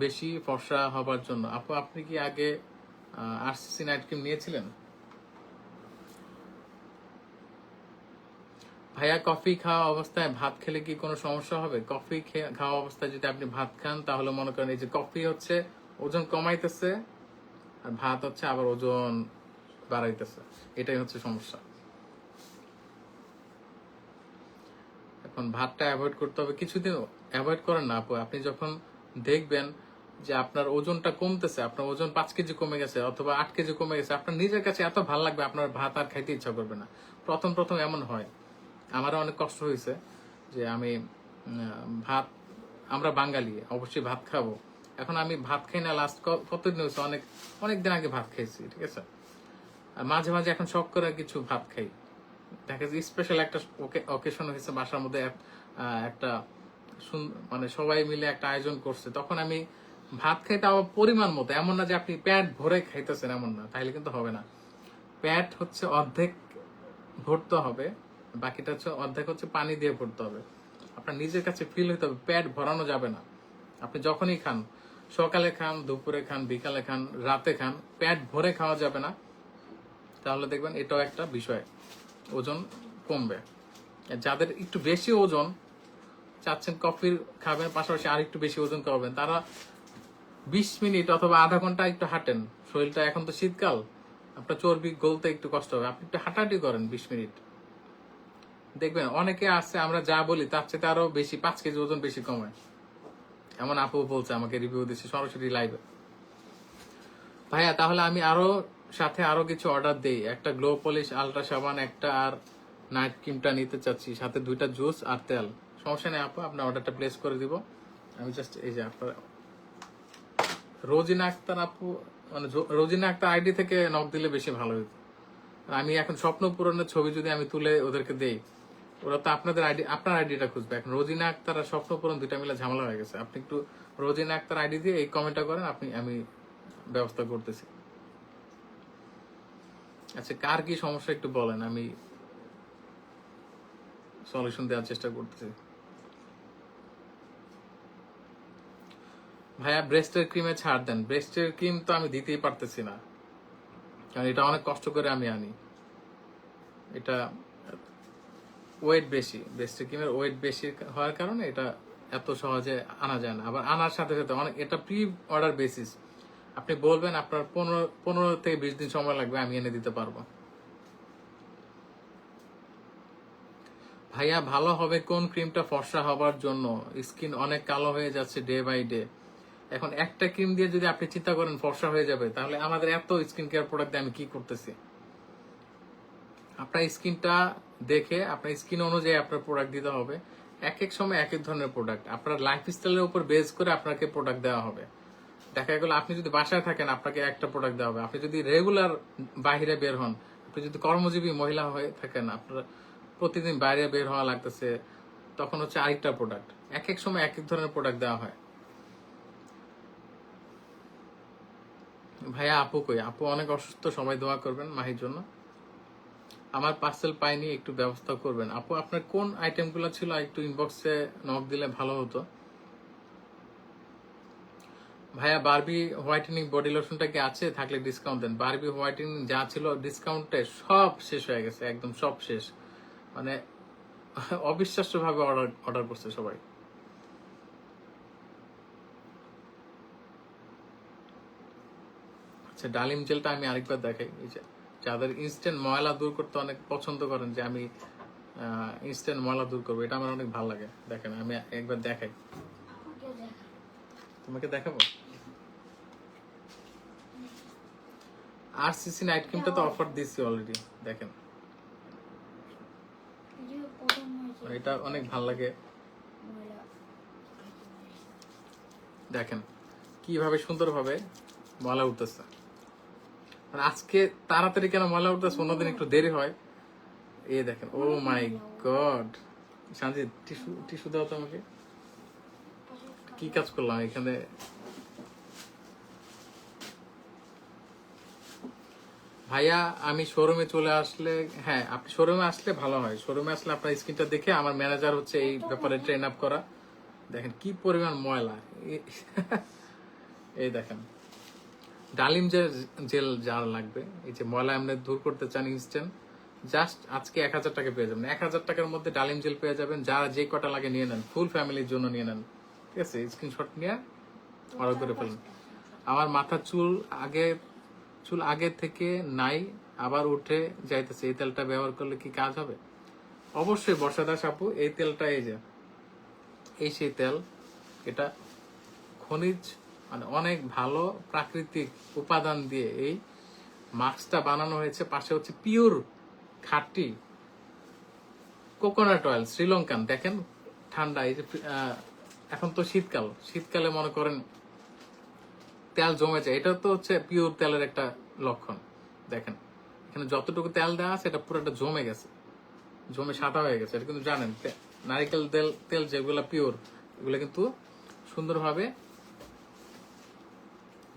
বেশি ফর্সা হবার জন্য? আপু আপনি কি আগে আরসিসি নাইট ক্রিম নিয়েছিলেন? ভাইয়া, কফি খাওয়া অবস্থায় ভাত খেলে কি কোনো সমস্যা হবে? কফি খাওয়া অবস্থায় যদি আপনি ভাত খান তাহলে মনে করেন এই যে কফি হচ্ছে ওজন কমাইতেছে, আর ভাত হচ্ছে আবার ওজন বাড়াইতেছে, এটাই হচ্ছে সমস্যা। এখন ভাতটা অ্যাভয়েড করতে হবে, কিছুদিন অ্যাভয়েড করেন না আপু। আপনি যখন দেখবেন যে আপনার ওজনটা কমতেছে, আপনার ওজন 5 কেজি কমে গেছে অথবা 8 কেজি কমে গেছে, আপনার নিজের কাছে এত ভালো লাগবে, আপনার ভাত আর খাইতে ইচ্ছা করবে না। প্রথম প্রথম এমন হয়, আমারও অনেক কষ্ট হয়েছে যে আমি ভাত, আমরা বাঙালি অবশ্যই ভাত খাবো, এখন আমি ভাত খাই না। লাস্ট কতদিন হয়েছে, অনেক দিন আগে ভাত খাইছি, ঠিক আছে? আর মাঝে মাঝে এখন শখ করে কিছু ভাত খাই। দেখা যায় স্পেশাল একটা অকেশন হয়েছে, বাসার মধ্যে একটা মানে সবাই মিলে একটা আয়োজন করছে, তখন আমি ভাত খাই, তাও পরিমাণ মতো। এমন না যে আপনি পেট ভরে খাইতেছেন, এমন না, তাইলে কিন্তু হবে না। পেট হচ্ছে অর্ধেক ভরতে হবে, বাকিটা হচ্ছে অর্ধেক হচ্ছে পানি দিয়ে ভরতে হবে। আপনার নিজের কাছে ফিল হইতে হবে, পেট ভরানো যাবে না। আপনি যখনই খান, সকালে খান, দুপুরে খান, বিকালে খান, রাতে খান, পেট ভরে খাওয়া যাবে না। তাহলে দেখবেন এটাও একটা বিষয়। ওজন কমবে। যাদের একটু বেশি ওজন চাচ্ছেন কফির খাবেন, পাশাপাশি আর একটু বেশি ওজন করবেন, তারা 20 মিনিট অথবা আধা ঘন্টা একটু হাঁটেন। শরীরটা, এখন তো শীতকাল, আপনার চর্বি গলতে একটু কষ্ট হবে, আপনি একটু হাঁটাহাঁটি করেন 20 মিনিট, দেখবেন অনেকে আছে আমরা যা বলি তার চেয়ে আরো বেশি 5 কেজি ওজন বেশি কমে। এমন আপু বলছে, আমাকে রিভিউ দিচ্ছে সরাসরি লাইভে। ভাইয়া তাহলে আমি সাথে আরো কিছু অর্ডার দেই, একটা গ্লো পলিশ, আলট্রা সাবান, একটা আর নাইট ক্রিমটা নিতে চাচ্ছি, সাথে 2টা জুস আর তেল। সমস্যা নেই আপু, আপনার অর্ডারটা প্লেস করে দিব। আমি জাস্ট এই যে আপনার রোজিনা আক্তার আপু, মানে রোজিনা আক্তার আইডি থেকে নক দিলে বেশি ভালো হতো। আমি এখন স্বপ্ন পূরণের ছবি যদি আমি তুলে ওদেরকে দেই, ওরা তো আপনার আইডিটা খুঁজবে। এখন রোজিনা আক্তার আর স্বপ্ন পূরণ দুইটা মিলে ঝামেলা হয়ে গেছে। আপনি একটু রোজিনা আক্তার আইডি দিয়ে এই কমেন্টটা করেন, আমি ব্যবস্থা করতেছি। আচ্ছা, কার কি সমস্যা একটু বলেন, আমি সলিউশন দেওয়ার চেষ্টা করতেছি। ভাইয়া ব্রেস্টের ক্রিমে ছাড় দেন। ব্রেস্টের ক্রিম তো আমি দিতেই পারতেছি না, কারণ এটা অনেক কষ্ট করে আমি আনি। এটা ওয়েট বেশি, ব্রেস্টের ক্রিমের ওয়েট বেশি হওয়ার কারণে এটা এত সহজে আনা যায় না। আবার আনার সাথে সাথে অনেক, এটা প্রি অর্ডার বেসিস। আপনি বলবেন আপনার 15 থেকে 20 দিন সময় লাগবে, আমি এনে দিতে পারবো। ভাইয়া ভালো হবে কোন ক্রিমটা ফর্সা হবার জন্য? স্কিন অনেক কালো হয়ে যাচ্ছে ডে বাই ডে। এখন একটা ক্রিম দিয়ে যদি আপনি চিন্তা করেন ফর্সা হয়ে যাবে, তাহলে আমাদের এত স্কিন কেয়ার প্রোডাক্ট দিয়ে আমি কি করতেছি? আপনার স্কিনটা দেখে, আপনার স্কিন অনুযায়ী আপনার প্রোডাক্ট দিতে হবে। এক এক সময় এক এক ধরনের প্রোডাক্ট, আপনার লাইফস্টাইলের উপর বেস করে আপনাকে প্রোডাক্ট দেওয়া হবে। দেখা গেল আপনি যদি বাসায় থাকেন, আপনাকে একটা প্রোডাক্ট দেওয়া হবে। আপনি যদি রেগুলার বাইরে বের হন, আপনি যদি কর্মজীবী মহিলা হয়ে থাকেন, আপনার প্রতিদিন বাইরে বের হওয়া লাগতেছে, তখন হচ্ছে আরেকটা প্রোডাক্ট। এক এক সময় এক এক ধরনের প্রোডাক্ট দেওয়া হয়। ভাইয়া আপু কই? আপু অনেক অসুস্থ, সবাই দোয়া করবেন মাহির জন্য। আমার পার্সেল পাইনি, একটু ব্যবস্থা করবেন। আপু আপনার কোন আইটেমগুলো ছিল একটু ইনবক্সে নক দিলে ভালো হতো। ভাইয়া বারবি হোয়াইটেনিং বডি লোশনটা কি আছে? থাকলে ডিসকাউন্ট দেন। বারবি হোয়াইটেনিং যা ছিল ডিসকাউন্টে সব শেষ হয়ে গেছে, একদম সব শেষ। মানে অবিশ্বাস্য ভাবে অর্ডার করছে সবাই। আচ্ছা, ডালিম জেলটা আমি আরেকবার দেখাই। এই যে যাদের ইনস্ট্যান্ট ময়লা দূর করতে অনেক পছন্দ করেন, যে আমি ইনস্ট্যান্ট ময়লা দূর করবো, এটা আমার অনেক ভালো লাগে। দেখেন আমি একবার দেখাই, তোমাকে দেখাবো। RCC নাইট ক্রিমটা তো অফার দিচ্ছি অলরেডি, দেখেন এটা অনেক ভালো লাগে। দেখেন কিভাবে সুন্দরভাবে ময়লা উঠতেছে। মানে আজকে তাড়াতাড়ি কেন ময়লা উঠতেছে, অন্যদিন একটু দেরি হয়। এই দেখেন, ও মাই গড। সঞ্জিত টিস্যু দাও তো আমাকে। কি কাজ করলাম এখানে? ভাইয়া আমি শোরুমে চলে আসলে, হ্যাঁ আপনি শোরুমে আসলে ভালো হয়। শোরুমে আসলে আপনার স্কিনটা দেখে, আমার ম্যানেজার হচ্ছে এই ব্যাপারে ট্রেন আপ করা। দেখেন কি পরিমাণ ময়লা। এই দেখেন, ডালিম জেল যার লাগবে, এই যে ময়লা আপনি দূর করতে চান ইনস্ট্যান্ট, জাস্ট আজকে 1000 টাকা পেয়ে যাবেন। 1000 টাকার মধ্যে ডালিম জেল পেয়ে যাবেন। যারা যে কটা লাগে নিয়ে নেন, ফুল ফ্যামিলির জন্য নিয়ে নেন, ঠিক আছে? স্ক্রিনশট নিয়ে অর্ডার করে ফেলুন। আমার মাথার চুল আগে থেকে নাই, আবার উঠে যাইতেছে, এই তেলটা ব্যবহার করলে কি কাজ হবে? অবশ্যই বর্ষাদাস আপু, এই তেলটা এই যে এই সেই তেল, এটা খনিজ মানে অনেক ভালো প্রাকৃতিক উপাদান দিয়ে এই মাস্কটা বানানো হয়েছে। পাশে হচ্ছে পিওর খাঁটি কোকোনাট অয়েল, শ্রীলঙ্কান। দেখেন ঠান্ডা, এই যে এখন তো শীতকালে মনে করেন তেল জমে যায়, এটা তো হচ্ছে পিওর তেলের একটা লক্ষণ। দেখেন এখানে যতটুকু তেল দেওয়া আছে, এটা পুরোটা জমে গেছে, জমে সাদা হয়ে গেছে। এটা কিন্তু জানেন, নারিকেল তেল যেগুলো পিওর, এগুলো কিন্তু সুন্দরভাবে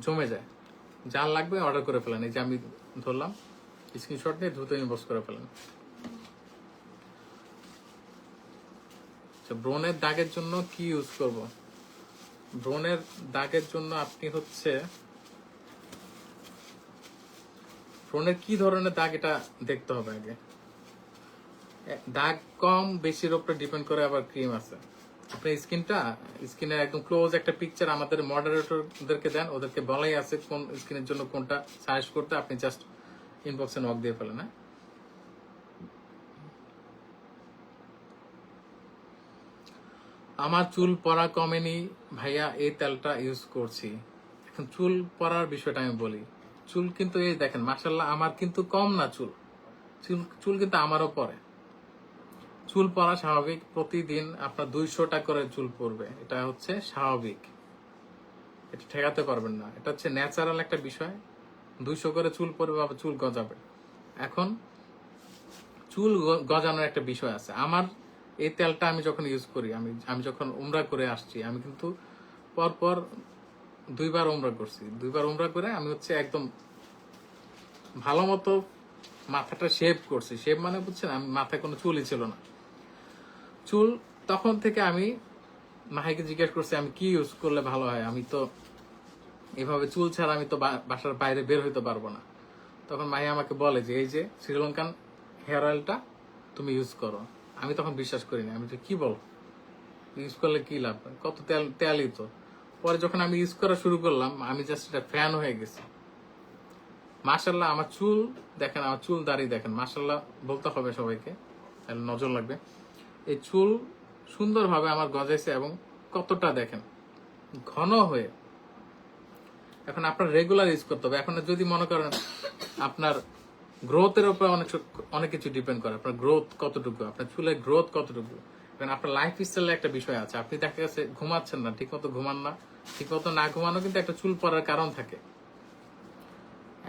জমে যায়। যার লাগবে অর্ডার করে ফেলেন। এই যে আমি ধরলাম, স্ক্রিনশট নিয়ে দ্রুত ইনবক্স করে ফেলেন। ব্রণের দাগের জন্য কি ইউজ করব? ব্রণের দাগের জন্য আপনি হচ্ছে, ব্রণের কি ধরনের দাগ এটা দেখতে হবে আগে। দাগ কম বেশির উপরে ডিপেন্ড করে আবার ক্রিম আছে। আপনি স্কিনের একদম ক্লোজ একটা পিকচার আমাদের মডারেটরদেরকে দেন, ওদেরকে বলাই আছে কোন স্কিনের জন্য কোনটা সাজেস্ট করতে, আপনি জাস্ট ইনবক্সে নক দিয়ে ফেলেন। হ্যাঁ, আমার চুল পড়া কমেনি ভাইয়া, এই তেলটা ইউজ করছি। এখন চুল পড়ার বিষয়টা আমি বলি, চুল কিন্তু এই দেখেন মাশাআল্লাহ আমার কিন্তু কম না, চুল চুল কিন্তু আমারও পড়ে। চুল পড়া স্বাভাবিক, প্রতিদিন আপনার 200টা করে চুল পড়বে, এটা হচ্ছে স্বাভাবিক, এটা ঠেকাতে পারবেন না, এটা হচ্ছে ন্যাচারাল একটা বিষয়। 200 করে চুল পড়বে, আবার চুল গজাবে। এখন চুল গজানোর একটা বিষয় আছে। আমার এই তেলটা আমি যখন ইউজ করি, আমি যখন উমরা করে আসছি, আমি কিন্তু পরপর 2বার উমরা করছি। 2বার উমরা করে আমি হচ্ছে একদম ভালো মতো মাথাটা শেভ করছি। শেভ মানে বুঝছেন, আমি মাথায় কোনো চুলই ছিল না। চুল তখন থেকে আমি মাহিকে জিজ্ঞেস করছি আমি কি ইউজ করলে ভালো হয়, আমি তো এভাবে চুল ছাড়া আমি তো বাসার বাইরে বের হইতে পারবো না। তখন মাহি আমাকে বলে যে এই যে শ্রীলঙ্কান হেয়ার অয়েলটা তুমি ইউজ করো। আমি তখন বিশ্বাস করিনি, আমি তো কি বল, ইউজ করলে কি লাভ, কত তেলই তো। পরে যখন আমি ইউজ করা শুরু করলাম, আমি জাস্ট এটা ফ্যান হয়ে গেছি। মাশাল্লাহ আমার চুল দেখেন, আমার চুল দাড়ি দেখেন, মাশাল্লাহ বলতে হবে সবাইকে, তাহলে নজর লাগবে। এই চুল সুন্দরভাবে আমার গজাইছে এবং কতটা দেখেন ঘন হয়ে। এখন আপনার রেগুলার ইউজ করতে হবে। এখন যদি মনে করেন আপনার গ্রোথের উপরে অনেক কিছু ডিপেন্ড করে, আপনার গ্রোথ কতটুকু, আপনার চুলের গ্রোথ কতটুকু, কারণ আপনার লাইফ স্টাইলের একটা বিষয় আছে। আপনি দেখা গেছে ঘুমাচ্ছেন না, ঠিক মতো ঘুমান না, ঠিক মতো না ঘুমানো কিন্তু একটা চুল পড়ার কারণ থাকে।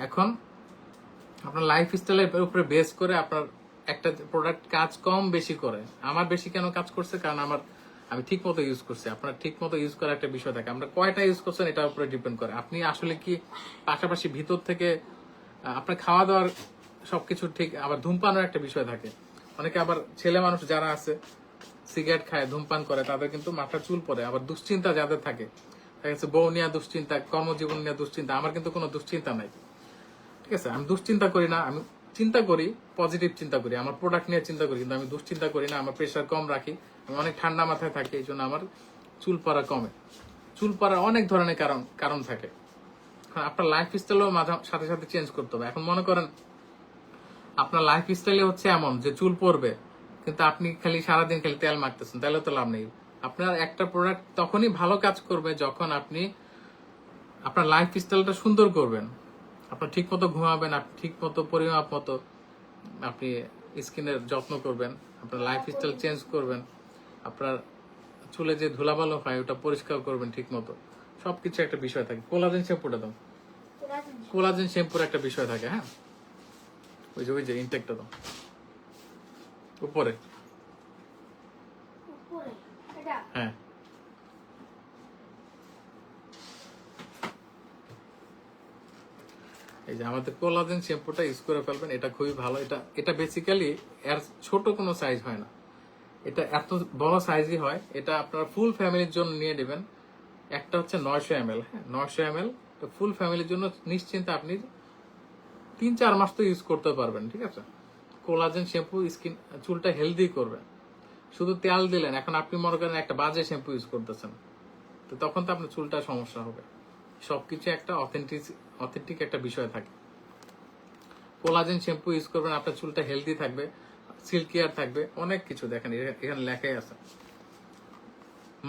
এখন আপনার লাইফ স্টাইলের উপরে বেস করে আপনার একটা প্রোডাক্ট কাজ কম বেশি করে। আমার বেশি কেন কাজ করছে, কারণ আমি ঠিক মতো ইউজ করছি। আপনার ঠিক মতো ইউজ করার একটা বিষয় থাকে, আমরা কয়টা ইউজ করছেন এটার উপরে ডিপেন্ড করে। আপনি আসলে কি পাশাপাশি ভিতর থেকে আপনার খাওয়া দাওয়ার সবকিছু ঠিক, আবার ধূমপানের একটা বিষয় থাকে। অনেকে আবার ছেলে মানুষ যারা আছে সিগারেট খায়, ধূমপান করে, তাদের কিন্তু মাথার চুল পড়ে। আবার দুশ্চিন্তা যাদের থাকে, দেখা যাচ্ছে বউ নিয়ে দুশ্চিন্তা, কর্মজীবন নিয়ে দুশ্চিন্তা। আমার কিন্তু কোনো দুশ্চিন্তা নাই, ঠিক আছে। আমি দুশ্চিন্তা করি না, আমি চিন্তা করি, পজিটিভ চিন্তা করি, আমার প্রোডাক্ট নিয়ে চিন্তা করি, কিন্তু আমি দুশ্চিন্তা করি না। আমার প্রেশার কম রাখি, আমি অনেক ঠান্ডা মাথায় থাকি, এই জন্য আমার চুল পড়া কমে। চুল পড়ার অনেক ধরনের কারণ থাকে। আপনার লাইফ স্টাইলও সাথে সাথে চেঞ্জ করতে হবে। এখন মনে করেন আপনার লাইফ স্টাইলে হচ্ছে এমন যে চুল পড়বে, কিন্তু আপনি খালি সারাদিন খালি তেল মাখতেছেন, তাহলে তো লাভ নেই। আপনার একটা প্রোডাক্ট তখনই ভালো কাজ করবে যখন আপনি আপনার লাইফ স্টাইলটা সুন্দর করবেন, আপনার ঠিক মতো ঘুমাবেন, আপনি ঠিক মতো পরিমাপ মতো আপনি স্কিনের যত্ন করবেন, আপনার লাইফ স্টাইল চেঞ্জ করবেন, আপনার চুলে যে ধুলাবালো হয় ওটা পরিষ্কার করবেন ঠিক মতো। সবকিছু একটা বিষয় থাকে। কোলাজেন শ্যাম্পুটা দাও, কোলাজেন শ্যাম্পুর একটা বিষয় থাকে। হ্যাঁ, ওই যে ইনটেকটা দাও উপরে। হ্যাঁ, এই যে আমাদের কোলাজেন শ্যাম্পুটা ইউজ করে ফেলবেন, এটা খুবই ভালো। এটা বেসিক্যালি এর ছোট কোনো সাইজ হয় না, এটা এত বড় সাইজই হয়। এটা আপনারা ফুল ফ্যামিলির জন্য নিয়ে নেবেন। একটা হচ্ছে 900 ml। হ্যাঁ, 900 ml ফুল ফ্যামিলির জন্য নিশ্চিন্তে আপনি 3-4 মাস তো ইউজ করতে পারবেন, ঠিক আছে। কোলাজেন শ্যাম্পু চুলটা হেলদি করবে। শুধু তেল দিলেন, এখন আপনি মনে করেন একটা বাজে শ্যাম্পু ইউজ করতেছেন, তো তখন তো আপনার চুলটা সমস্যা হবে। সবকিছু একটা অথেন্টিক একটা বিষয় থাকে। কোলাজেন শ্যাম্পু ইউজ করবেন, আপনার চুলটা হেলদি থাকবে, সিল্কিয়ার থাকবে, অনেক কিছু দেখেন এখানে লেখাই আছে।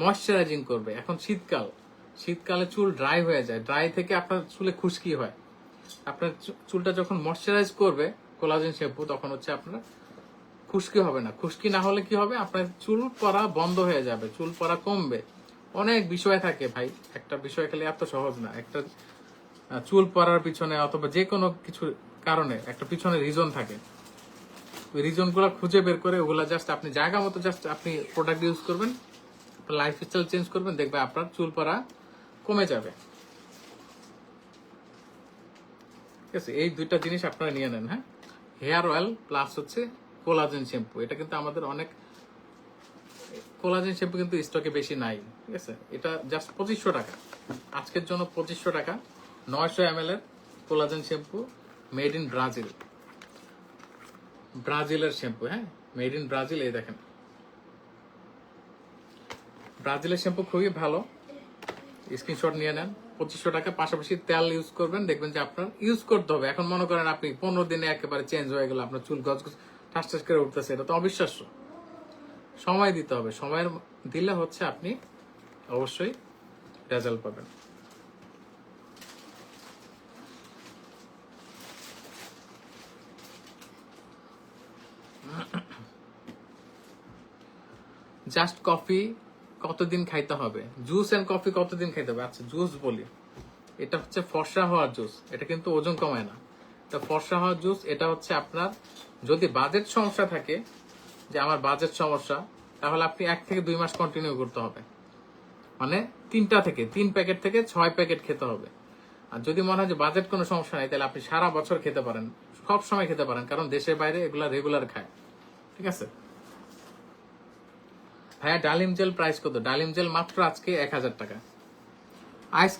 ময়শ্চারাইজিং করবে। এখন শীতকালে চুল ড্রাই হয়ে যায়, ড্রাই থেকে আপনার চুলে খুশকি হয়। আপনার চুলটা যখন ময়শ্চারাইজ করবে কোলাজেন শ্যাম্পু, তখন হচ্ছে আপনার খুশকি হবে না। খুশকি না হলে কি হবে, আপনার চুল পড়া বন্ধ হয়ে যাবে, চুল পড়া কমবে। অনেক বিষয় থাকে ভাই, একটা বিষয় খালি এত সহজ না। একটা চুল পড়ার পিছনে অথবা যে কোনো কিছু কারণে একটা পিছনে রিজন থাকে। ওই রিজন গুলা খুঁজে বের করে ওগুলা জাস্ট আপনি জায়গা মতো জাস্ট আপনি প্রোডাক্ট ইউজ করবেন, লাইফ স্টাইল চেঞ্জ করবেন, দেখবে আপনার চুল পড়া কমে যাবে। ঠিক আছে, এই দুইটা জিনিস আপনারা নিয়ে নেন। হ্যাঁ, হেয়ার অয়েল প্লাস হচ্ছে কোলাজেন শ্যাম্পু। এটা কিন্তু আমাদের অনেক, কোলাজেন শ্যাম্পু কিন্তু স্টকে বেশি নাই, ঠিক আছে। এটা জাস্ট 2500 টাকা, আজকের জন্য 2500 টাকা 900 ml এর কোলাজেন শ্যাম্পু, মেড ইন ব্রাজিলের শ্যাম্পু। হ্যাঁ, মেড ইন ব্রাজিল। এই দেখেন, ব্রাজিলের শ্যাম্পু খুবই ভালো, স্ক্রিনশট নিয়ে নেন। 2500 টাকা, পাশাপাশি তেল ইউজ করবেন, দেখবেন যে আপনার ইউজ করতে হবে। এখন মনে করেন আপনি 15 দিনে একেবারে চেঞ্জ হয়ে গেল, আপনার চুল গজ ঠাস ঠাস করে উঠতেছে, এটা তো অবিশ্বাস্য। সময় দিতে হবে, সময় দিলে হচ্ছে আপনি অবশ্যই রেজাল্ট পাবেন। জাস্ট কফি কতদিন খাইতে হবে, জুস এন্ড কফি কতদিন খাইতে হবে? আচ্ছা জুস বলি, এটা হচ্ছে ফর্সা হওয়ার জুস, এটা কিন্তু ওজন কমায় না। এটা ফর্সা হওয়ার জুস, এটা হচ্ছে আপনার যদি বাজেট সমস্যা থাকে, যে আমার বাজেট সমস্যা, তাহলে আপনি 1 থেকে 2 মাস কন্টিনিউ করতে হবে, মানে 3 প্যাকেট থেকে 6 প্যাকেট খেতে হবে। আর যদি মনে হয় যে বাজেট কোনো সমস্যা নাই, তাহলে আপনি সারা বছর খেতে পারেন, সব সময় খেতে পারেন, কারণ দেশের বাইরে এগুলা রেগুলার খায়। ঠিক আছে ভাইয়া, ডালিম জেল প্রাইস কত? ডালিম জেল মাত্র আজকে 1000 টাকা। আইস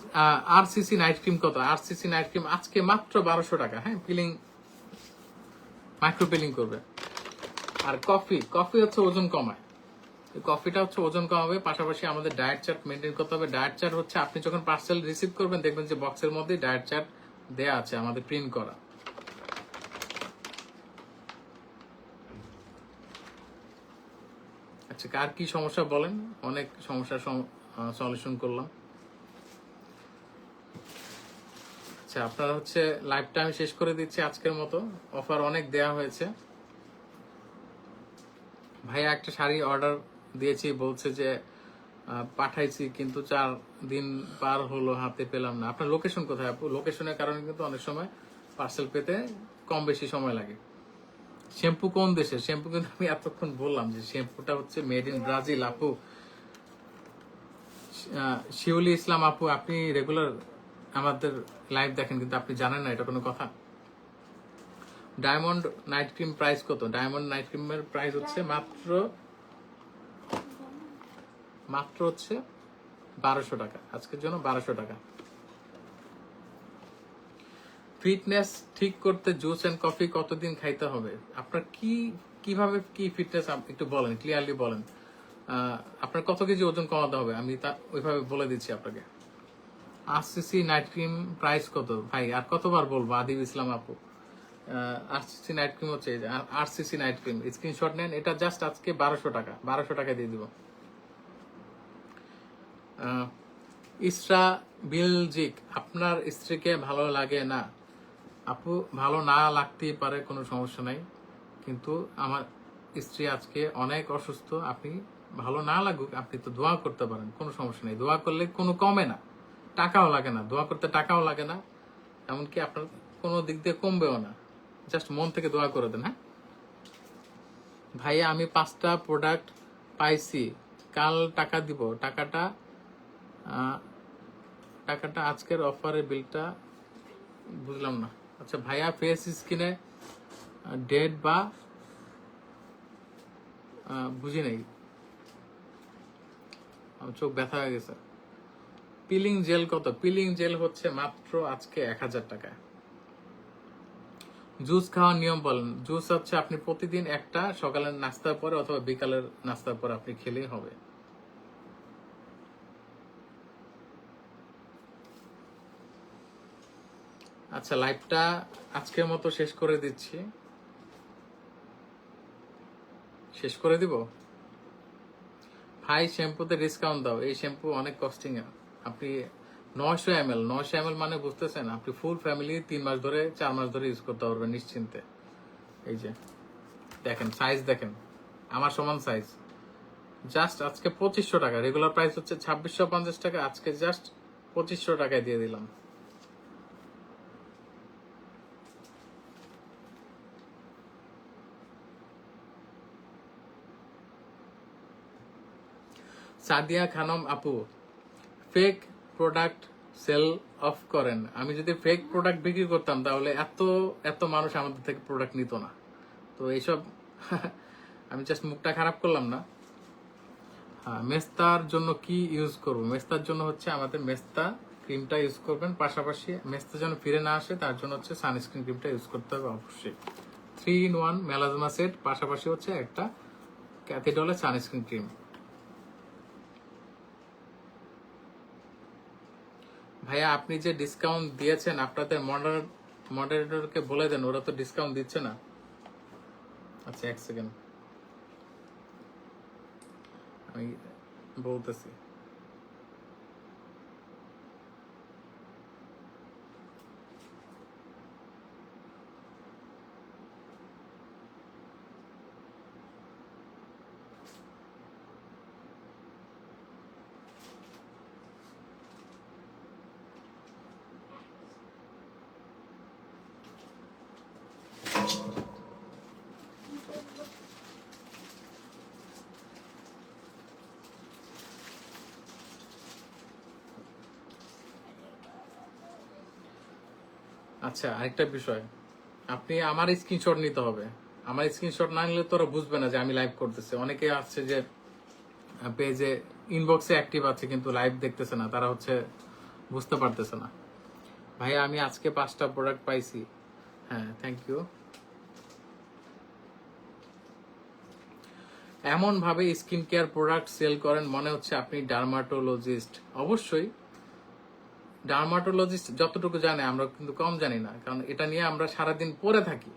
আরসিসি নাইট ক্রিম কত? আরসিসি নাইট ক্রিম আজকে মাত্র 1200 টাকা। হ্যাঁ, পিলিং, মাইক্রো পিলিং করবে। আর কফি হচ্ছে ওজন কমায়, কফিটা হচ্ছে ওজন কমাবে। পাশাপাশি আমাদের ডায়েট চার্ট মেনটেন করতে হবে। ডায়েট চার্ট হচ্ছে আপনি যখন পার্সেল রিসিভ করবেন, দেখবেন যে বক্সের মধ্যে ডায়েট চার্ট দেয়া আছে, আমাদের প্রিন্ট করা। আচ্ছা, কার কি সমস্যা বলেন, অনেক সমস্যার সলিউশন করলাম। আচ্ছা, আপনারা হচ্ছে লাইভটা আমি শেষ করে দিচ্ছি আজকের মতো। অফার অনেক দেয়া হয়েছে। ভাইয়া একটা শাড়ি অর্ডার দিয়েছি, বলছে যে পাঠাইছি, কিন্তু 4 দিন পার হলো, হাতে পেলাম না। আপনার লোকেশন কোথায় আপু? লোকেশনের কারণে কিন্তু অনেক সময় পার্সেল পেতে কম বেশি সময় লাগে। শ্যাম্পু কোন দেশের? শ্যাম্পু কিন্তু আমি এতক্ষণ বললাম যে শ্যাম্পুটা হচ্ছে মেড ইন ব্রাজিল। আপু শিউলি ইসলাম আপু, আপনি রেগুলার আমাদের লাইভ দেখেন, কিন্তু আপনি জানেন না, এটা কোনো কথা? ডায়মন্ড নাইট ক্রিম প্রাইস কত? ডায়মন্ড নাইট ক্রিমের প্রাইস হচ্ছে মাত্র হচ্ছে 1200 টাকা, আজকের জন্য 1200 টাকা। ফিটনেস ঠিক করতে জুস এন্ড কফি কতদিন খাইতে হবে? আপনার কিভাবে কি ফিটনেস একটু বলেন, ক্লিয়ারলি বলেন। আপনার কত কেজি ওজন কমাতে হবে, আমি তা ওইভাবে বলে দিচ্ছি আপনাকে। আরসিসি নাইট ক্রিম প্রাইস কত? ভাই আর কতবার বলবো আদিব ইসলাম আপু, আরসিসি নাইট ক্রিম হচ্ছে আরসিসি নাইট ক্রিম, স্ক্রিনশট নেন। এটা জাস্ট আজকে 1200 টাকা, 1200 টাকা দিয়ে দিব। ইসরা বিলজিক, আপনার স্ত্রীকে ভালো লাগে না? আপু, ভালো না লাগতেই পারে, কোনো সমস্যা নাই, কিন্তু আমার স্ত্রী আজকে অনেক অসুস্থ। আপনি ভালো না লাগুক, আপনি তো দোয়া করতে পারেন, কোনো সমস্যা নেই। দোয়া করলে কোনো কমে না, টাকাও লাগে না, দোয়া করতে টাকাও লাগে না, এমনকি আপনার কোনো দিক দিয়ে কমবেও না। জাস্ট মন থেকে দোয়া করে দেন। হ্যাঁ ভাইয়া, আমি 5টা প্রোডাক্ট পাইছি, কাল টাকা দিব। টাকাটা আজকের অফারের বিলটা বুঝলাম না। আচ্ছা ভাইয়া, ফেস স্কিনে ডেড বা বুঝি নেই, আমার চোখ ব্যথা হয়ে গেছে। পিলিং জেল কত? পিলিং জেল হচ্ছে মাত্র আজকে 1000 টাকা। জুস খাওয়ার নিয়ম বলেন। জুস হচ্ছে আপনি প্রতিদিন একটা, সকালের নাস্তার পরে অথবা বিকালের নাস্তার পরে আপনি খেলেই হবে। আচ্ছা, লাইভটা আজকের মতো শেষ করে দিচ্ছি। শেষ করে দিব ভাই, শ্যাম্পুতে ডিসকাউন্ট দাও, এই শ্যাম্পু অনেক কস্টিং। আপনি 900 ml, 900 ml মানে বুঝতেছেন, আপনি ফুল ফ্যামিলি 3 মাস ধরে 4 মাস ধরে ইউজ করতে পারবেন নিশ্চিন্তে। এই যে দেখেন, সাইজ দেখেন, আমার সমান সাইজ। জাস্ট আজকে 2500 টাকা, রেগুলার প্রাইস হচ্ছে 2650 টাকা, আজকে জাস্ট 2500 টাকায় দিয়ে দিলাম। সাদিয়া খানম আপু, ফেক প্রোডাক্ট সেল অফ করেন। আমি যদি ফেক প্রোডাক্ট বিক্রি করতাম, তাহলে এত মানুষ আমাদের থেকে প্রোডাক্ট নিত না। তো এইসব আমি জাস্ট মুখটা খারাপ করলাম না। হ্যাঁ, মেস্তার জন্য কি ইউজ করবো? মেস্তার জন্য হচ্ছে আমাদের মেস্তা ক্রিমটা ইউজ করবেন, পাশাপাশি মেস্তা যেন ফিরে না আসে তার জন্য হচ্ছে সানস্ক্রিন ক্রিমটা ইউজ করতে হবে অবশ্যই। 3-in-1 মেলাজমা সেট, পাশাপাশি হচ্ছে একটা ক্যাথিডলের সানস্ক্রিন ক্রিম। ভাইয়া আপনি যে ডিসকাউন্ট দিয়েছেন আপনাদের মডারেটরকে বলে দেন, ওরা তো ডিসকাউন্ট দিচ্ছে না। আচ্ছা, 1 সেকেন্ড, আমি বলতেছি। আচ্ছা, আরেকটা বিষয়, আপনি আমার স্ক্রিনশট নিতে হবে। আমার স্ক্রিনশট না নিলে তোরা বুঝবে না যে আমি লাইভ করতেছি। অনেকে আসছে যে পেজে ইনবক্সে অ্যাক্টিভ আছে কিন্তু লাইভ দেখতেছে না, তারা হচ্ছে বুঝতে পারতেছে না। ভাইয়া আমি আজকে 5টা প্রোডাক্ট পাইছি। হ্যাঁ, থ্যাংক ইউ। এমন ভাবে স্কিন কেয়ার প্রোডাক্ট সেল করেন মনে হচ্ছে আপনি ডার্মাটোলজিস্ট। অবশ্যই ডার্মাটোলজিস্ট যতটুকু জানে আমরা কিন্তু কম জানি না, কারণ এটা নিয়ে আমরা সারাদিন পড়ে থাকি।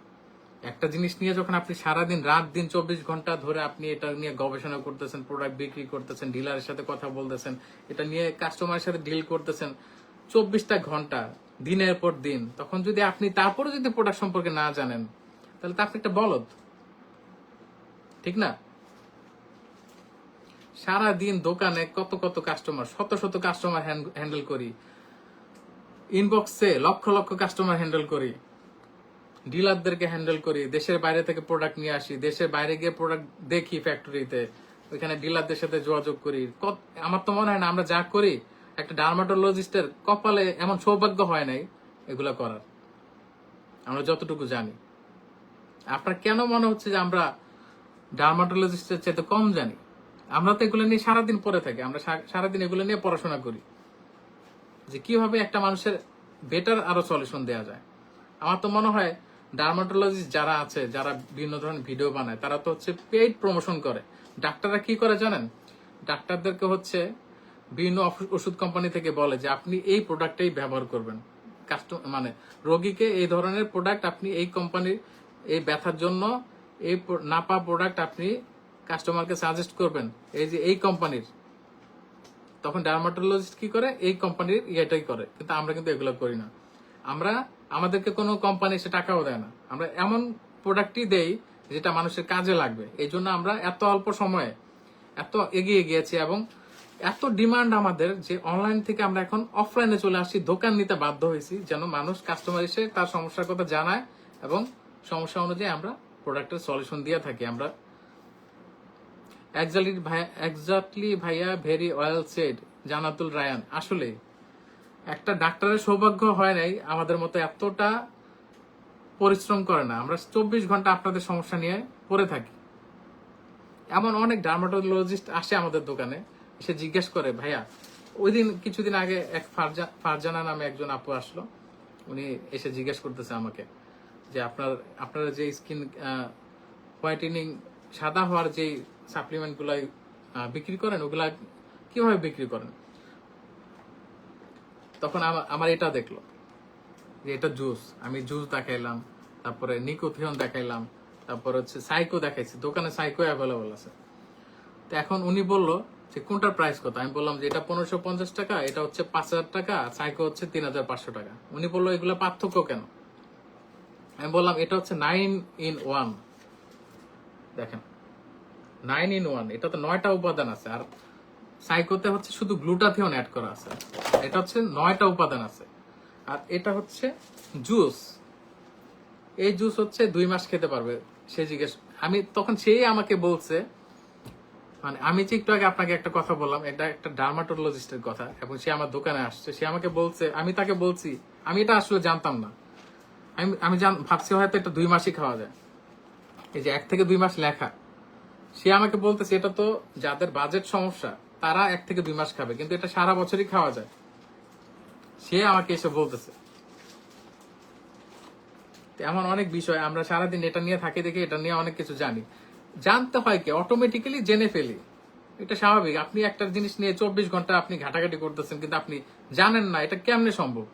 একটা জিনিস নিয়ে যখন আপনি সারাদিন রাত দিন 24 ঘন্টা ধরে আপনি এটা নিয়ে গবেষণা করতেছেন, প্রোডাক্ট বিক্রি করতেছেন, ডিলারের সাথে কথা বলতেছেন, এটা নিয়ে কাস্টমারের সাথে ডিল করতেছেন 24টা ঘন্টা দিনের পর দিন, তখন যদি আপনি তারপরে যদি প্রোডাক্ট সম্পর্কে না জানেন তাহলে তো আপনি একটা বলদ, ঠিক না? সারা দিন দোকানে কত কত কাস্টমার, শত শত কাস্টমার হ্যান্ডেল করি, ইনবক্সে লক্ষ লক্ষ কাস্টমার হ্যান্ডেল করি, ডিলারদেরকে হ্যান্ডেল করি, দেশের বাইরে থেকে প্রোডাক্ট নিয়ে আসি, দেশের বাইরে গিয়ে প্রোডাক্ট দেখি ফ্যাক্টরিতে, ওইখানে ডিলারদের সাথে যোগাযোগ করি। আমার তো মনে হয় না আমরা যা করি একটা ডার্মাটোলজিস্টের কপালে এমন সৌভাগ্য হয় নাই এগুলা করার, আমরা যতটুকু জানি। আপনার কেন মনে হচ্ছে যে আমরা ডার্মাটোলজিস্টের চাইতে কম জানি? আমরা তো এগুলো নিয়ে সারাদিন পড়ে থাকি, আমরা সারাদিন এগুলো নিয়ে পড়াশোনা করি যে কিভাবে একটা মানুষের বেটার আরো সলিউশন দেওয়া যায়। আমার তো মনে হয় ডার্মাটোলজিস্ট যারা আছে, যারা বিভিন্ন ধরনের ভিডিও বানায়, তারা তো হচ্ছে পেইড প্রমোশন করে। ডাক্তাররা কি করে জানেন? ডাক্তারদেরকে হচ্ছে বিভিন্ন ওষুধ কোম্পানি থেকে বলে যে আপনি এই প্রোডাক্টটাই ব্যবহার করবেন, মানে রোগীকে এই ধরনের প্রোডাক্ট আপনি এই কোম্পানির এই ব্যথার জন্য এই নাপা প্রোডাক্ট আপনি কাস্টমারকে সাজেস্ট করবেন এই যে এই কোম্পানির। তখন ডার্মাটোলজিস্ট কি করে? এই কোম্পানির ইয়েটাই করে। কিন্তু আমরা কিন্তু এগুলো করি না। আমরা আমাদেরকে কোনো কোম্পানি এসে টাকাও দেয় না, আমরা এমন প্রোডাক্টই দেই যেটা মানুষের কাজে লাগবে। এই জন্য আমরা এত অল্প সময়ে এত এগিয়ে গিয়েছি এবং এত ডিমান্ড আমাদের যে অনলাইন থেকে আমরা এখন অফলাইনে চলে আসছি, দোকান নিতে বাধ্য হয়েছি, যেন মানুষ কাস্টমার এসে তার সমস্যার কথা জানায় এবং সমস্যা অনুযায়ী আমরা প্রোডাক্টের সলিউশন দিয়ে থাকি। আমরা এক্স্যাক্টলি ভাইয়া, very well said Jannatul Rayan. আসলে একটা ডাক্তারের সৌভাগ্য হয় নাই আমাদের মতো এতটা পরিশ্রম করে না। আমরা 24 ঘন্টা আপনাদের সমস্যা নিয়ে পড়ে থাকি। এমন অনেক ডার্মাটোলজিস্ট আসে আমাদের দোকানে, এসে জিজ্ঞেস করে ভাইয়া, ওই দিন কিছুদিন আগে এক ফারজানা নামে একজন আপু আসলো, উনি এসে জিজ্ঞেস করতেছে আমাকে যে আপনারা যে স্কিন হোয়াইটেনিং সাদা হওয়ার যে সাপ্লিমেন্ট গুলা বিক্রি করেন ওগুলা কিভাবে বিক্রি করেন? তখন আমার এটা দেখলো যে এটা জুস, আমি জুস দেখাইলাম, তারপরে নিকোথিয়ন দেখাইলাম, তারপর হচ্ছে সাইকো দেখাইছি, দোকানে সাইকো অ্যাভেলেবল আছে। তো এখন উনি বললো যে কোনটার প্রাইস কত? আমি বললাম যে এটা 1550 টাকা, এটা হচ্ছে 5000 টাকা, সাইকো হচ্ছে 3500 টাকা। উনি বললো এগুলো পার্থক্য কেন? আমি বললাম এটা হচ্ছে 9-in-1। দেখেন 9-in-1, এটা তো 9টা উপাদান আছে, আর সাইকোতে হচ্ছে শুধু গ্লুটাথিয়ন অ্যাড করা আছে, এটা হচ্ছে 9টা উপাদান আছে। আর এটা হচ্ছে জুস, এই জুস হচ্ছে 2 মাস খেতে পারবে। সে জিজ্ঞেস, আমি তখন সেই আমাকে বলছে, মানে আমি যে একটু আগে আপনাকে একটা কথা বললাম, এটা একটা ডার্মাটোলজিস্টের কথা, এবং সে আমার দোকানে আসছে, সে আমাকে বলছে, আমি তাকে বলছি আমি এটা আসলে জানতাম না, আমি ভাবছি হয়তো এটা 2 মাসই খাওয়া যায়, এই যে 1 থেকে 2 মাস লেখা। সে আমাকে বলতেছে এটা তো যাদের বাজেট সমস্যা তারা 1 থেকে 2 মাস খাবে, কিন্তু এটা সারা বছরই খাওয়া যায়। সে আমাকে এসে বলতেছে। এমন অনেক বিষয় আমরা সারাদিন এটা নিয়ে থাকি দেখে এটা নিয়ে অনেক কিছু জানি। জানতে হয় কি অটোমেটিক্যালি জেনে ফেলি, এটা স্বাভাবিক। আপনি একটা জিনিস নিয়ে 24 ঘন্টা আপনি ঘাটাঘাটি করতেছেন কিন্তু আপনি জানেন না, এটা কেমনে সম্ভব?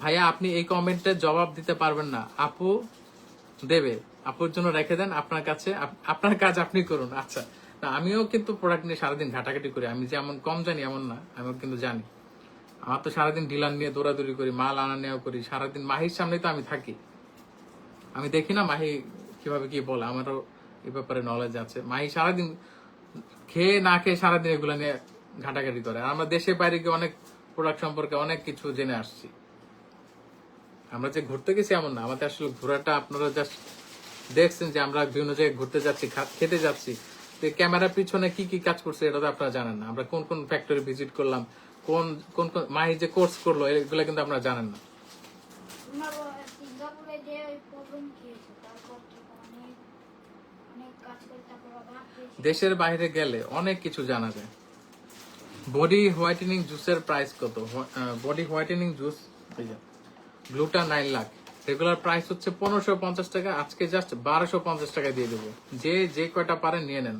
ভাইয়া আপনি এই কমেন্টের জবাব দিতে পারবেন না, আপু দেবে, আপুর জন্য রেখে দেন আপনার কাছে, আপনার কাজ আপনি করুন। আচ্ছা না, আমিও কিন্তু প্রোডাক্ট নিয়ে সারাদিন ঘাটাঘাটি করি, আমি যে এমন কম জানি এমন না, আমিও কিন্তু জানি। আমার তো সারাদিন ডিলার নিয়ে দৌড়াদৌড়ি করি, মাল আনা নেওয়া করি সারাদিন, মাহির সামনে তো আমি থাকি, আমি দেখি না মাহি কিভাবে কি বলে, আমারও এই ব্যাপারে নলেজ আছে। মাহি সারাদিন খেয়ে না খেয়ে সারাদিন এগুলো নিয়ে ঘাটাঘাটি করে। আর আমরা দেশে বাইরে গিয়ে অনেক প্রোডাক্ট সম্পর্কে অনেক কিছু জেনে আসছি। আমরা যে ঘুরতে গেছি এমন না, আমাদের আসলে ঘোরাটা আপনারা জাস্ট দেখছেন যে আমরা বিভিন্ন জায়গায় ঘুরতে যাচ্ছি, খেতে যাচ্ছি, ক্যামেরার পিছনে কি কি কাজ করছে এটা তো আপনারা জানেন না। আমরা কোন কোন ফ্যাক্টরি ভিজিট করলাম, কোন কোন মাহি যে কোর্স করলো, এগুলো কিন্তু আপনারা জানেন না। সিঙ্গাপুরে যে ওই প্রবলেম কি হয়েছে, তারপর থেকে অনেক অনেক কাজ করে তারপর আবার পেয়েছি। দেশের বাইরে গেলে অনেক কিছু জানা যায়। বডি হোয়াইটেনিং জুসের প্রাইস কত? Body whitening juice গ্লুটা 9 lakh, regular price হচ্ছে 1550 টাকা, আজকে জাস্ট 1250 টাকা দিয়ে দেবো। যে কয়টা পারেন নিয়ে নেন।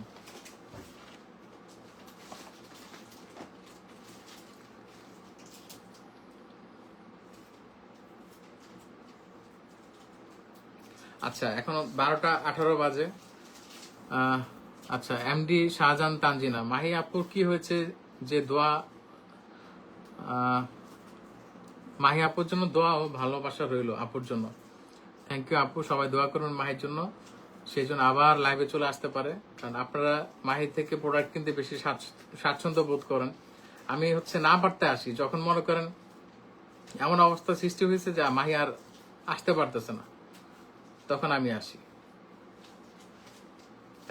আচ্ছা এখনো 12টা 18 বাজে। আচ্ছা এমডি শাহজাহান তানজিনা, মাহি আপুর কি হয়েছে যে দোয়া, মাহি আপুর জন্য দোয়া ও ভালোবাসা রইলো আপুর জন্য। থ্যাংক ইউ আপু, সবাই দোয়া করুন মাহির জন্য, সেই জন্য আবার লাইভে চলে আসতে পারে। কারণ আপনারা মাহির থেকে প্রোডাক্ট কিনতে বেশি স্বাচ্ছন্দ্য বোধ করেন। আমি হচ্ছে না পারতে আসি যখন মনে করেন এমন অবস্থা সৃষ্টি হয়েছে যে মাহি আর আসতে পারতেছে না, তখন আমি আসি।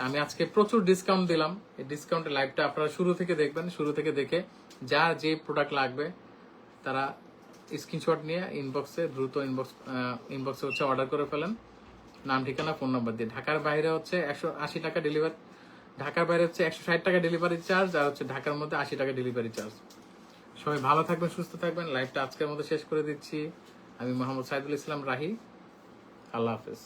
আমি আজকে প্রচুর ডিসকাউন্ট দিলাম, এই ডিসকাউন্টের লাইভটা আপনারা শুরু থেকে দেখবেন। শুরু থেকে দেখে যার যে প্রোডাক্ট লাগবে তারা স্ক্রিনশট নিয়ে ইনবক্সে দ্রুত ইনবক্সে হচ্ছে অর্ডার করে ফেলেন, নাম ঠিকানা ফোন নাম্বার দিয়ে। ঢাকার বাইরে হচ্ছে 180 টাকা ডেলিভারি, ঢাকার বাইরে হচ্ছে 160 টাকা ডেলিভারি চার্জ, আর হচ্ছে ঢাকার মধ্যে 80 টাকা ডেলিভারি চার্জ। সবাই ভালো থাকবেন, সুস্থ থাকবেন। লাইভটা আজকের মতো শেষ করে দিচ্ছি। আমি মোহাম্মদ সাইদুল ইসলাম রাহি, আল্লাহ হাফেজ।